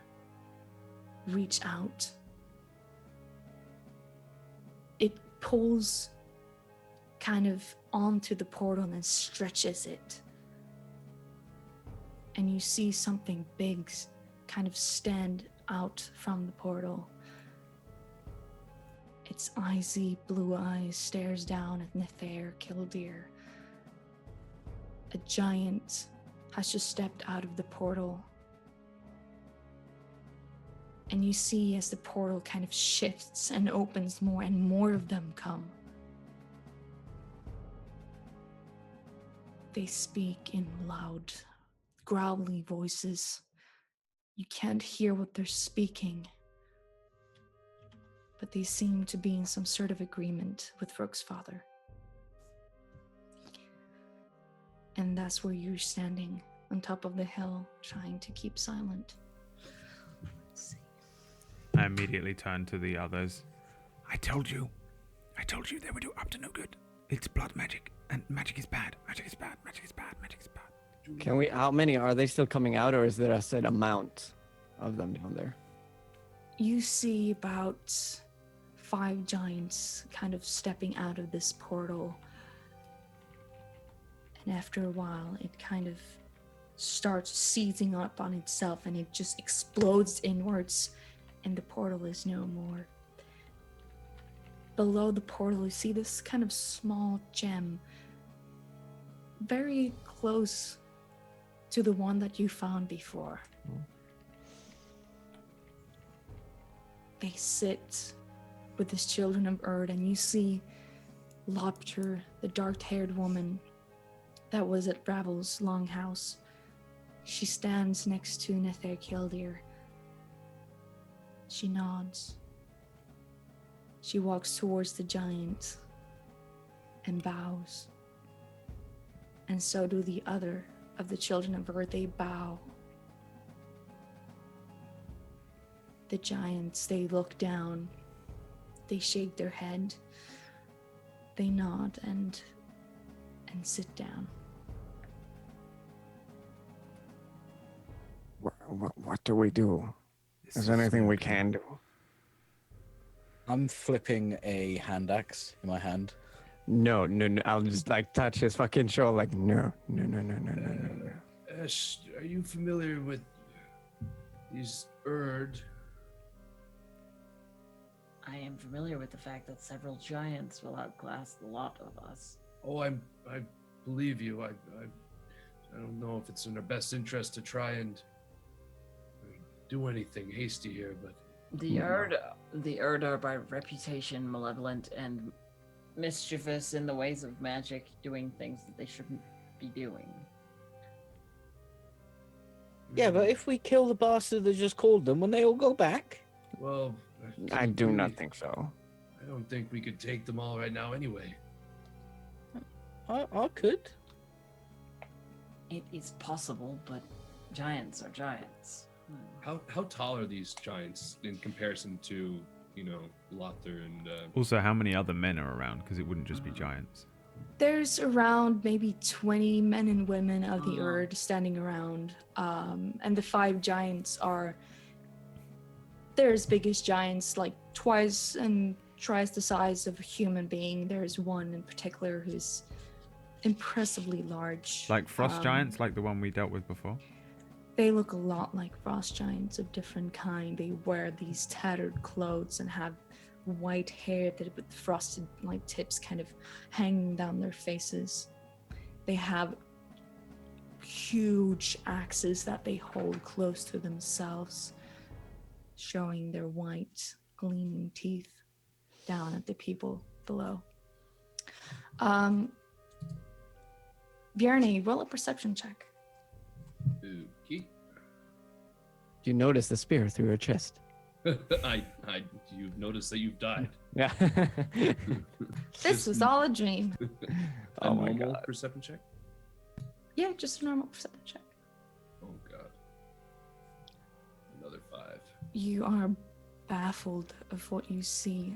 reach out. It pulls kind of onto the portal and then stretches it. And you see something big kind of stand out from the portal. Its icy blue eyes stares down at Nether Killdeer. A giant has just stepped out of the portal. And you see as the portal kind of shifts and opens more and more of them come. They speak in loud, growly voices. You can't hear what they're speaking, but they seem to be in some sort of agreement with Rook's father. And that's where you're standing on top of the hill, trying to keep silent. Let's see. I immediately turned to the others. I told you they were up to no good. It's blood magic, and magic is bad. Magic is bad. Magic is bad. Magic is bad. Can we? How many are they still coming out, or is there a set amount of them down there? You see about 5 giants kind of stepping out of this portal. And after a while, it kind of starts seizing up on itself and it just explodes inwards and the portal is no more. Below the portal, you see this kind of small gem, very close to the one that you found before. They sit with these children of Erd, and you see Lopter, the dark-haired woman that was at Bravel's longhouse. She stands next to Nether Killdeer. She nods. She walks towards the giant and bows. And so do the other of the children of Earth. They bow. The giants, they look down. They shake their head. They nod and sit down. What do we do? Is there anything we can do? I'm flipping a hand axe in my hand. No. I'll just like touch his fucking shoulder. Like no. Ash, are you familiar with these Erd? I am familiar with the fact that several giants will outclass the lot of us. Oh, I believe you. I don't know if it's in our best interest to try and do anything hasty here, but The Erd are by reputation malevolent and mischievous in the ways of magic, doing things that they shouldn't be doing. Yeah, but if we kill the bastard that just called them, when they all go back? Well, I do not think so. I don't think we could take them all right now anyway. I could. It is possible, but giants are giants. How tall are these giants in comparison to, Lothar and... Also, how many other men are around? Because it wouldn't just be giants. There's around maybe 20 men and women of the Erd standing around. And the 5 giants they're as big as giants, like twice the size of a human being. There's one in particular who's impressively large. Like frost giants, like the one we dealt with before? They look a lot like frost giants of different kind. They wear these tattered clothes and have white hair that with frosted like tips kind of hanging down their faces. They have huge axes that they hold close to themselves, showing their white, gleaming teeth down at the people below. Bjarne, roll a perception check. Okay. You notice the spear through your chest. You've noticed that you've died. Yeah. This was all a dream. A Oh my normal God. perception check? Yeah, just a normal perception check. Oh god. Another 5. You are baffled of what you see.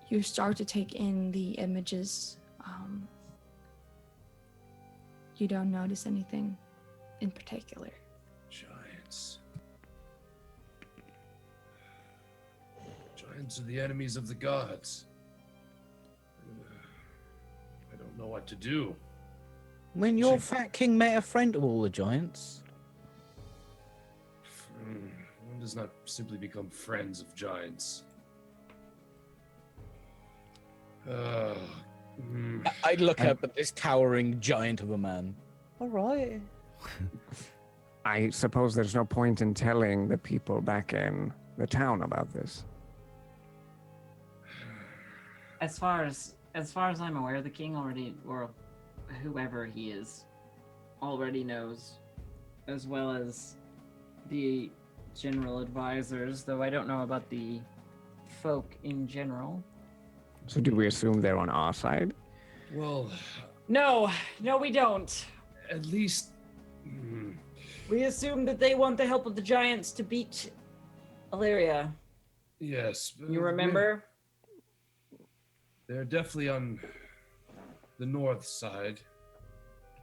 You start to take in the images. You don't notice anything in particular. Giants. Giants are the enemies of the gods. I don't know what to do. When your fat king made a friend of all the giants. One does not simply become friends of giants. I'd look up at this towering giant of a man. All right. I suppose there's no point in telling the people back in the town about this. As far as I'm aware, the king already, or whoever he is, already knows, as well as the general advisors, though I don't know about the folk in general. So do we assume they're on our side? Well, No, we don't. at least. We assume that they want the help of the giants to beat Illyria. Yes. You remember? They're definitely on the north side,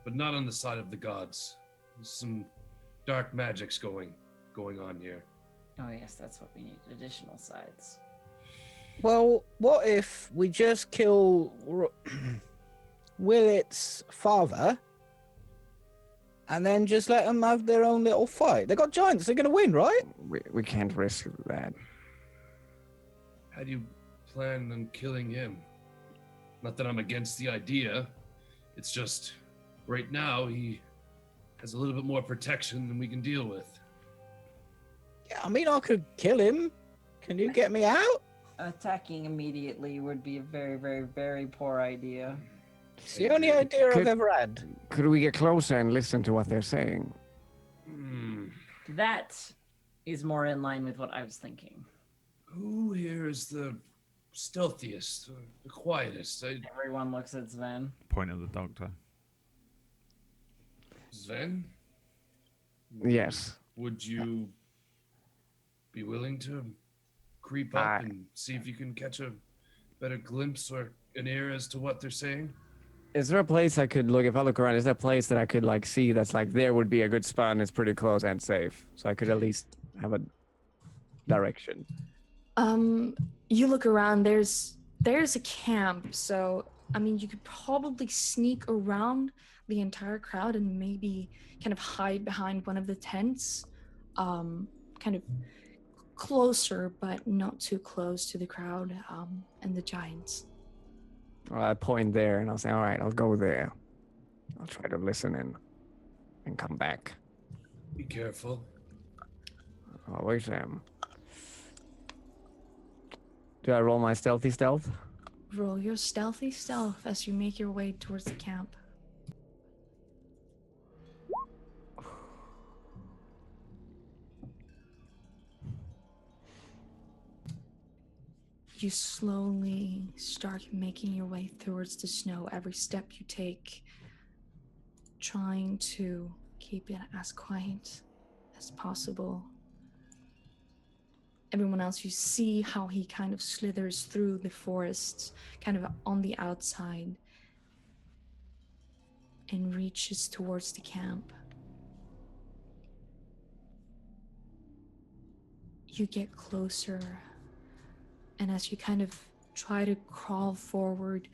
but not on the side of the gods. There's some dark magics going on here. Oh yes, that's what we need. Additional sides. Well, what if we just kill Willet's father and then just let them have their own little fight? They got giants. They're going to win, right? We can't risk that. How do you plan on killing him? Not that I'm against the idea. It's just, right now, he has a little bit more protection than we can deal with. Yeah, I mean, I could kill him. Can you get me out? Attacking immediately would be a very, very, very poor idea. It's the only idea I've Could- ever had. Could we get closer and listen to what they're saying? That is more in line with what I was thinking. Who here is the stealthiest, the quietest? Everyone looks at Sven. Point of the doctor. Sven? Yes. Would you be willing to creep up and see if you can catch a better glimpse or an ear as to what they're saying? Is there a place I could look, if I look around, is there a place that I could like see that's like there would be a good spot and it's pretty close and safe? So I could at least have a direction. You look around, there's a camp, so I mean you could probably sneak around the entire crowd and maybe kind of hide behind one of the tents. Kind of closer, but not too close to the crowd and the giants. Well, I point there and I'll say, all right, I'll go there. I'll try to listen in and come back. Be careful. Always am. Do I roll my stealthy stealth? Roll your stealthy stealth as you make your way towards the camp. You slowly start making your way towards the snow. Every step you take, trying to keep it as quiet as possible. Everyone else, you see how he kind of slithers through the forest, kind of on the outside, and reaches towards the camp. You get closer, and as you kind of try to crawl forward,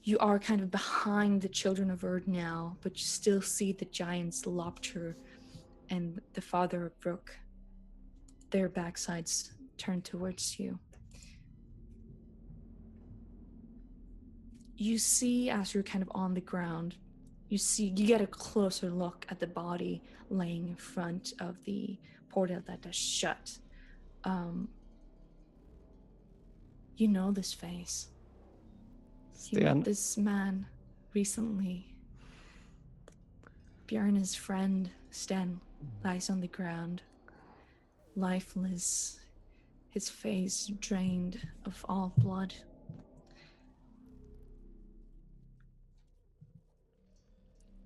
you are kind of behind the children of Earth now, but you still see the giants Lopter and the father of Rook. Their backsides turned towards you. You see, as you're kind of on the ground, you get a closer look at the body laying in front of the portal that is shut. You know this face. You met Sten. this man recently. Bjorn, his friend, Sten, lies on the ground, lifeless, his face drained of all blood.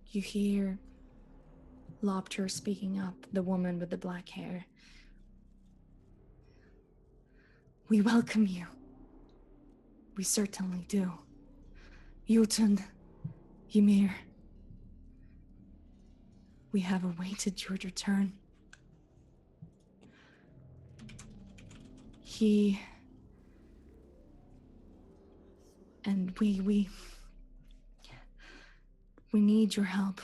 You hear Lobter speaking up, the woman with the black hair. We welcome you. We certainly do. Jotun, Ymir. We have awaited your return. He and we need your help.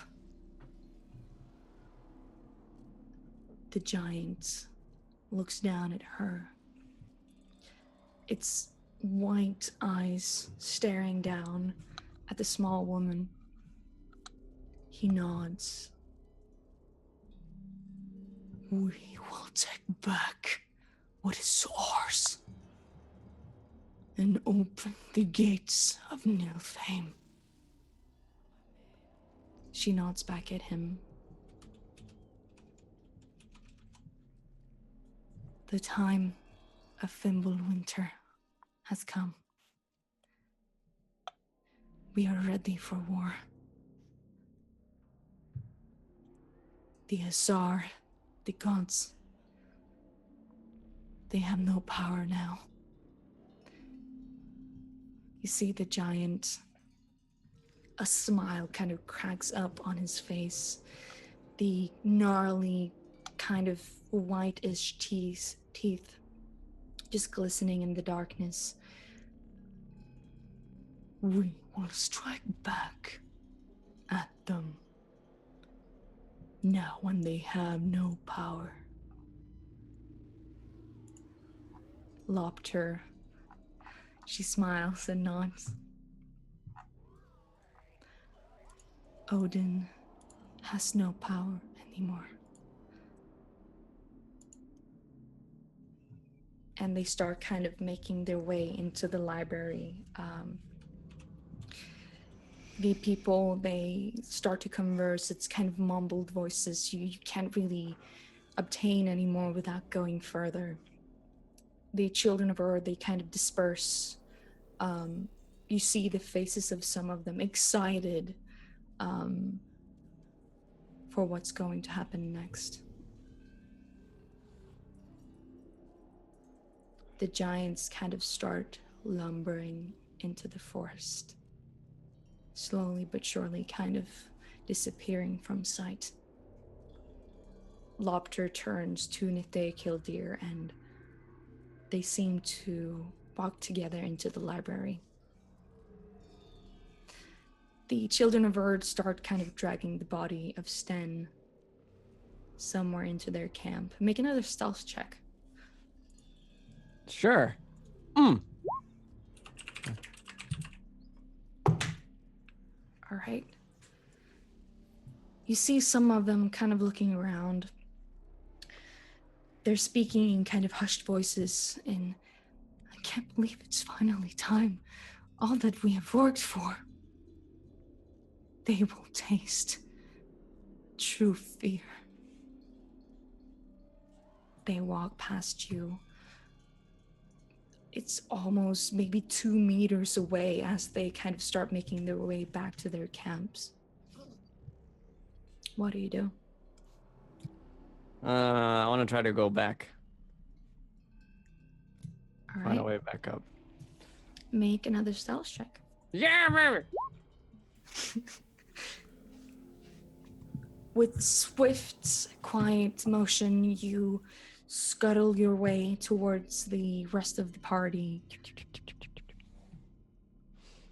The giant looks down at her. Its white eyes staring down at the small woman. He nods. We will take back what is ours and open the gates of Nilfheim. She nods back at him. The time of Fimbulwinter has come. We are ready for war. The Azar, the gods, they have no power now. You see the giant, a smile kind of cracks up on his face. The gnarly, kind of whitish teeth just glistening in the darkness. We will strike back at them now when they have no power. Lobter, she smiles and nods. Odin has no power anymore. And they start kind of making their way into the library. The people, they start to converse. It's kind of mumbled voices. You can't really obtain anymore without going further. The children of Earth, they kind of disperse. You see the faces of some of them excited for what's going to happen next. The giants kind of start lumbering into the forest, slowly but surely kind of disappearing from sight. Lobter turns to Nithea Killdeer and they seem to walk together into the library. The children of Earth start kind of dragging the body of Sten somewhere into their camp. Make another stealth check. Sure. All right. You see some of them kind of looking around. They're speaking in kind of hushed voices in, I can't believe it's finally time. All that we have worked for. They will taste true fear. They walk past you. It's almost maybe 2 meters away as they kind of start making their way back to their camps. What do you do? I want to try to go back. All Find a right. way back up. Make another stealth check. Yeah, baby. With swift, quiet motion, you scuttle your way towards the rest of the party.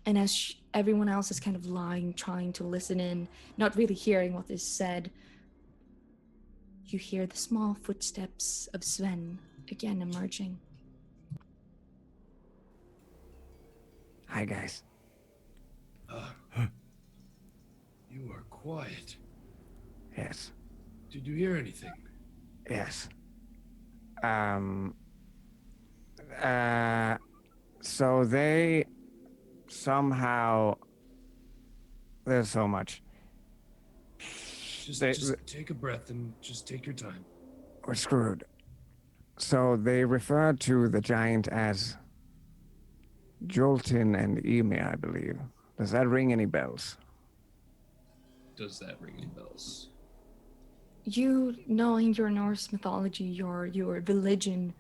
And as everyone else is kind of lying, trying to listen in, not really hearing what is said, you hear the small footsteps of Sven again emerging. Hi, guys. You are quiet. Yes. Did you hear anything? Yes. Um. So they somehow. There's so much. Just take a breath and just take your time. We're screwed. So they refer to the giant as Joltin and Ymir, I believe. Does that ring any bells? Does that ring any bells? You knowing your Norse mythology, your religion,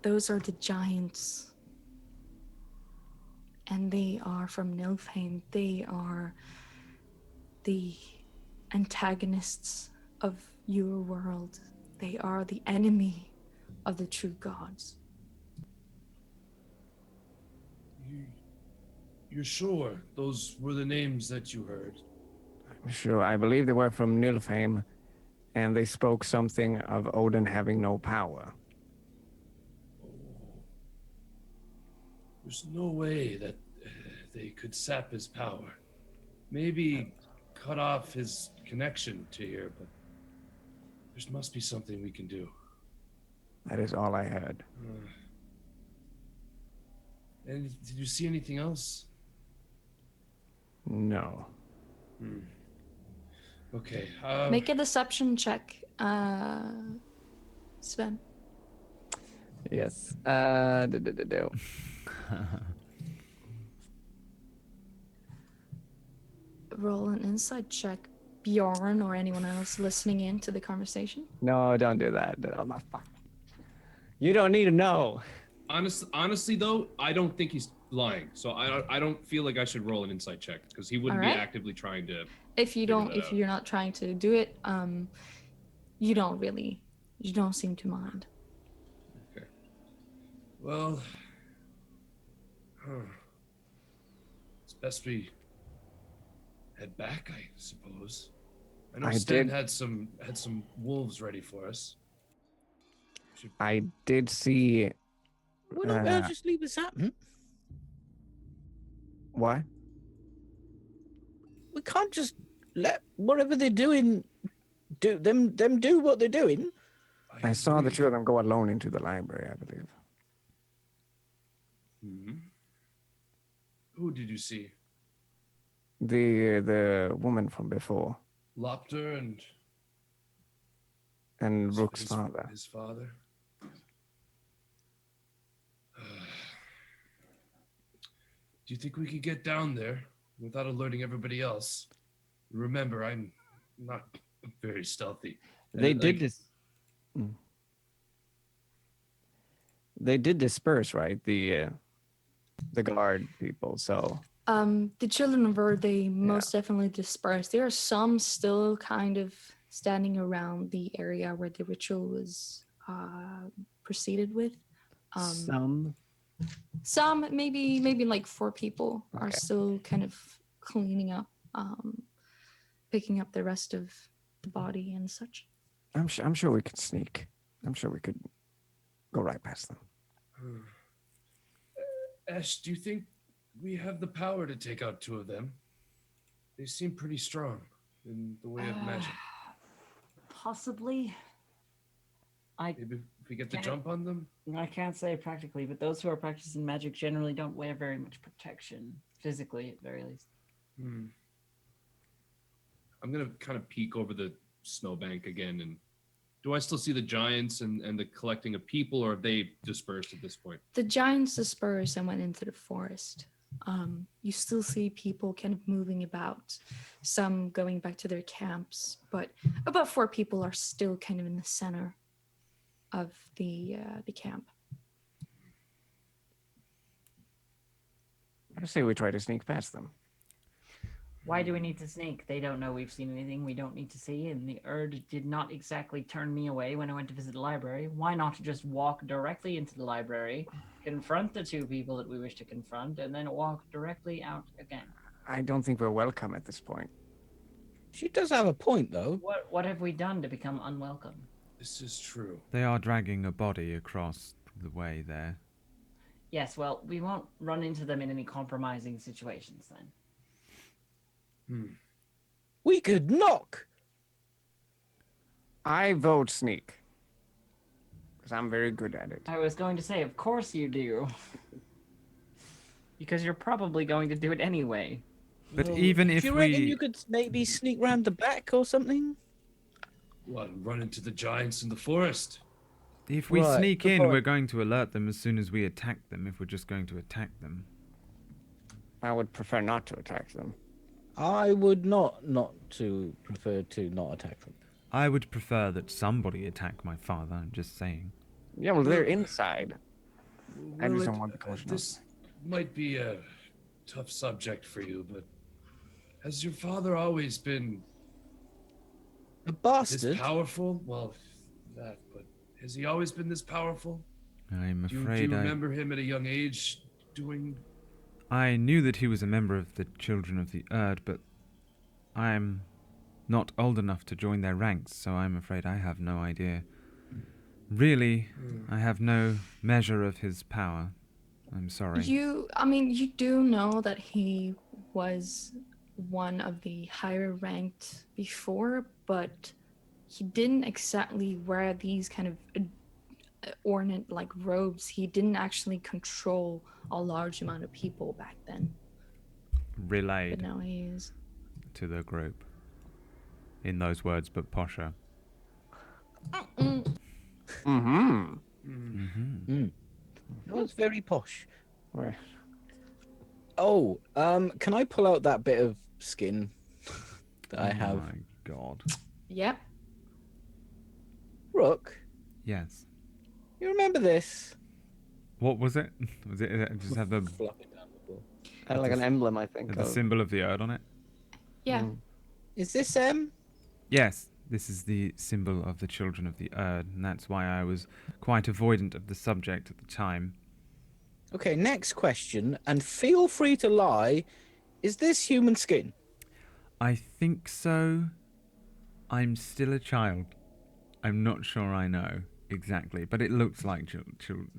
those are the giants. And they are from Nilfheim. They are the antagonists of your world. They are the enemy of the true gods. You're sure those were the names that you heard? Sure, I believe they were from Nilfheim, and they spoke something of Odin having no power. There's no way that they could sap his power. Maybe cut off his connection to here, but there must be something we can do. That is all I heard. And did you see anything else? No. Okay. Make a deception check, Sven. Yes. Roll an insight check, Bjorn or anyone else listening in to the conversation. No, don't do that. Oh, my fuck. You don't need to know. Honestly, though, I don't think he's lying. So I don't feel like I should roll an insight check because he wouldn't Alright. be actively trying to. If you're not trying to do it, you don't seem to mind. Okay. Well, it's best we head back, I suppose. I know Stan had some wolves ready for us. I did see. Why don't we just leave this happen? What? We can't just let whatever they're doing do what they're doing. I saw the two of them go alone into the library, I believe. Who did you see? The woman from before. Lopter and Rook's father. His father. Do you think we could get down there without alerting everybody else? Remember, I'm not very stealthy. They did this. They did disperse, right? The guard people. So. The children of Earth, they most definitely dispersed. There are some still kind of standing around the area where the ritual was proceeded with. Some, maybe like 4 people are still kind of cleaning up, picking up the rest of the body and such. I'm sure we could sneak. I'm sure we could go right past them. Ash, do you think we have the power to take out 2 of them? They seem pretty strong in the way of magic. Possibly. Maybe if we get the jump on them? I can't say practically, but those who are practicing magic generally don't wear very much protection, physically at very least. I'm going to kind of peek over the snowbank again. And do I still see the giants and the collecting of people, or have they dispersed at this point? The giants dispersed and went into the forest. You still see people kind of moving about, some going back to their camps, but about 4 people are still kind of in the center of the camp. I say we try to sneak past them. Why do we need to sneak? They don't know we've seen anything we don't need to see, and the Erd did not exactly turn me away when I went to visit the library. Why not just walk directly into the library, confront the 2 people that we wish to confront, and then walk directly out again? I don't think we're welcome at this point. She does have a point, though. What have we done to become unwelcome? This is true. They are dragging a body across the way there. Yes, well, we won't run into them in any compromising situations then. We could knock. I vote sneak. Because I'm very good at it. I was going to say, of course you do. Because you're probably going to do it anyway. But Well, even if do you reckon we... you could maybe sneak round the back or something? What, run into the giants in the forest? If we Right, sneak good in, point. we're going to alert them as soon as we attack them, if we're just going to attack them. I would prefer not to attack them. I would not prefer to not attack them. I would prefer that somebody attack my father, I'm just saying. Yeah, well, they're inside. I Well, just don't want the collision. This might be a tough subject for you, but has your father always been A this bastard. powerful? Well, that, but has he always been this powerful? I'm Do you afraid remember him at a young age doing? I knew that he was a member of the Children of the Erd, but I'm not old enough to join their ranks, so I'm afraid I have no idea. Really, I have no measure of his power. I'm sorry. You do know that he was one of the higher ranked before, but he didn't exactly wear these kind of ornate like robes. He didn't actually control a large amount of people back then, but Relayed now he is. to the group. In those words, but posher. Mm-hmm. That was very posh. Where? Oh, can I pull out that bit of skin that I have? Oh my god. Yep. Rook, Yes. you remember this? What was it? Was it just have the Flopping down the floor. Had like an emblem, I think. the of- symbol of the Erd on it? Yeah. Is this Yes, this is the symbol of the Children of the Erd, and that's why I was quite avoidant of the subject at the time. Okay, next question, and feel free to lie. Is this human skin? I think so. I'm still a child. I'm not sure I know exactly, but it looks like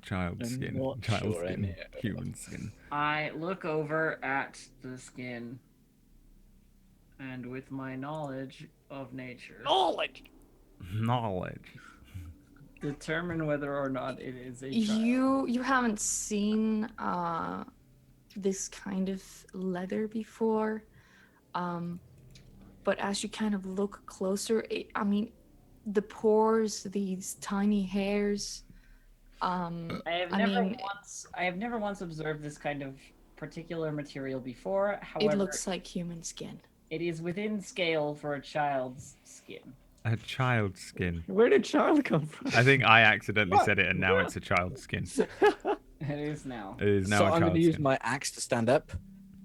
child I'm skin. not Child sure I skin. know. Human skin. I look over at the skin, and with my knowledge of nature, Knowledge. Knowledge. determine whether or not it is a child. You haven't seen this kind of leather before, but as you kind of look closer, the pores, these tiny hairs. I have never once observed this kind of particular material before. However, It looks like human skin. it is within scale for a child's skin. A child skin. Where did child come from? I think I accidentally said it, and now it's a child skin. It is now. It is now So a I'm child going to use skin. my axe to stand up.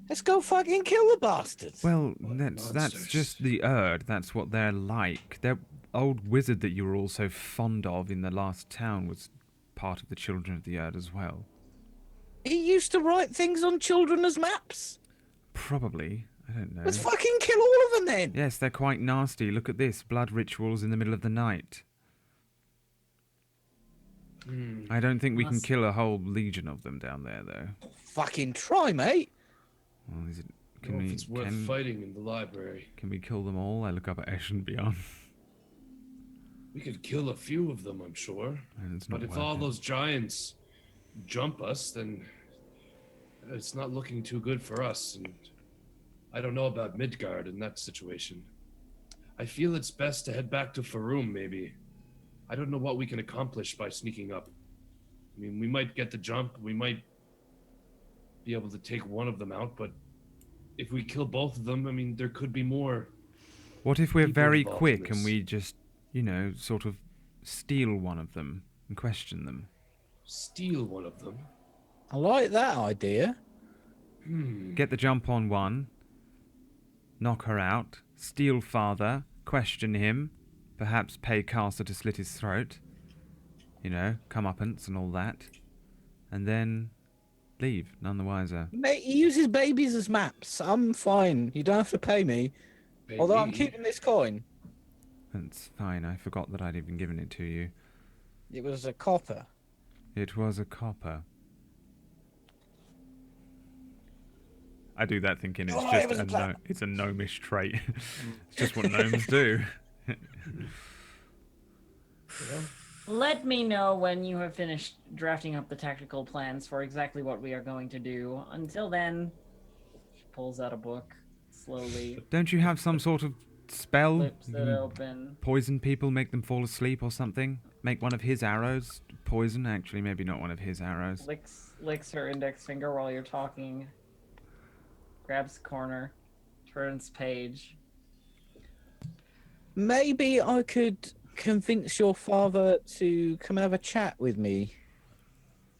Let's go fucking kill the bastards. Well, What that's monsters. just the Erd. That's what they're like. Their old wizard that you were all so fond of in the last town was part of the Children of the Erd as well. He used to write things on children as maps. Probably. I don't know. Let's fucking kill all of them then. Yes, they're quite nasty. Look at this. Blood rituals in the middle of the night. I don't think we can Must- kill a whole legion of them down there, though. Fucking try, mate. Well, is it? I don't know if it's worth Can, fighting in the library. can we kill them all? I look up at Esh and beyond. We could kill a few of them, I'm sure. And it's not But if worth all it. those giants jump us, then it's not looking too good for us. And I don't know about Midgard in that situation. I feel it's best to head back to Farum, maybe. I don't know what we can accomplish by sneaking up. I mean, we might get the jump, we might be able to take one of them out, but if we kill both of them, I mean, there could be more. What if we're people very involved in quick and this. we just, sort of steal one of them and question them? Steal one of them. I like that idea. Get the jump on one, knock her out, steal father, question him, perhaps pay Caster to slit his throat, comeuppance and all that, and then leave, none the wiser. Mate, he uses babies as maps. I'm fine. You don't have to pay me. Although I'm Maybe. keeping this coin. That's fine, I forgot that I'd even given it to you. It was a copper. It was a copper. I do that thinking it's Oh, just it was a trap. it's a gnomish trait. It's just what gnomes do. Let me know when you have finished drafting up the tactical plans for exactly what we are going to do. Until then, she pulls out a book slowly, Don't you have some sort of spell? flips You it can open. poison people, make them fall asleep or something? Make one of his arrows poison? Actually, maybe not one of his arrows. Licks her index finger while you're talking. Grabs the corner, turns page. Maybe I could convince your father to come and have a chat with me.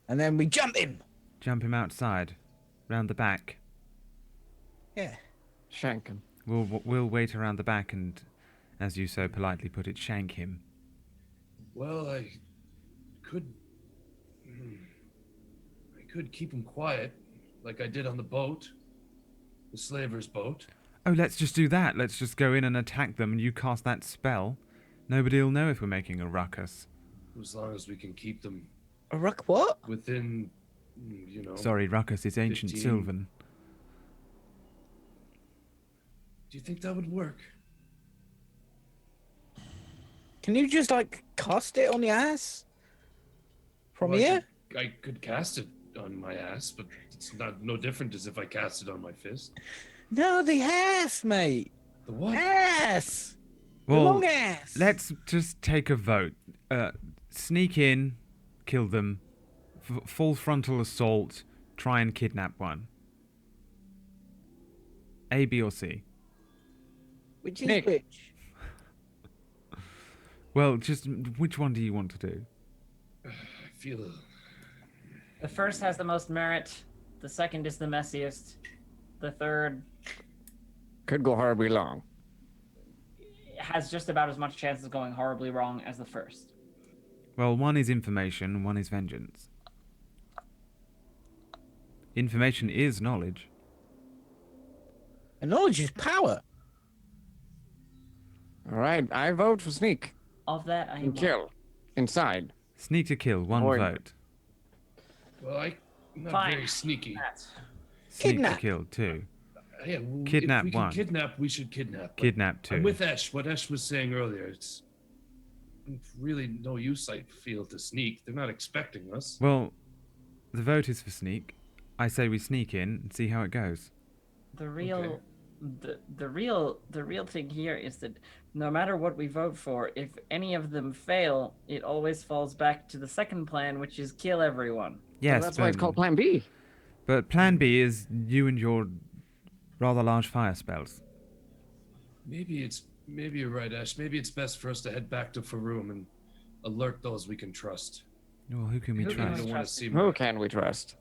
And then we jump him. Jump him outside, round the back. Yeah. Shank him. We'll wait around the back and, as you so politely put it, shank him. Well, I could keep him quiet, like I did on the boat, the slaver's boat. Oh, let's just do that. Let's just go in and attack them, and you cast that spell. Nobody'll know if we're making a ruckus. As long as we can keep them A ruck what? within, you know. Sorry, ruckus is ancient 15. Sylvan. Do you think that would work? Can you just like cast it on the ass? From Well, here? I could cast it on my ass, but it's no different as if I cast it on my fist. No, the ass, mate. The what? Ass. The Well, long ass. let's just take a vote. Sneak in, kill them, full frontal assault, try and kidnap one. A, B, or C? Which is Nick. which? Well, just which one do you want to do? I feel The first has the most merit. The second is the messiest. The third Could go horribly long. has just about as much chance of going horribly wrong as the first. Well, one is information, one is vengeance. Information is knowledge. And knowledge is power. All right, I vote for sneak Of that, I and kill inside. Sneak to kill, one Or- vote. well, I'm not Fine. very sneaky. That. Sneak Kidnap. to kill, two. Yeah, well, Kidnap if we can one. kidnap, we should kidnap. but Kidnap, two. I'm with Esh. What Esh was saying earlier, it's really no use, I feel, to sneak. They're not expecting us. Well, the vote is for sneak. I say we sneak in and see how it goes. The real, the real thing here is that no matter what we vote for, if any of them fail, it always falls back to the second plan, which is kill everyone. Yes, That's why it's called Plan B. But plan B is you and your rather large fire spells. Maybe you're right, Ash. Maybe it's best for us to head back to Faroum and alert those we can trust. Well, who can we Who can I trust? don't want to trust? see Who can we trust?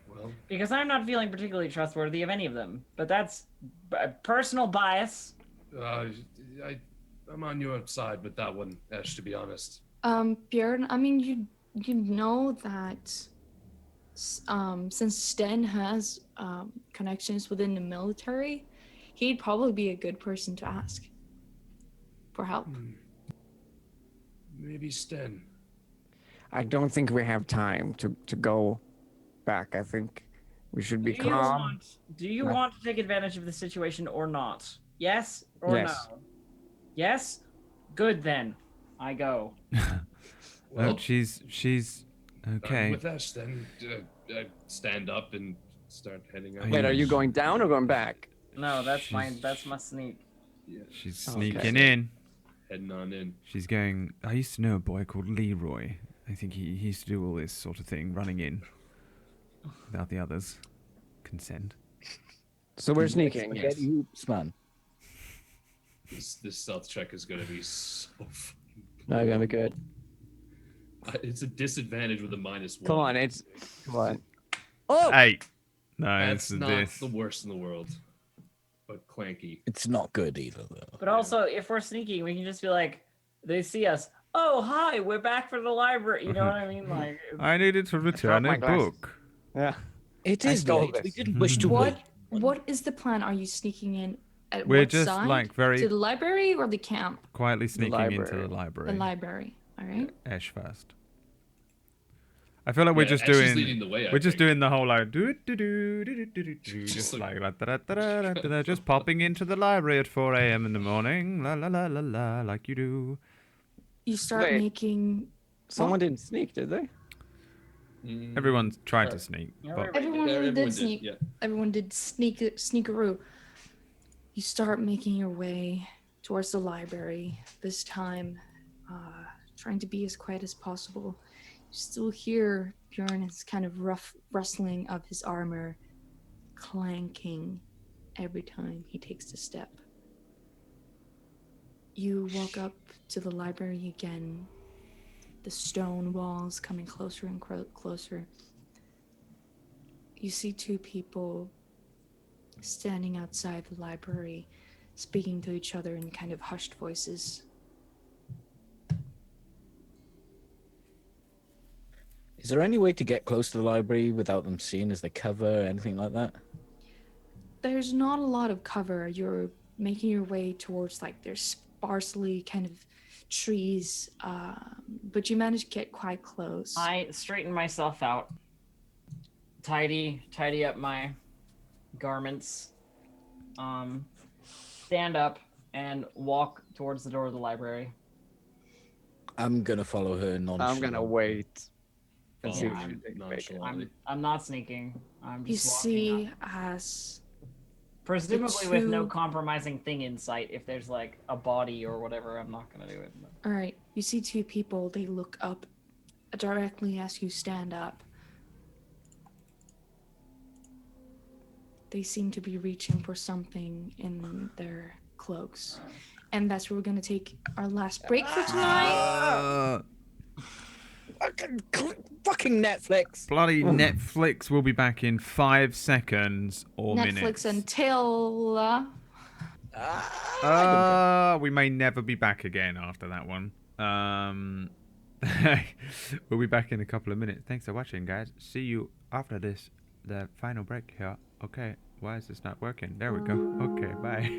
Well, Because I'm not feeling particularly trustworthy of any of them. But that's a personal bias. I'm on your side with that one, Ash, to be honest. Bjorn, I mean, you know that since Sten has connections within the military, he'd probably be a good person to ask for help. Maybe Sten. I don't think we have time to go back. I think we should be Do you calm. want, want to take advantage of the situation or not? Yes or Yes. no? Yes? Good then. I go. Well, she's okay. With Ash, then I stand up and start heading out. Wait, are you going down or going back? No, that's my sneak. Yeah, She's Okay. sneaking in. heading on in. She's going. I used to know a boy called Leroy. I think he used to do all this sort of thing, running in without the others' consent. So we're sneaking. Spaghetti Yes. hoops, man. This stealth check is going to be so fucking... Not gonna be good. It's a disadvantage with a -1. Come on, it's come on. Oh, 8. No, That's it's not this. the worst in the world. But clanky. It's not good either, though. But also, if we're sneaking, we can just be like, they see us. Oh, hi, we're back for the library. You know what I mean? Like, I needed to return my a glasses. book. yeah. It I is stole late. this. We didn't wish to What wait. what is the plan? Are you sneaking in at We're what just side? like very To the library or the camp? quietly sneaking into library. the The library. library. All right. Ash first. I feel like we're just Ash is doing. leading the way, I We're just think. doing the whole like do do do do do do do, just like da-da-da-da-da-da, just popping into the library at 4 a.m. in the morning, la la la la la, like you do. You start Wait. making. Someone didn't sneak, did they? Everyone's tried to Sure. sneak, Yeah, but Everyone everyone did did, sneak. yeah. Everyone did sneakaroo. You start making your way towards the library. This time, trying to be as quiet as possible. You still hear Bjorn's kind of rough rustling of his armor, clanking every time he takes a step. You walk up to the library again. The stone walls coming closer and closer. You see two people standing outside the library, speaking to each other in kind of hushed voices. Is there any way to get close to the library without them seeing as they cover, anything like that? There's not a lot of cover. You're making your way towards like there's sparsely kind of trees, but you manage to get quite close. I straighten myself out, tidy up my garments, stand up and walk towards the door of the library. I'm gonna follow her I'm nonchalantly. gonna wait and see Follow if she him takes bacon. nonchalantly. I'm not sneaking. I'm You just walking see up. as Presumably with no two- compromising thing in sight. If there's like a body or whatever, I'm not gonna do it. all right, you see two people. They look up directly as you stand up. They seem to be reaching for something in their cloaks. And that's where we're going to take our last break for tonight. Fucking Netflix. bloody Netflix will be back in 5 seconds or Netflix minutes. until. We may never be back again after that one. We'll be back in a couple of minutes. Thanks for watching, guys. See you after this, the final break here. Okay, why is this not working? There we go. Okay, bye.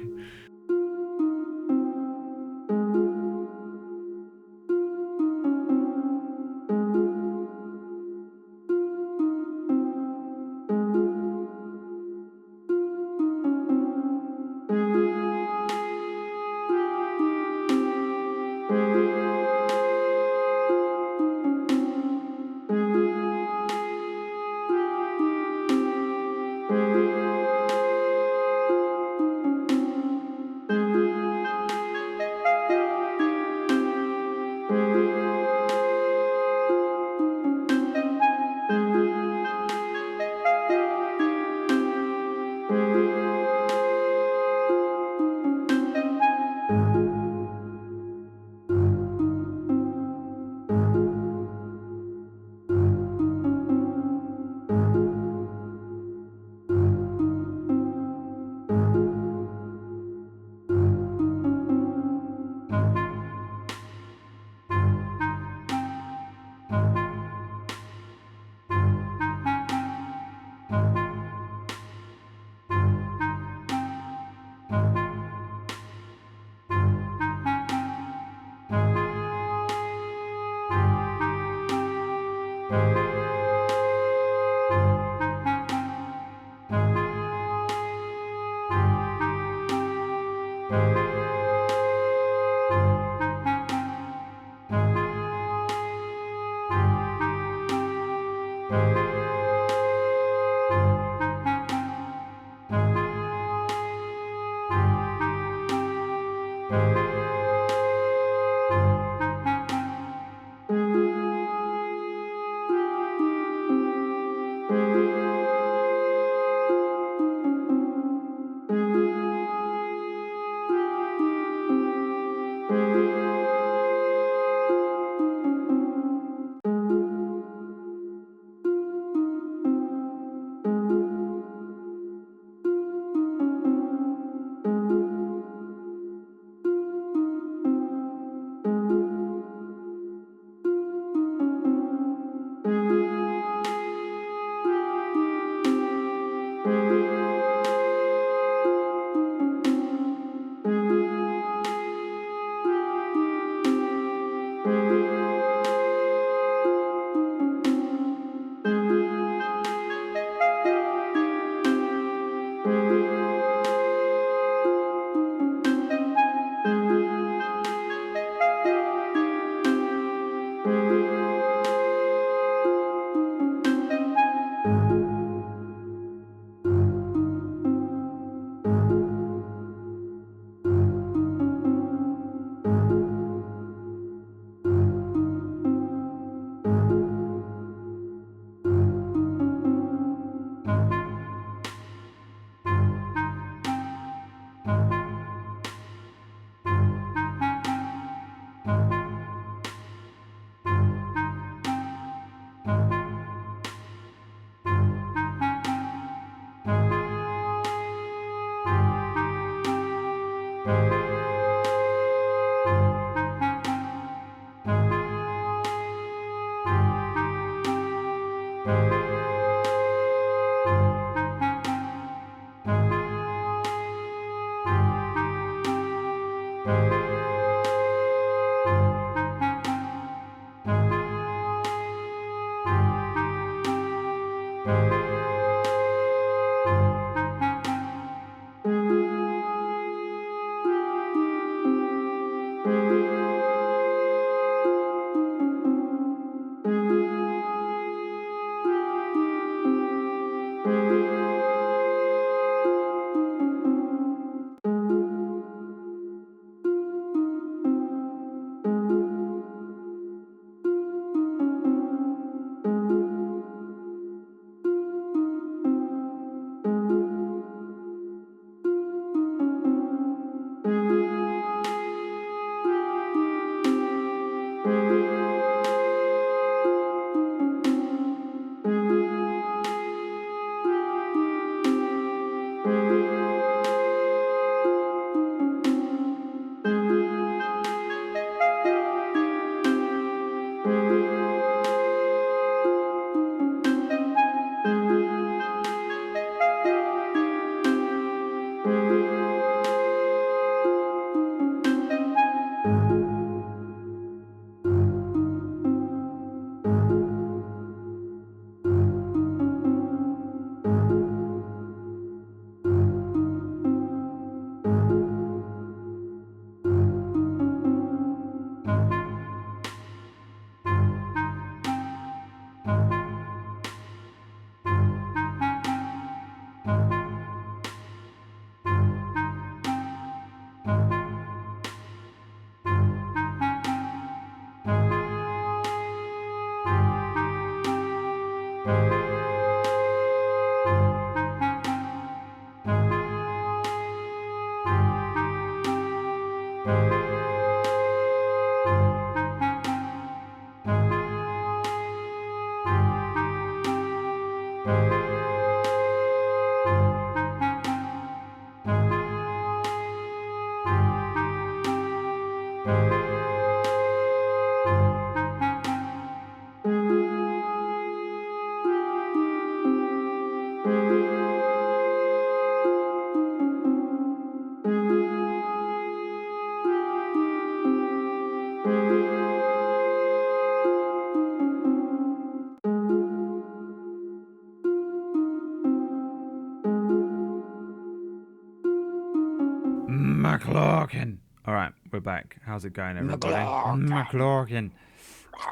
McLaughlin. All right, we're back. How's it going, everybody? McLaughlin. McLaughlin.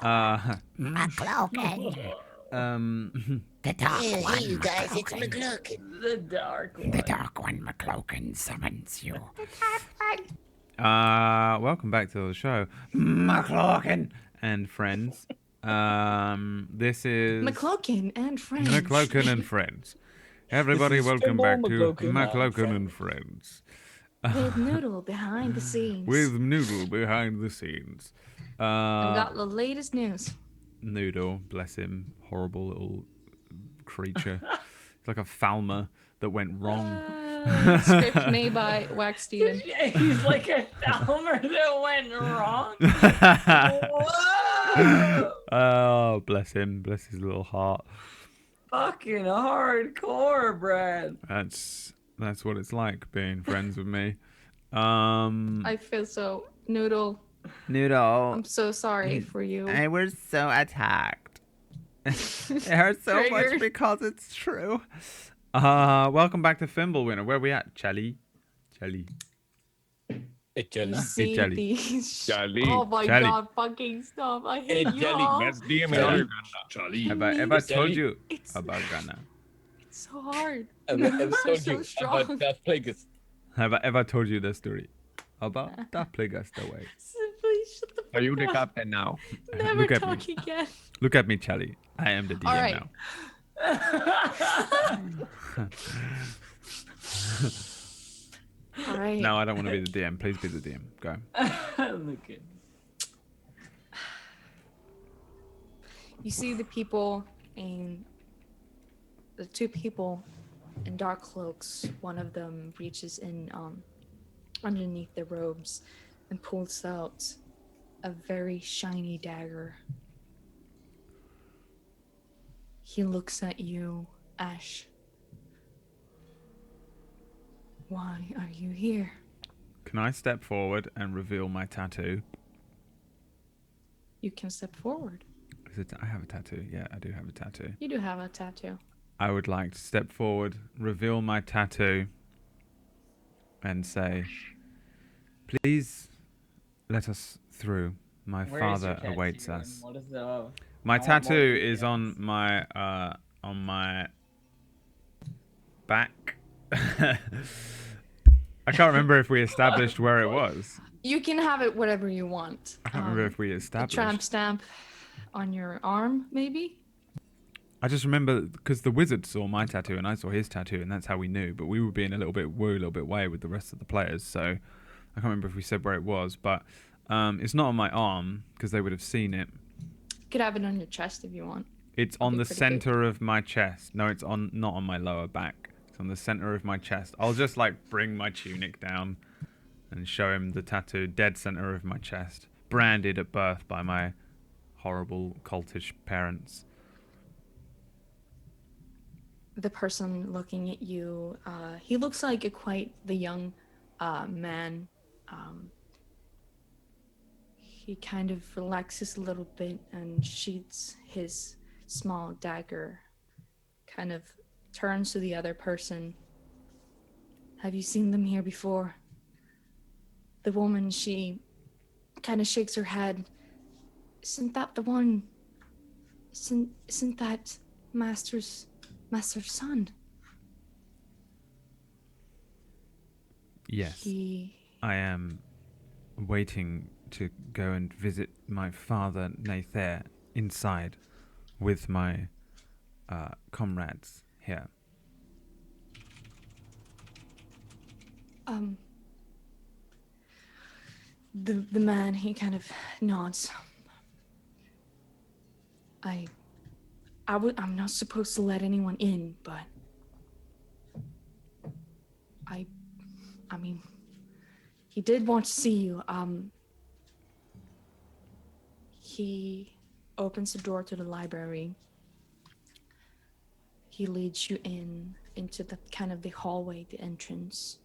The dark Yeah, one. hey, you guys, it's McLaughlin. McLaughlin. The dark one. The dark one, McLaughlin, summons you. Welcome back to the show, McLaughlin and friends. This is McLaughlin and friends. McLaughlin and friends. Everybody, This is welcome Fimbul, back to McLaughlin and McLaughlin and friends. With Noodle behind the scenes. With Noodle behind the scenes. I've got the latest news. Noodle, bless him, horrible little creature. It's like a Falmer that went wrong. Script made by Wax Steven. He's like a Thalmer that went wrong. Whoa! Oh, bless him, bless his little heart. Fucking hardcore, Brad. That's what it's like being friends with me. I feel so. Noodle, Noodle, I'm so sorry for you. I was so attacked. It hurts so much Triggered. because it's true. Welcome back to Fimbulwinter. Where we at, Chelly? You Echella. see Jelly. these. Jelly. Oh my Jelly. god, fucking stop. I hate you Jelly, all. Best DM Charlie. ever. Charlie. Have I ever told Jelly. you It's, about Ghana? it's so hard. I've You're told so you strong. about that plagueis. Have I ever told you the story about that plague us away? Please shut the fuck Are you the up. captain now? Never Look at me. talk again. Look at me, Chelly. I am the DM All right. now. All right. No, I don't want to be the DM. Please be the DM. Go. Look at. You see the people in the two people in dark cloaks. One of them reaches in underneath their robes and pulls out a very shiny dagger. He looks at you, Ash. Why are you here? Can I step forward and reveal my tattoo? You can step forward. Is it? I have a tattoo. Yeah, I do have a tattoo. You do have a tattoo. I would like to step forward, reveal my tattoo, and say, "Please let us through. My Where is father your tattoo awaits and us." What is it of? My I want more tattoo is details. on my back. I can't remember if we established where it was. You can have it whatever you want. I can't remember if we A established. tramp stamp on your arm, maybe? I just remember because the wizard saw my tattoo and I saw his tattoo, and that's how we knew. But we were being a little bit way with the rest of the players, so I can't remember if we said where it was. But it's not on my arm because they would have seen it. You could have it on your chest if you want. It's on be the pretty center of my chest. No, it's not on my lower back. It's on the center of my chest. I'll just like bring my tunic down and show him the tattoo, dead center of my chest, branded at birth by my horrible cultish parents. The person looking at you, he looks like quite the young man. He kind of relaxes a little bit and sheaths his small dagger, kind of turns to the other person. Have you seen them here before? The woman, she kind of shakes her head. Isn't that the one? Isn't that Master's son? Yes, He I am waiting to go and visit my father Nather inside with my comrades here. The man, he kind of nods. I'm not supposed to let anyone in, but I mean, he did want to see you. He opens the door to the library. He leads you into the kind of the hallway, the entrance.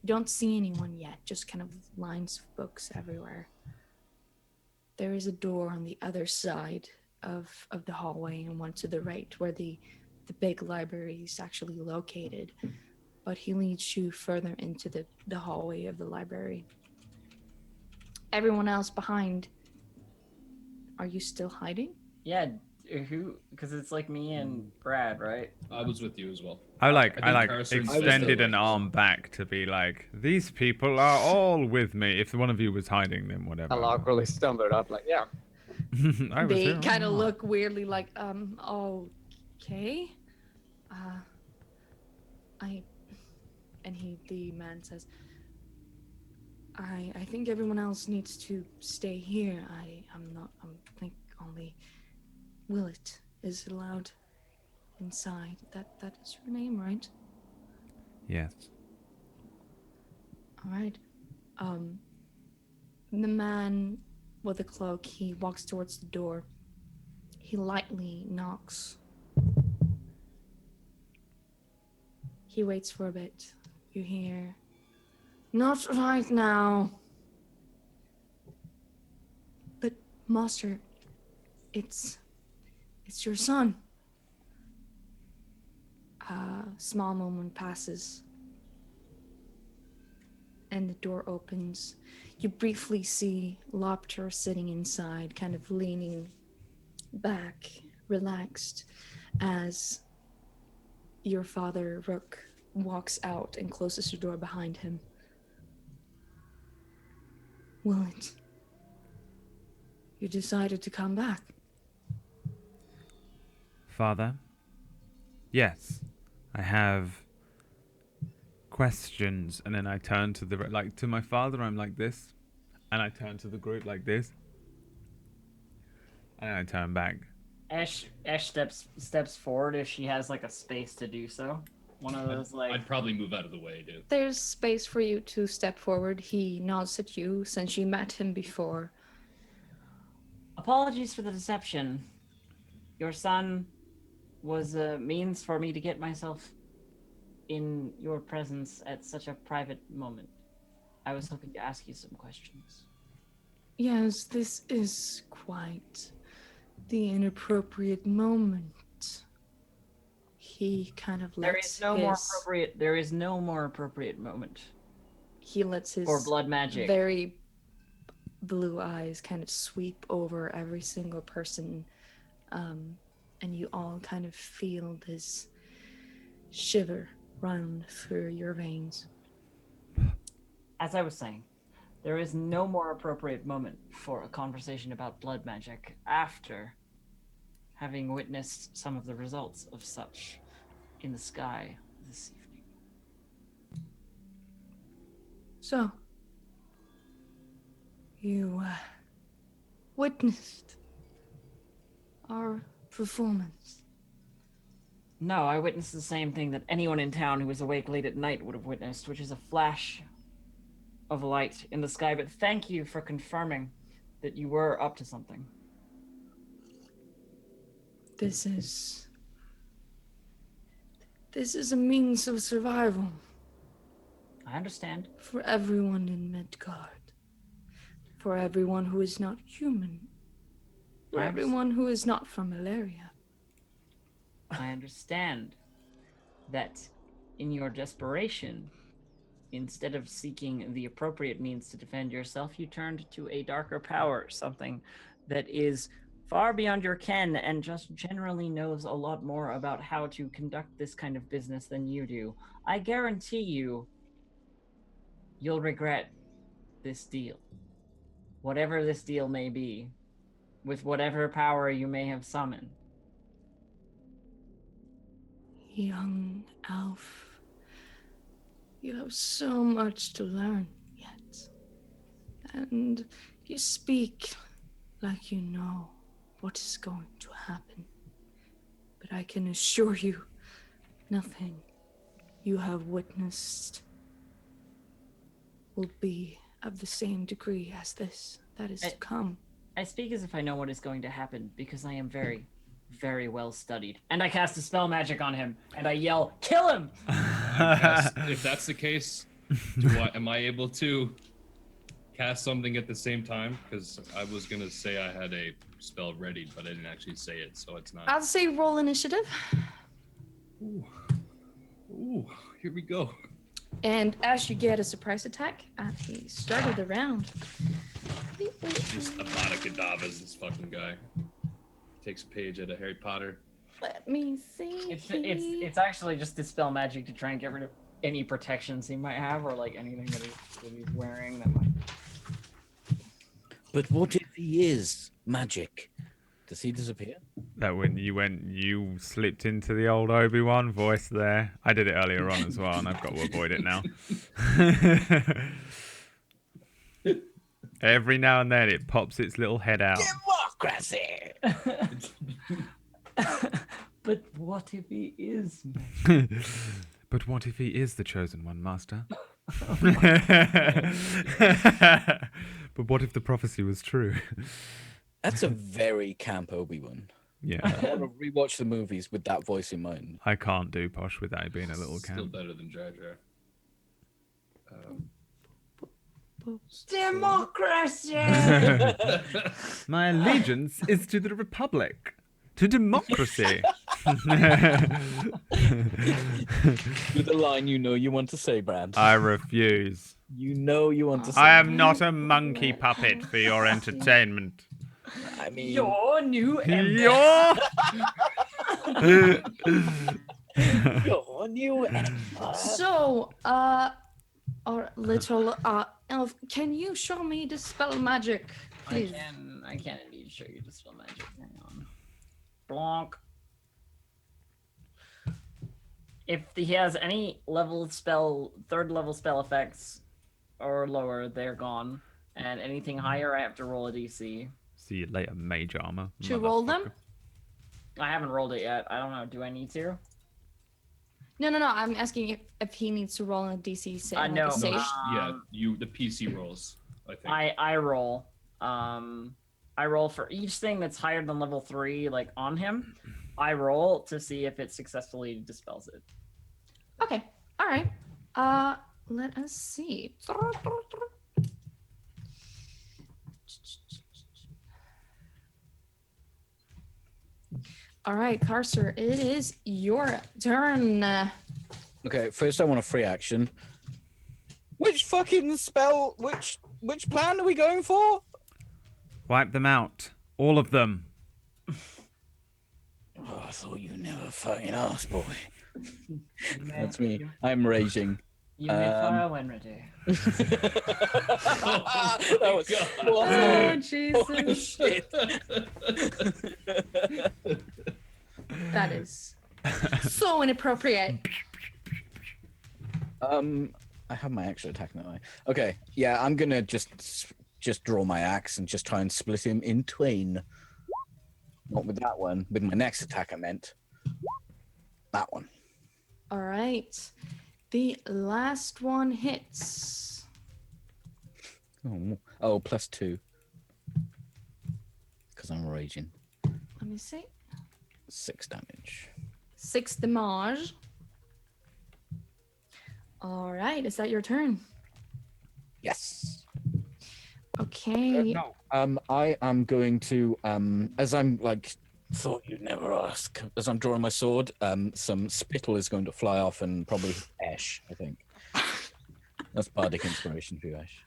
You don't see anyone yet, just kind of lines of books everywhere. There is a door on the other side of the hallway and one to the right where the big library is actually located. but he leads you further into the hallway of the library. Everyone else behind, are you still hiding? Yeah, who? Because it's like me and Brad, right? I was with you as well. I think Carson's extended still an with us. arm back to be like, these people are all with me. If one of you was hiding, then whatever. I'll awkwardly stumbled up like, yeah. I was They here all kind of along. look weirdly like, okay. The man says, I think everyone else needs to stay here. I think only Willet is allowed inside. That is her name, right? Yes. All right. The man with the cloak, he walks towards the door. He lightly knocks. He waits for a bit. You hear, "Not right now." "But, Master, it's your son." A small moment passes. And the door opens. You briefly see Lopter sitting inside, kind of leaning back, relaxed, as your father, Rook, walks out and closes the door behind him. "Willet, you decided to come back." Father? Yes. I have questions, and then I turn to to my father, I'm like this, and I turn to the group like this, and I turn back. Ash steps forward if she has like a space to do so. One of those like. I'd probably move out of the way, dude. There's space for you to step forward. He nods at you since you met him before. Apologies for the deception. Your son was a means for me to get myself in your presence at such a private moment. I was hoping to ask you some questions. Yes, this is quite the inappropriate moment. He kind of There lets is no more appropriate moment He lets his for blood magic. very blue eyes kind of sweep over every single person, and you all kind of feel this shiver run through your veins. As I was saying, there is no more appropriate moment for a conversation about blood magic after having witnessed some of the results of such in the sky this evening. So, you witnessed our performance. No, I witnessed the same thing that anyone in town who was awake late at night would have witnessed, which is a flash of light in the sky. But thank you for confirming that you were up to something. This is a means of survival I understand. for everyone in Midgard, for everyone who is not human, for everyone who is not from Malaria. I understand that in your desperation, instead of seeking the appropriate means to defend yourself, you turned to a darker power, something that is far beyond your ken and just generally knows a lot more about how to conduct this kind of business than you do. I guarantee you'll regret this deal. Whatever this deal may be, with whatever power you may have summoned. Young elf, you have so much to learn yet. And you speak like you know what is going to happen. But I can assure you, nothing you have witnessed will be of the same degree as this that is to come. I speak as if I know what is going to happen because I am very, very well studied. And I cast a spell magic on him and I yell, "Kill him!" If that's the case, am I able to cast something at the same time? Because I was going to say I had a spell ready, but I didn't actually say it, so it's not. I'll say roll initiative. Ooh, Here we go. And Ash, you get a surprise attack at the start of the round. Just Avada Kedavra's this fucking guy. Takes a page out of Harry Potter. Let me see. It's actually just dispel magic to try and get rid of any protections he might have, or like anything that he's wearing that might. But what if he is magic? Does he disappear? That when you slipped into the old Obi-Wan voice there. I did it earlier on as well, and I've got to avoid it now. Every now and then it pops its little head out. Democracy! But what if he is? But what if he is the chosen one, Master? But what if the prophecy was true? That's a very camp Obi-Wan. Yeah. I want to rewatch the movies with that voice in mind. I can't do Posh without it being a little Still camp. better than Jar Jar. Democracy! My allegiance is to the Republic. To democracy. With the line you want to say, Brad. I refuse. You want to say. I am not a monkey puppet for your entertainment. I mean, Your new Your... your new empire. So, our little elf, can you show me dispel magic, please? I can indeed show you dispel magic. Hang on. Blanc. If he has any third level spell effects or lower, they're gone. And anything higher, I have to roll a DC. See you later, mage armor. To roll them? motherfucker. I haven't rolled it yet. I don't know. Do I need to? No. I'm asking if he needs to roll a DC save. I know. Like a save. Yeah, the PC rolls. I think. I roll. I roll for each thing that's higher than level 3, like on him. I roll to see if it successfully dispels it. Okay. All right. Let us see. All right, Carcer, it is your turn. Okay, first I want a free action. Which fucking spell? Which plan are we going for? Wipe them out. All of them. Oh, I thought you never fucking asked, boy. That's me. I'm raging. You may fire when ready. That was Oh, Jesus. Holy shit. That is so inappropriate. I have my extra attack now. Okay, yeah, I'm gonna just draw my axe and just try and split him in twain. Not with that one. With my next attack, I meant that one. All right. The last one hits. Oh, +2. Because I'm raging. Let me see. 6 damage. 6 damage. All right. Is that your turn? Yes. Okay. No. I am going to as I'm like thought you'd never ask. As I'm drawing my sword, some spittle is going to fly off and probably Ash, I think. That's bardic inspiration for you, Ash.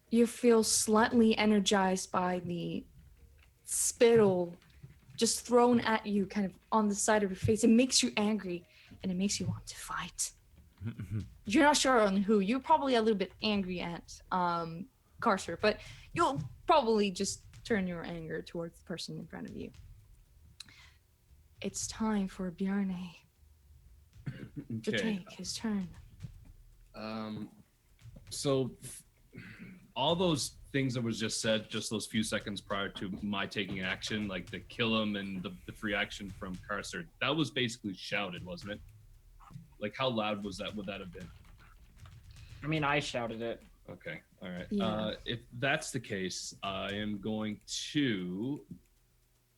You feel slightly energized by the spittle just thrown at you kind of on the side of your face. It makes you angry and it makes you want to fight. You're not sure on who. You're probably a little bit angry at Carcer, but you'll probably just turn your anger towards the person in front of you. It's time for Bjarne to take his turn. So all those things that was just said, just those few seconds prior to my taking action, like the kill him and the free action from Carcer, that was basically shouted, wasn't it? Like how loud was that? Would that have been? I mean, I shouted it. Okay, all right. Yeah. If that's the case, I am going to.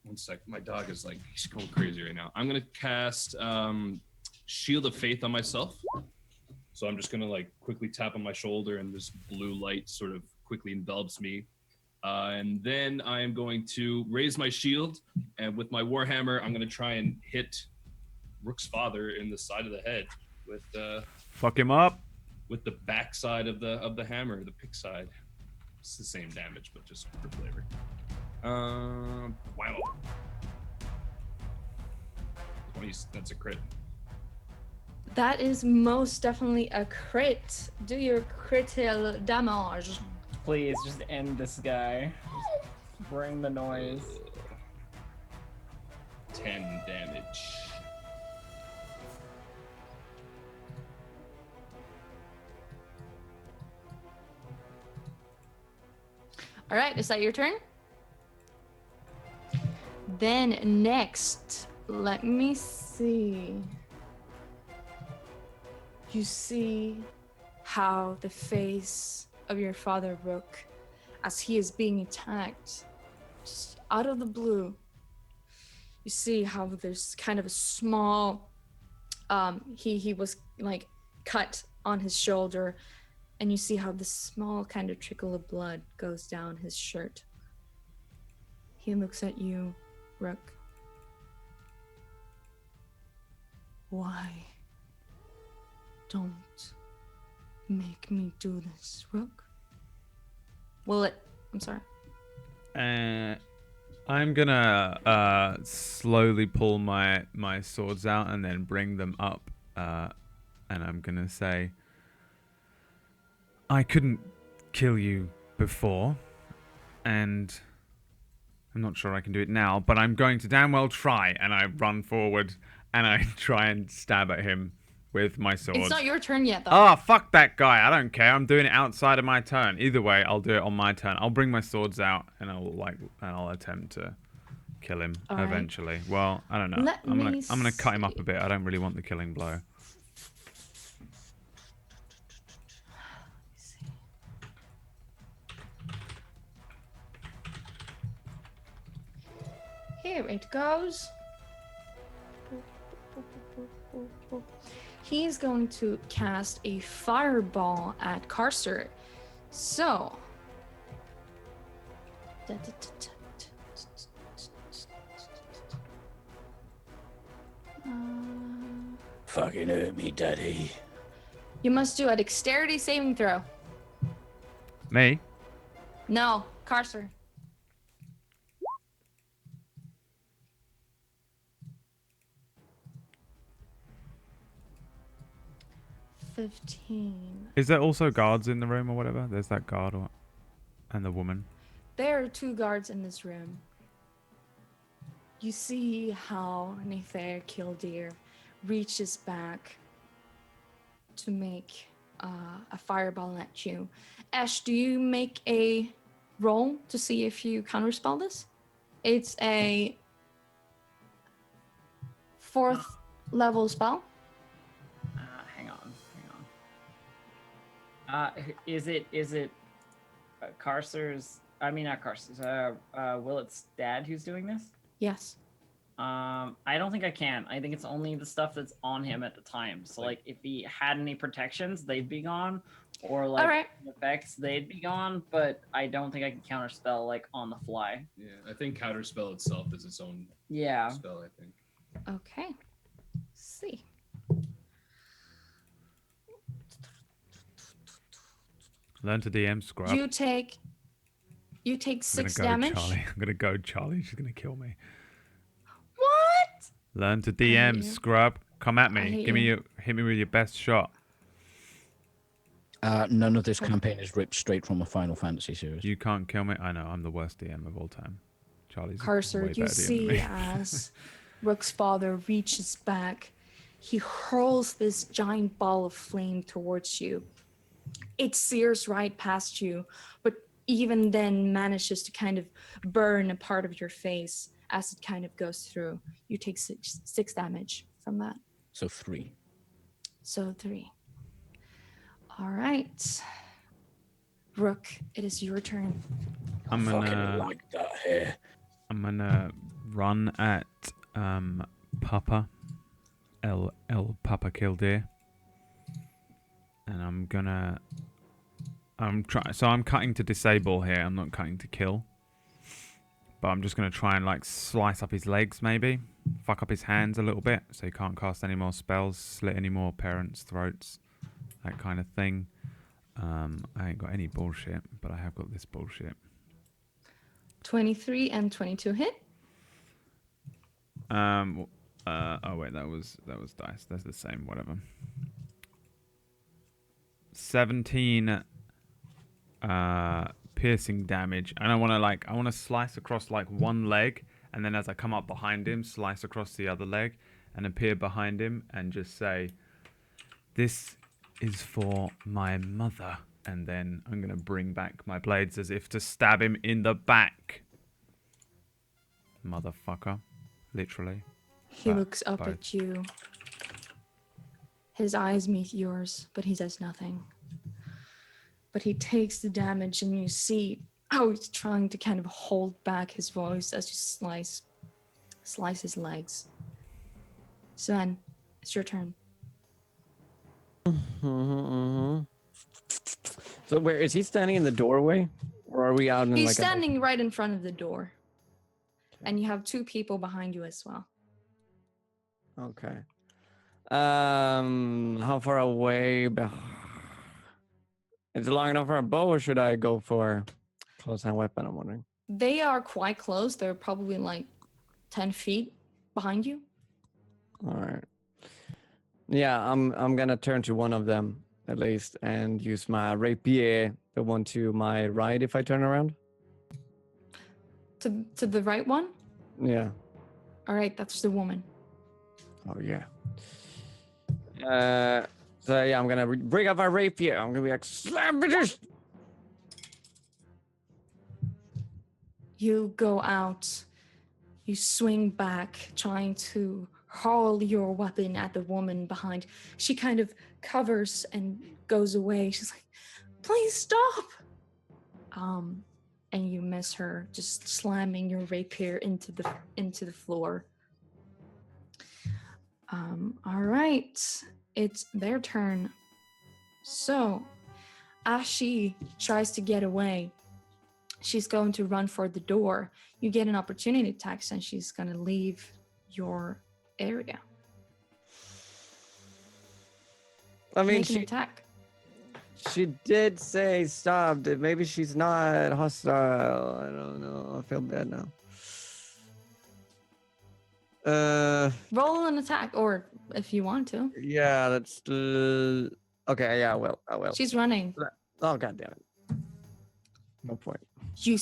One sec. My dog is like, he's going crazy right now. I'm going to cast Shield of Faith on myself. So I'm just going to like quickly tap on my shoulder and this blue light sort of quickly envelops me. And then I am going to raise my shield. And with my Warhammer, I'm going to try and hit Rook's father in the side of the head. Fuck him up. with the backside of the hammer, the pick side. It's the same damage, but just for flavor. Wow. 20. That's a crit. That is most definitely a crit. Do your critical damage. Please, just end this guy. Just bring the noise. 10 damage. All right, is that your turn? Then next, let me see. You see how the face of your father, Rook, as he is being attacked, just out of the blue. You see how there's kind of a small, he was like cut on his shoulder, and you see how this small kind of trickle of blood goes down his shirt. He looks at you, Rook. Why? Don't make me do this, Rook. I'm sorry. I'm gonna slowly pull my swords out and then bring them up, and I'm gonna say, I couldn't kill you before, and I'm not sure I can do it now, but I'm going to damn well try. And I run forward and I try and stab at him with my sword. It's not your turn yet, though. Oh, fuck that guy. I don't care. I'm doing it outside of my turn. Either way, I'll do it on my turn. I'll bring my swords out and I'll attempt to kill him eventually. Well, I don't know. I'm gonna cut him up a bit. I don't really want the killing blow. Here it goes. He's going to cast a fireball at Carcer. So. Fucking hurt me, Daddy. You must do a dexterity saving throw. Me? No, Carcer. 15. Is there also guards in the room or whatever? There's that guard and the woman. There are 2 guards in this room. You see how Nefer Killdeer reaches back to make a fireball at you. Ash, do you make a roll to see if you counterspell this? It's a 4th level spell. Hang on. Is it Carcer's? I mean, not Carcer's. Willet's dad who's doing this? Yes. I don't think I can. I think it's only the stuff that's on him at the time. So, like, if he had any protections, they'd be gone, or like effects, they'd be gone. But I don't think I can counterspell like on the fly. Yeah, I think counterspell itself is its own spell. I think. Okay. Let's see. Learn to DM, scrub. You take 6 damage. Charlie. I'm gonna go, Charlie. She's gonna kill me. What? Learn to DM, scrub. Come at me. Hit me with your best shot. None of this campaign is ripped straight from a Final Fantasy series. You can't kill me. I know. I'm the worst DM of all time. Charlie's Carcer, way you better DM than me. see as Rook's father reaches back, he hurls this giant ball of flame towards you. It sears right past you, but even then manages to kind of burn a part of your face as it kind of goes through. You take 6 damage from that. So 3. So 3. All right. Rook, it is your turn. I fucking like that hair. I'm gonna run at Papa El Papa Killdeer, and I'm cutting to disable here. I'm not cutting to kill, but I'm just gonna try and like slice up his legs maybe fuck up his hands a little bit, so he can't cast any more spells, slit any more parents' throats, that kind of thing. I ain't got any bullshit, but I have got this bullshit. 23 and 22 hit. Oh wait, that was dice. That's the same. Whatever. 17 piercing damage, and I want to slice across like one leg, and then as I come up behind him, slice across the other leg, and appear behind him, and just say, "This is for my mother." And then I'm gonna bring back my blades as if to stab him in the back. Motherfucker, literally. He looks up at you. His eyes meet yours, but he says nothing. But he takes the damage, and you see how he's trying to kind of hold back his voice as you slice his legs. Sven, it's your turn. So where is he standing in the doorway, or are we out in He's like standing right in front of the door, and you have 2 people behind you as well. Okay. How far away? Is it long enough for a bow, or should I go for close hand weapon? I'm wondering. They are quite close. They're probably like 10 feet behind you. All right. Yeah, I'm gonna turn to one of them at least and use my rapier, the one to my right, if I turn around. To the right one? Yeah. All right, that's the woman. Oh yeah. So yeah, I'm gonna bring up my rapier. I'm gonna be like, slam bitches. You go out. You swing back, trying to hurl your weapon at the woman behind. She kind of covers and goes away. She's like, "Please stop!" And you miss her, just slamming your rapier into the floor. All right, it's their turn. So, as she tries to get away, she's going to run for the door. You get an opportunity attack, and she's going to leave your area. I mean, Make an attack. she did say stop. Maybe she's not hostile. I don't know. I feel bad now. Roll an attack, or if you want to. Yeah, that's okay. Yeah, I will. She's running. Oh, god damn it. No point. You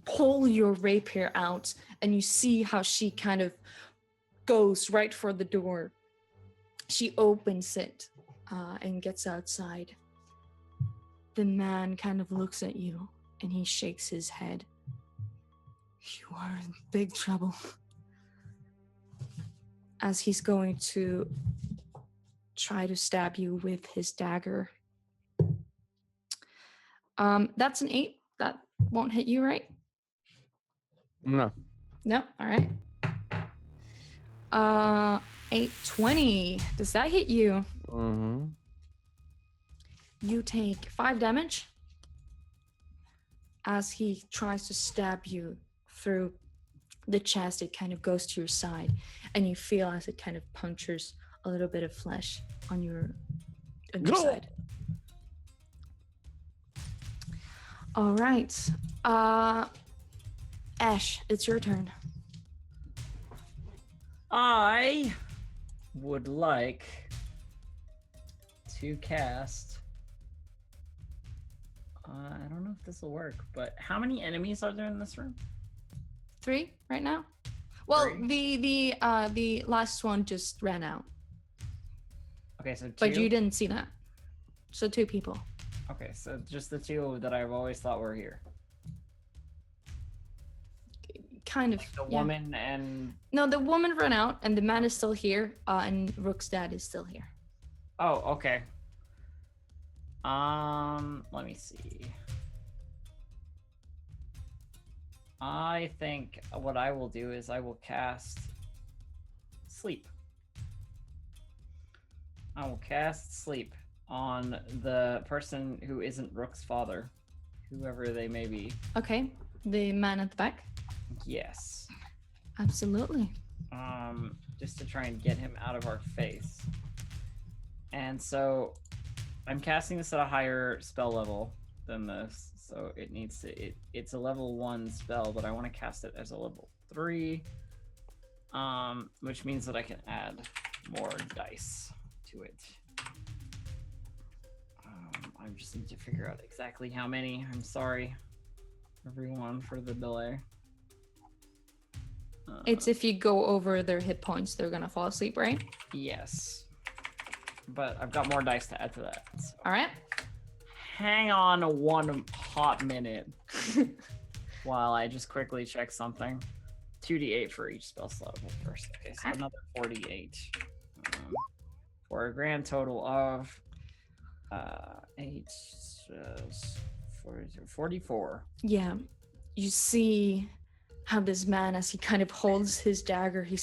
pull your rapier out, and you see how she kind of goes right for the door. She opens it and gets outside. The man kind of looks at you, and he shakes his head. You are in big trouble. As he's going to try to stab you with his dagger. That's an 8. That won't hit you, right? No. No? All right. 820. Does that hit you? Mm-hmm. You take 5 damage as he tries to stab you through the chest. It kind of goes to your side, and you feel as it kind of punctures a little bit of flesh on your side. All right. Ash, it's your turn. I would like to cast. I don't know if this will work, but how many enemies are there in this room? 3 right now. Well, 3? the last one just ran out. Okay, so 2. But you didn't see that. So 2 people. Okay, so just the 2 that I've always thought were here. Kind of. Like the woman and... No, the woman ran out, and the man is still here, and Rook's dad is still here. Oh, okay. Let me see. I think what I will do is I will cast Sleep. I will cast Sleep on the person who isn't Rook's father, whoever they may be. Okay, the man at the back? Yes. Absolutely. just to try and get him out of our face. And so I'm casting this at a higher spell level than this, so it needs to. It's a level 1 spell, but I want to cast it as a level 3, which means that I can add more dice to it. I just need to figure out exactly how many. I'm sorry, everyone, for the delay. It's if you go over their hit points, they're gonna fall asleep, right? Yes. But I've got more dice to add to that. So. All right. Hang on one hot minute while I just quickly check something. 2d8 for each spell slot first. Okay, so another 48. For a grand total of 8, 44. Yeah. You see how this man, as he kind of holds his dagger, he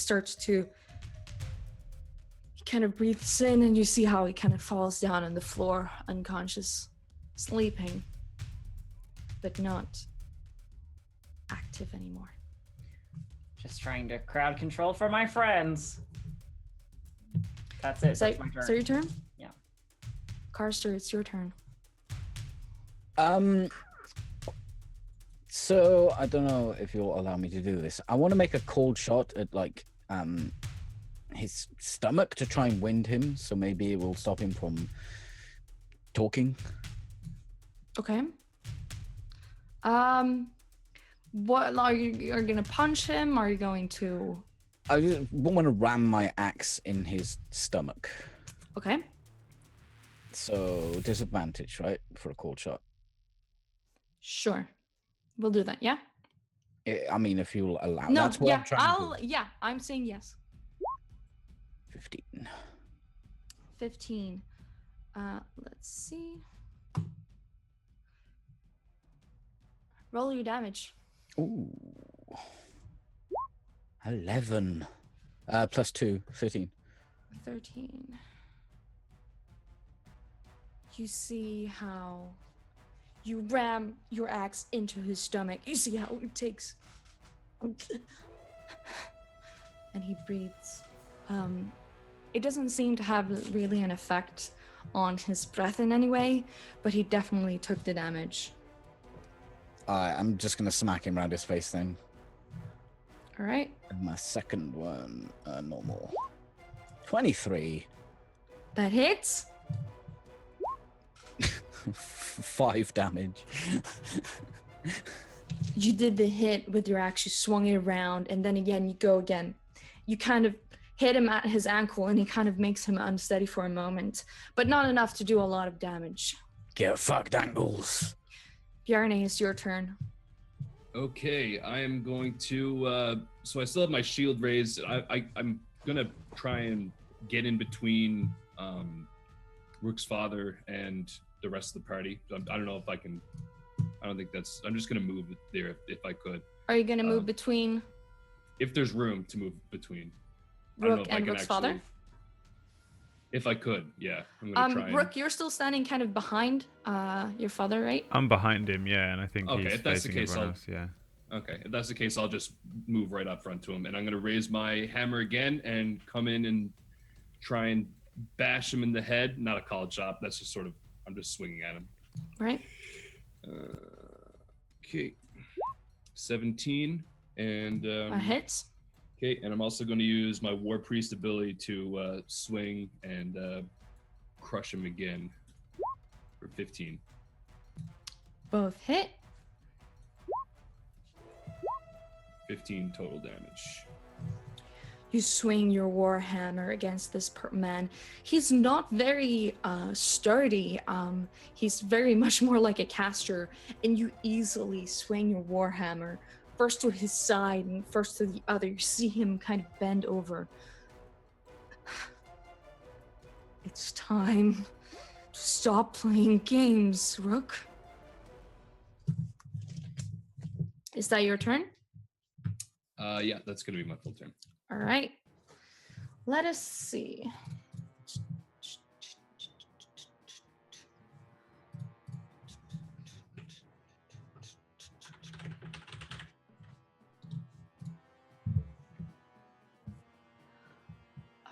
kind of breathes in, and you see how he kind of falls down on the floor, unconscious, sleeping, but not active anymore. Just trying to crowd control for my friends. That's it. That's my turn. So your turn? Yeah. Karster, it's your turn. So I don't know if you'll allow me to do this. I want to make a cold shot at like his stomach to try and wind him, so maybe it will stop him from talking. Okay. What are you gonna punch him? Are you going to? I just want to ram my axe in his stomach. Okay. So disadvantage, right, for a cold shot. Sure. We'll do that. Yeah. I mean, if you'll allow. No. That's what Yeah. I'm trying to do. Yeah. I'm saying yes. 15. 15. Let's see. Roll your damage. Ooh. 11. Plus 2, 13. 13. You see how you ram your axe into his stomach. You see how it takes. And he breathes. It doesn't seem to have really an effect on his breath in any way, but he definitely took the damage. I'm just going to smack him around his face then. All right. And my second one, normal. 23. That hits. 5 damage. You did the hit with your axe, you swung it around, and then again, you go again. You kind of hit him at his ankle, and he kind of makes him unsteady for a moment, but not enough to do a lot of damage. Get fucked, ankles. Bjarne, it's your turn. Okay, I am going to. So I still have my shield raised. I'm gonna try and get in between Rook's father and the rest of the party. I don't know if I can. I don't think that's. I'm just gonna move there if I could. Are you gonna move between If there's room to move between. Rook and Rook's father? If I could, yeah. I'm gonna try. Rook, you're still standing kind of behind your father, right? I'm behind him, yeah, and I think Okay, he's if that's the facing case, everyone I'll- else, yeah. Okay, if that's the case, I'll just move right up front to him, and I'm gonna raise my hammer again and come in and try and bash him in the head. Not a college shot. That's just sort of. I'm just swinging at him. Right. Okay. 17 and. Hits. Okay, and I'm also going to use my War Priest ability to swing and crush him again for 15. Both hit. 15 total damage. You swing your warhammer against this man. He's not very sturdy. He's very much more like a caster, and you easily swing your warhammer first to his side and first to the other. You see him kind of bend over. It's time to stop playing games, Rook. Is that your turn? Yeah, that's going to be my full turn. All right. Let us see.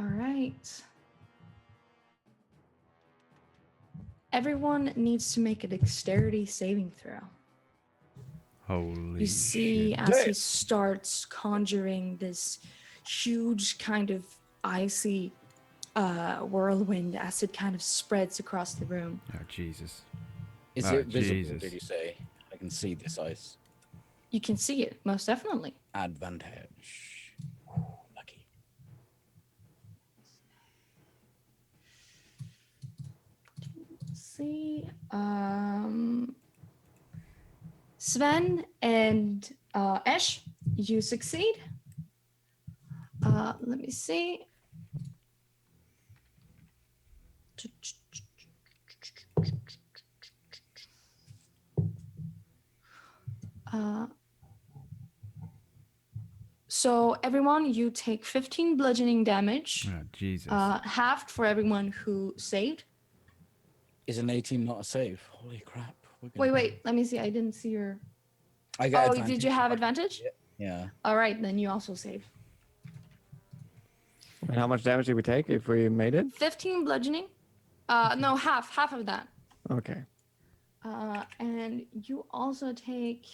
All right. Everyone needs to make a dexterity saving throw. Holy You see, shit. as he starts conjuring this huge kind of icy whirlwind as it kind of spreads across the room. Oh, Jesus. Is Oh, it visible, Jesus. did you say? I can see this ice. You can see it, most definitely. Advantage. Lucky. Let's see. Sven and Esh, you succeed. Let me see. So everyone, you take 15 bludgeoning damage, Oh, Jesus. halved for everyone who saved. Is an 18 not a save? Holy crap. We're gonna- Wait, let me see. I didn't see your... I got Oh, advantage. did you have advantage? Yeah. All right, then you also save. And how much damage did we take if we made it? 15 bludgeoning. No, half of that. Okay. And you also take...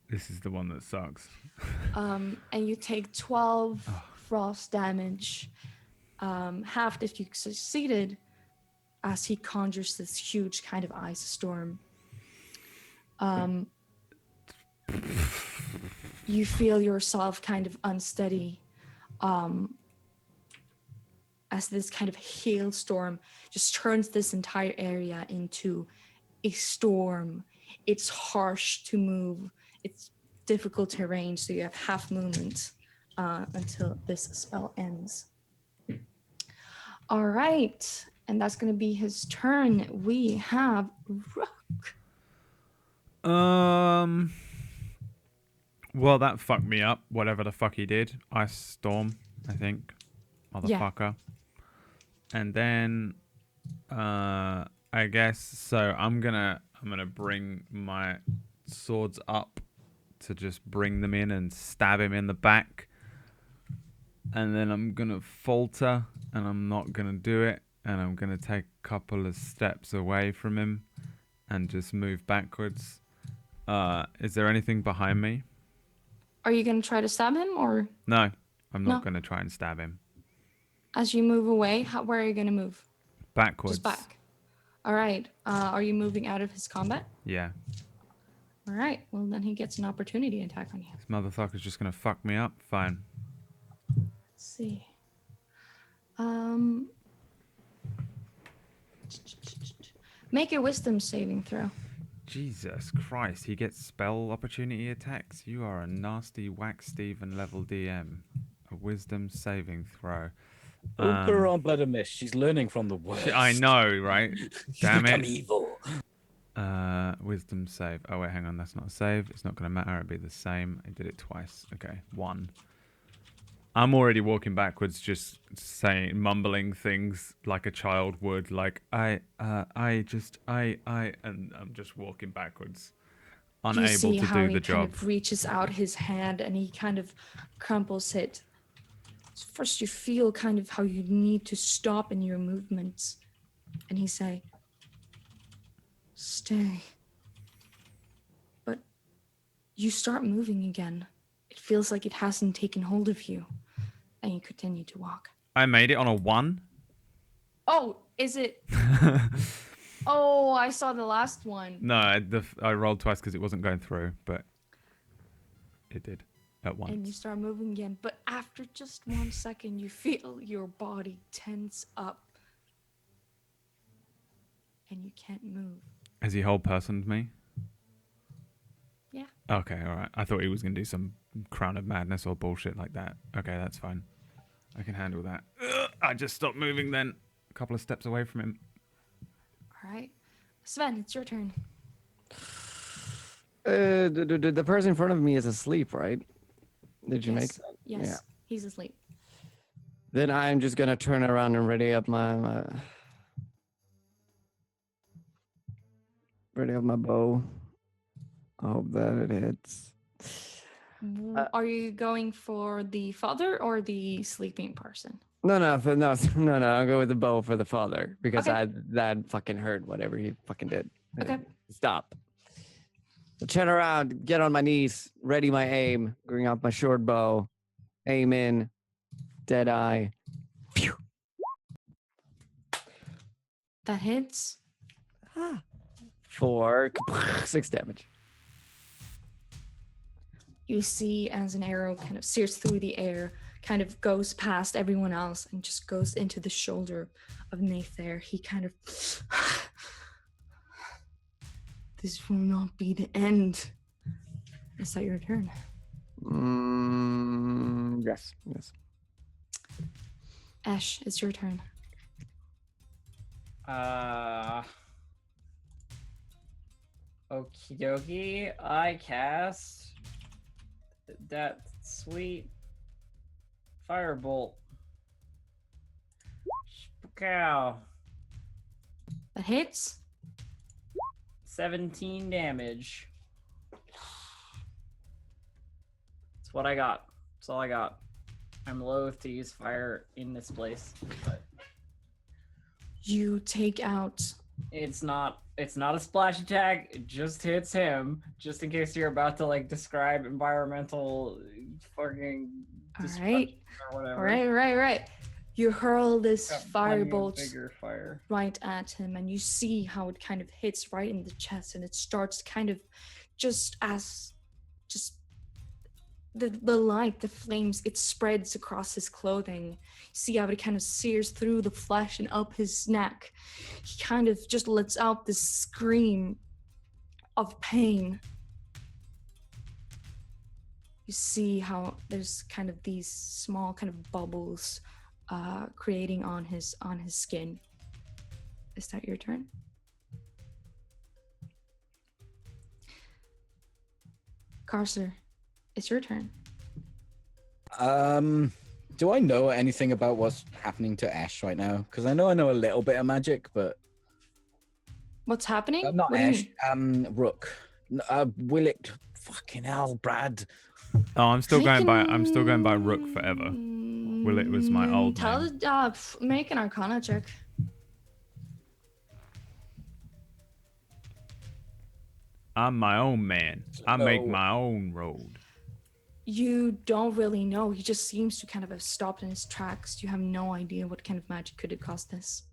This is the one that sucks. and you take 12 frost damage, halved if you succeeded, as he conjures this huge kind of ice storm. You feel yourself kind of unsteady, as this kind of hailstorm just turns this entire area into a storm. It's harsh to move. It's difficult terrain, so you have half movement until this spell ends. All right, and that's going to be his turn. We have Rook. Well, that fucked me up. Whatever the fuck he did. Ice storm, I think. Motherfucker. And then, I guess so. I'm gonna bring my swords up to just bring them in and stab him in the back. And then I'm gonna falter, and I'm not gonna do it, and I'm gonna take a couple of steps away from him, and just move backwards. Is there anything behind me? Are you going to try to stab him, or No, I'm not No. gonna try and stab him. as you move away, where are you going to move? Backwards. Just back. All right. Are you moving out of his combat? Yeah. All right. Well, then he gets an opportunity attack on you. This motherfucker's just gonna fuck me up. Fine. Let's see. Make a wisdom saving throw. Jesus Christ, he gets spell opportunity attacks. You are a nasty whack Steven level DM. A wisdom saving throw. Don't put her on better miss. She's learning from the worst. I know, right? Damn Become it. evil. Wisdom save. Oh wait, hang on, that's not a save. It's not gonna matter, it'll be the same. I did it twice. Okay, 1. I'm already walking backwards, just saying, mumbling things like a child would, like and I'm just walking backwards, You unable see to how do he the kind job. of reaches out his hand and he kind of crumples it. First, you feel kind of how you need to stop in your movements, and he say, "Stay." But you start moving again. It feels like it hasn't taken hold of you, and you continue to walk. I made it on a 1. Oh, is it? Oh, I saw the last one. No, I rolled twice because it wasn't going through, but it did at once. And you start moving again, but after just 1 second, you feel your body tense up, and you can't move. Has he whole personed me? Yeah. Okay, alright. I thought he was going to do some crown of madness or bullshit like that. Okay, that's fine. I can handle that. I just stopped moving then. A couple of steps away from him. All right. Sven, it's your turn. The person in front of me is asleep, right? Did you make Yes. that? Yes. Yeah. He's asleep. Then I'm just gonna turn around and ready up my bow. I hope that it hits. Are you going for the father or the sleeping person? No, no, no. I'll go with the bow for the father because Okay. that fucking hurt. Whatever he fucking did. Okay. Stop. I'll turn around, get on my knees, ready my aim, bring out my short bow, aim in, dead eye. Pew. That hits. For 6 damage. You see as an arrow kind of sears through the air, kind of goes past everyone else and just goes into the shoulder of Nathair. He kind of... This will not be the end. Is that your turn? Yes. Ash, it's your turn. Okie dokie. I cast that sweet firebolt. Cow. That hits. 17 damage. That's what I got. That's all I got. I'm loath to use fire in this place, but You take out... it's not a splash attack. It just hits him. Just in case you're about to like describe environmental fucking destruction or whatever. Right. You hurl this Got plenty of firebolt bigger fire. right at him, and you see how it kind of hits right in the chest, and it starts kind of the light, the flames, it spreads across his clothing. You see how it kind of sears through the flesh and up his neck. He kind of just lets out this scream of pain. You see how there's kind of these small kind of bubbles creating on his skin. Is that your turn? Carcer, it's your turn. Do I know anything about what's happening to Ash right now? Because I know a little bit of magic, but What's happening? not What do you Ash. mean? Rook. Will it? Fucking hell, Brad. Oh, I'm still going by Rook forever. Will it was my old name. Make an Arcana check. I'm my own man. I make my own road. You don't really know. He just seems to kind of have stopped in his tracks. You have no idea what kind of magic could have caused this.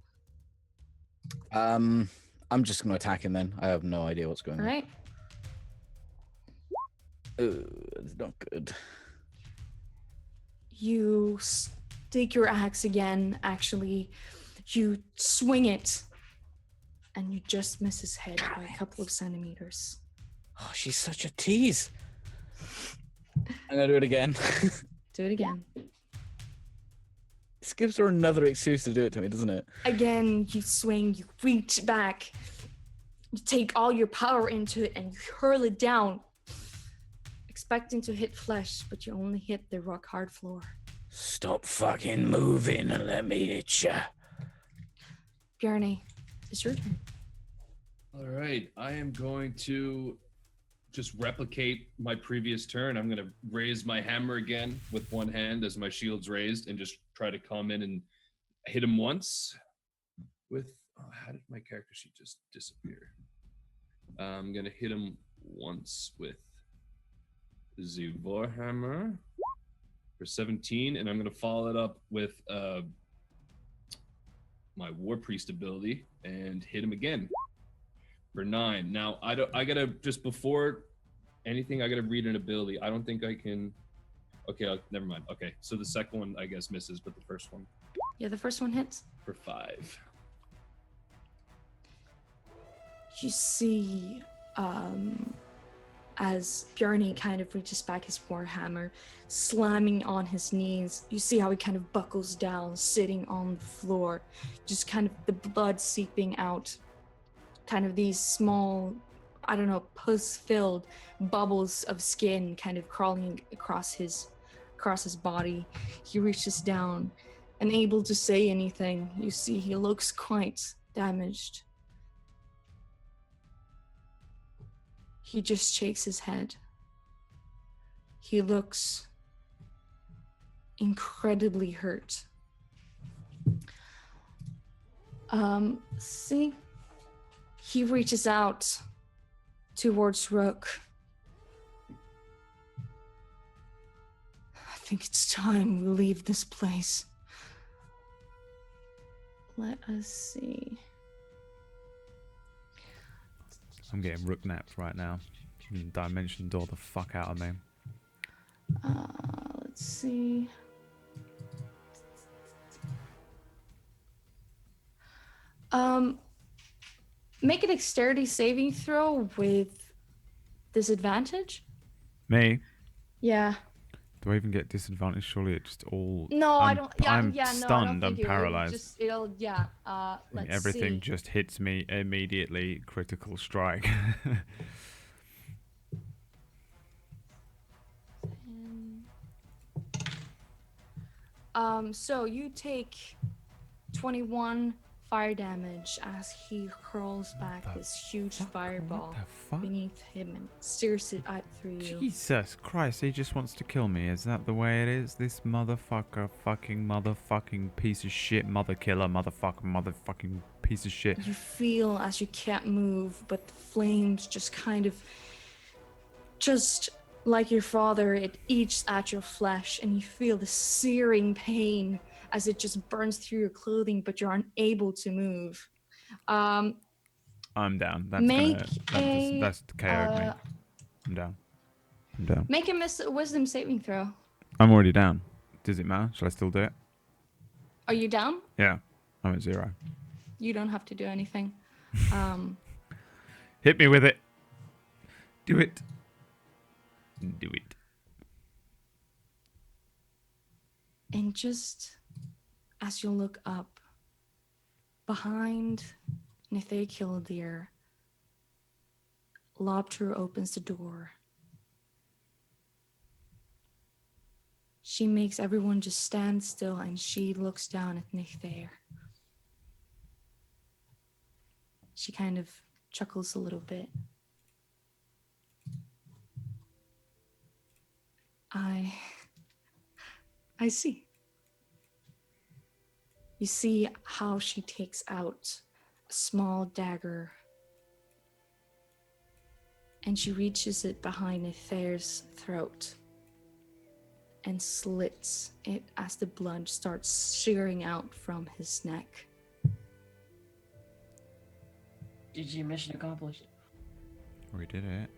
I'm just gonna attack him then. I have no idea what's going All on. right. It's not good. You take your axe again, actually. You swing it, and you just miss his head by a couple of centimeters. Oh, she's such a tease. I'm gonna do it again. Do it again. This gives her another excuse to do it to me, doesn't it? Again, you swing, you reach back, you take all your power into it, and you hurl it down, expecting to hit flesh, but you only hit the rock hard floor. Stop fucking moving and let me hit ya. Bjarne, it's your turn. All right, I am going to just replicate my previous turn. I'm going to raise my hammer again with one hand as my shield's raised and just try to come in and hit him once with... Oh, how did my character sheet just disappear? I'm going to hit him once with the Warhammer for 17, and I'm going to follow it up with my War Priest ability and hit him again for 9. Now, I gotta, just before anything, I gotta read an ability. I don't think I can... Okay, never mind. Okay, so the second one, I guess, misses, but the first one... Yeah, the first one hits. For 5. You see, as Bjarne kind of reaches back his warhammer, slamming on his knees, you see how he kind of buckles down, sitting on the floor, just kind of the blood seeping out, kind of these small, I don't know, pus-filled bubbles of skin kind of crawling across his body. He reaches down, unable to say anything. You see he looks quite damaged. He just shakes his head. He looks incredibly hurt. See? He reaches out towards Rook. I think it's time we leave this place. Let us see. I'm getting Rook napped right now. Dimension door the fuck out of me. Let's see. Make a dexterity saving throw with disadvantage. Me? Yeah. Do I even get disadvantage? Surely it just all. No, I don't. Yeah, I'm yeah, no, I don't stunned. think I'm you will. paralyzed. It'll, yeah. Let's Everything see. just hits me immediately. Critical strike. So you take 21 fire damage as he hurls back this huge fireball What the fuck? beneath him and sears it out through you. Jesus Christ, he just wants to kill me. Is that the way it is? This motherfucking piece of shit, mother killer, motherfucking piece of shit. You feel as you can't move, but the flames just like your father, it eats at your flesh, and you feel the searing pain as it just burns through your clothing, but you're unable to move. I'm down. That's KO'd me. I'm down. Make a wisdom saving throw. I'm already down. Does it matter? Shall I still do it? Are you down? Yeah. I'm at 0. You don't have to do anything. Hit me with it. Do it. Do it. And just as you look up, behind Nithei Killdeer, Lobter opens the door. She makes everyone just stand still, and she looks down at Nithei. She kind of chuckles a little bit. I see. You see how she takes out a small dagger and she reaches it behind Nithei's throat and slits it as the blood starts shearing out from his neck. GG, mission accomplished. We did it.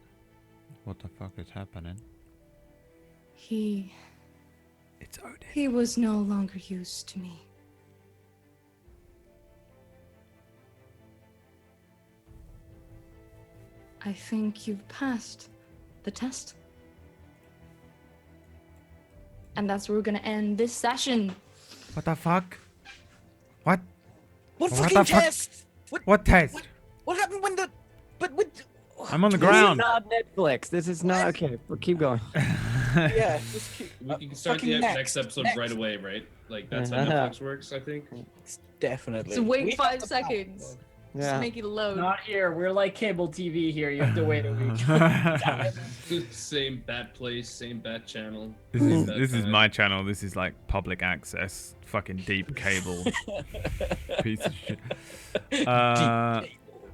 What the fuck is happening? It's Odin. He was no longer used to me. I think you've passed the test. And that's where we're gonna end this session. What the fuck? What? What What fucking the fuck? test? What test? What happened when the? But with. I'm on the This is ground. not Netflix. This is not okay. But keep going. Yeah. Just keep, We can start the fucking next episode right away, right? Like that's how Netflix works, I think. Definitely. So We wait have 5 to seconds. Just Yeah. make it load. Not here. We're like cable TV here. You have to wait a week. Same bat place, same bat channel. This is my channel. This is like public access, fucking deep cable. Piece of shit.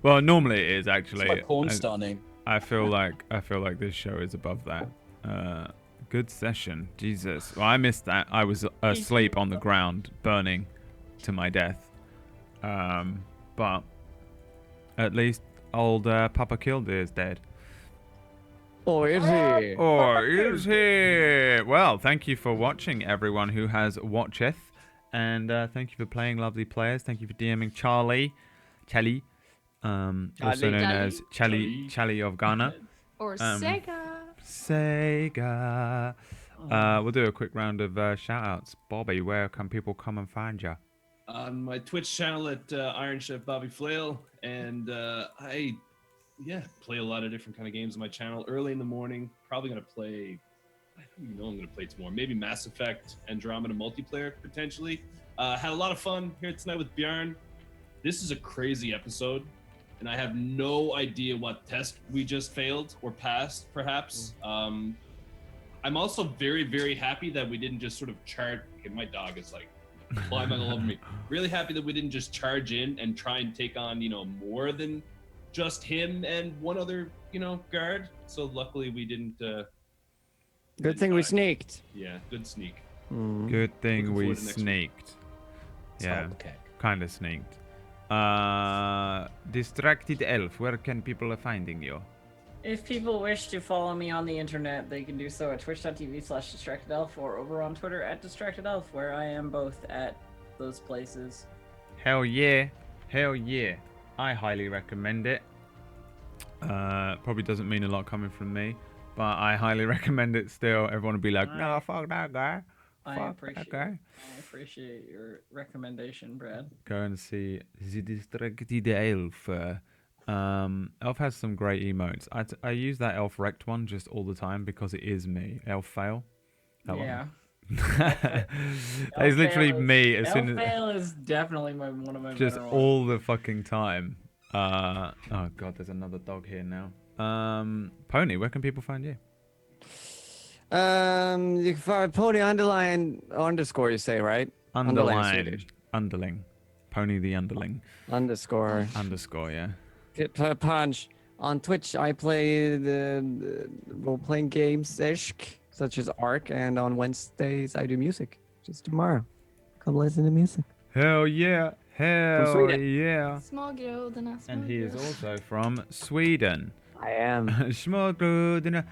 Well, normally it is actually. It's my porn star name. I feel like this show is above that. Good session, Jesus. Well, I missed that. I was asleep on the ground, burning to my death. But at least old Papa Killdeer is dead. Or is he? Or is he? Well, thank you for watching, everyone who has watcheth, and thank you for playing, lovely players. Thank you for DMing Charlie, also known as Charlie of Ghana. Or Sega. Sega. We'll do a quick round of shout-outs. Bobby, where can people come and find you? On my Twitch channel at Iron Chef Bobby Flail, and I play a lot of different kind of games on my channel early in the morning. Probably gonna play. I don't even know I'm gonna play tomorrow. Maybe Mass Effect Andromeda multiplayer potentially. Had a lot of fun here tonight with Bjorn. This is a crazy episode. and I have no idea what test we just failed or passed, perhaps. I'm also very, very happy that we didn't just sort of charge. Okay, my dog is like climbing all over me. Really happy that we didn't just charge in and try and take on, more than just him and one other, guard. So luckily we didn't. Good thing we sneaked. Yeah, good sneak. Good thing Looking we forward to next week. sneaked. Yeah, Okay. kind of sneaked. Distracted Elf, where can people finding you? If people wish to follow me on the internet, they can do so at twitch.tv/distractedelf or over on Twitter at distractedelf, where I am both at those places. Hell yeah. Hell yeah. I highly recommend it. Probably doesn't mean a lot coming from me, but I highly recommend it still. Everyone would be like, no, fuck that guy. I Fuck that guy. appreciate your recommendation, Brad. Go and see The Distracted Elf. Elf has some great emotes. I use that Elf Wrecked one just all the time because it is me. Elf Fail. That Yeah. That is literally me as soon as... Fail is definitely one of my Just better all ones. the fucking time. Oh god, there's another dog here now. Pony, where can people find you? You can find Pony underscore, you say, right? Underline. Swedish. Underling. Pony the underling. Underscore. Underscore, yeah. Punch. On Twitch, I play the role-playing games-ish, such as Ark, and on Wednesdays, I do music. Just tomorrow. Come listen to music. Hell yeah. Hell Sweden. yeah. Smågrodorna, And he is smågrodorna. also from Sweden. I am. Smågrodorna.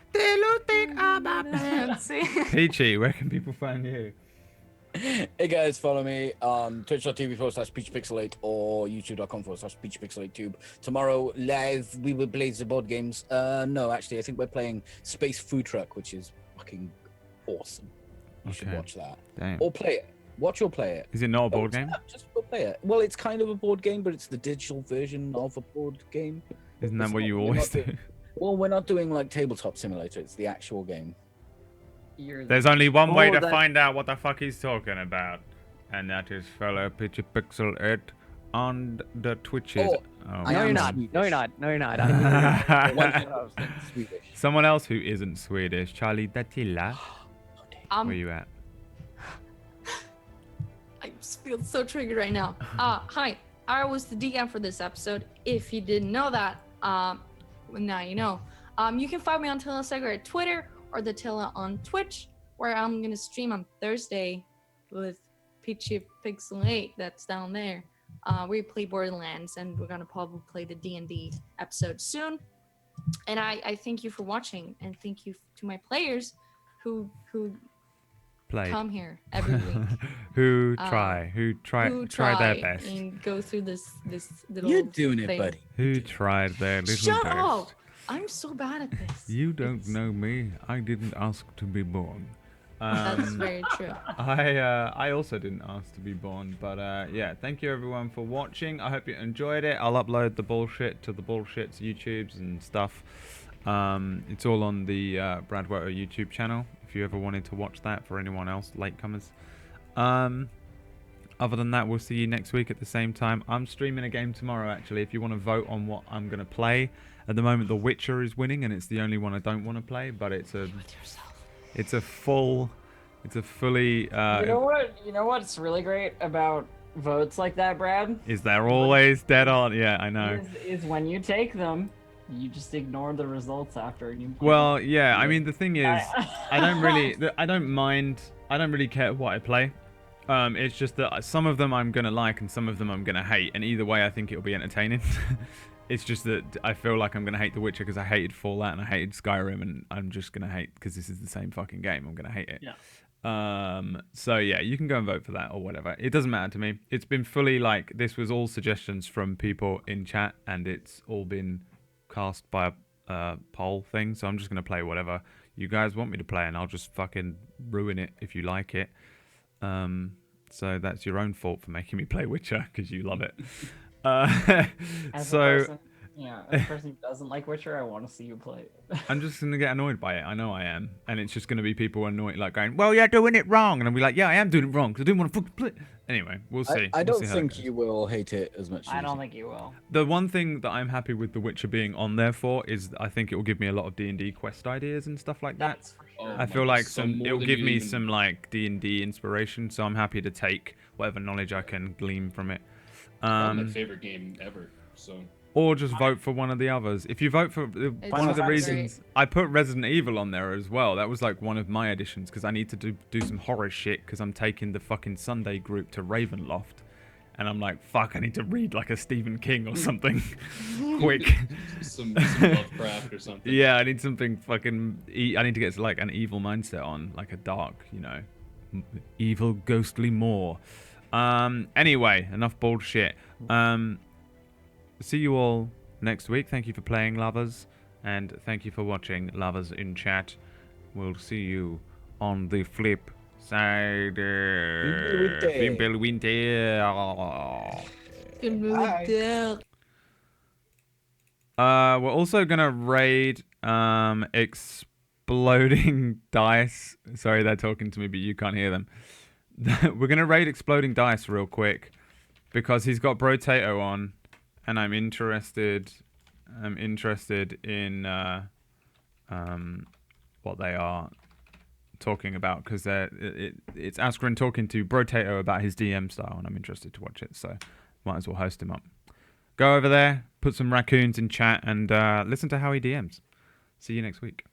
See? Peachy, where can people find you? Hey guys, follow me on twitch.tv/peachpixel8 or youtube.com/peachpixel8tube. Tomorrow live we will play the board games. No, actually, I think we're playing Space Food Truck, which is fucking awesome. You should Okay. watch that. Damn. Or play it. Watch or play it. Is it not a board Don't game? snap, just go play it. Well, it's kind of a board game, but it's the digital version of a board game. Isn't that It's what not- you we're always not do? Well, we're not doing like Tabletop Simulator. It's the actual game. There's only one way Oh, to that- find out what the fuck he's talking about. And that is fellow Peachy Pixel 8 on the Twitches. Oh, I No, am you're not. Swedish. No, you're not. No, you're not. I'm One thing I was thinking, Swedish. Someone else who isn't Swedish, Charlie Datilla. Where you at? I just feel so triggered right now. Hi, I was the DM for this episode. If you didn't know that, well, now you know. You can find me on Tilla Seger at Twitter or the Tilla on Twitch, where I'm gonna stream on Thursday with Peachy Pixel 8. That's down there. We play Borderlands, and we're gonna probably play the D&D episode soon. And I thank you for watching, and thank you to my players who Play. come here every week. who Uh, try who try their best. and go through this little You're doing it, thing. buddy. Who tried their little Shut best. up! I'm so bad at this. You don't It's- know me. I didn't ask to be born. That's very true. I also didn't ask to be born, but yeah, thank you everyone for watching. I hope you enjoyed it. I'll upload the bullshit to the bullshits YouTubes and stuff. It's all on the Brad WOTO YouTube channel if you ever wanted to watch that for anyone else, latecomers. Other than that, we'll see you next week at the same time. I'm streaming a game tomorrow, actually, if you want to vote on what I'm going to play. At the moment, The Witcher is winning, and it's the only one I don't want to play, but it's a fully You know what's really great about votes like that, Brad? is they're always dead on. Yeah, I know. Is when you take them, you just ignore the results after. And you Well, yeah, I mean, the thing is, I don't mind. I don't really care what I play. It's just that some of them I'm gonna like and some of them I'm gonna hate, and either way I think it'll be entertaining. It's just that I feel like I'm gonna hate The Witcher because I hated Fallout and I hated Skyrim, and I'm just gonna hate because this is the same fucking game. I'm gonna hate it. Yeah. So yeah, you can go and vote for that or whatever. It doesn't matter to me. It's been fully like, this was all suggestions from people in chat, and it's all been cast by a poll thing. So I'm just gonna play whatever you guys want me to play, and I'll just fucking ruin it if you like it. So that's your own fault for making me play Witcher because you love it. As a So person Yeah, as a person who doesn't like Witcher, I want to see you play it. I'm just gonna get annoyed by it. I know I am, and it's just gonna be people annoyed, like going, "Well, you're doing it wrong," and I'll be like, "Yeah, I am doing it wrong because I didn't want to fucking play." It." Anyway, we'll see. I We'll don't see how that think goes. you will hate it as much as I don't think you will. The one thing that I'm happy with The Witcher being on there for is I think it will give me a lot of D&D quest ideas and stuff like that. That's for sure. I feel like more it'll than give you me even- some like D&D inspiration, so I'm happy to take whatever knowledge I can glean from it. Probably my favorite game ever. So Or just vote for one of the others. If you vote for one of the not reasons I put Resident Evil on there as well, that was like one of my additions because I need to do some horror shit because I'm taking the fucking Sunday group to Ravenloft, and I'm like, fuck, I need to read like a Stephen King or something quick. some Lovecraft or something. Yeah, I need something fucking. I need to get like an evil mindset on, like a dark, evil, ghostly more. Anyway, enough bullshit. See you all next week. Thank you for playing, lovers, and thank you for watching, lovers in chat. We'll see you on the flip side. Fimbulwinter. We're also gonna raid exploding dice. Sorry, they're talking to me, but you can't hear them. We're gonna raid exploding dice real quick because he's got Brotato on. And I'm interested in what they are talking about because it's Askren talking to Brotato about his DM style, and I'm interested to watch it. So might as well host him up. Go over there, put some raccoons in chat, and listen to how he DMs. See you next week.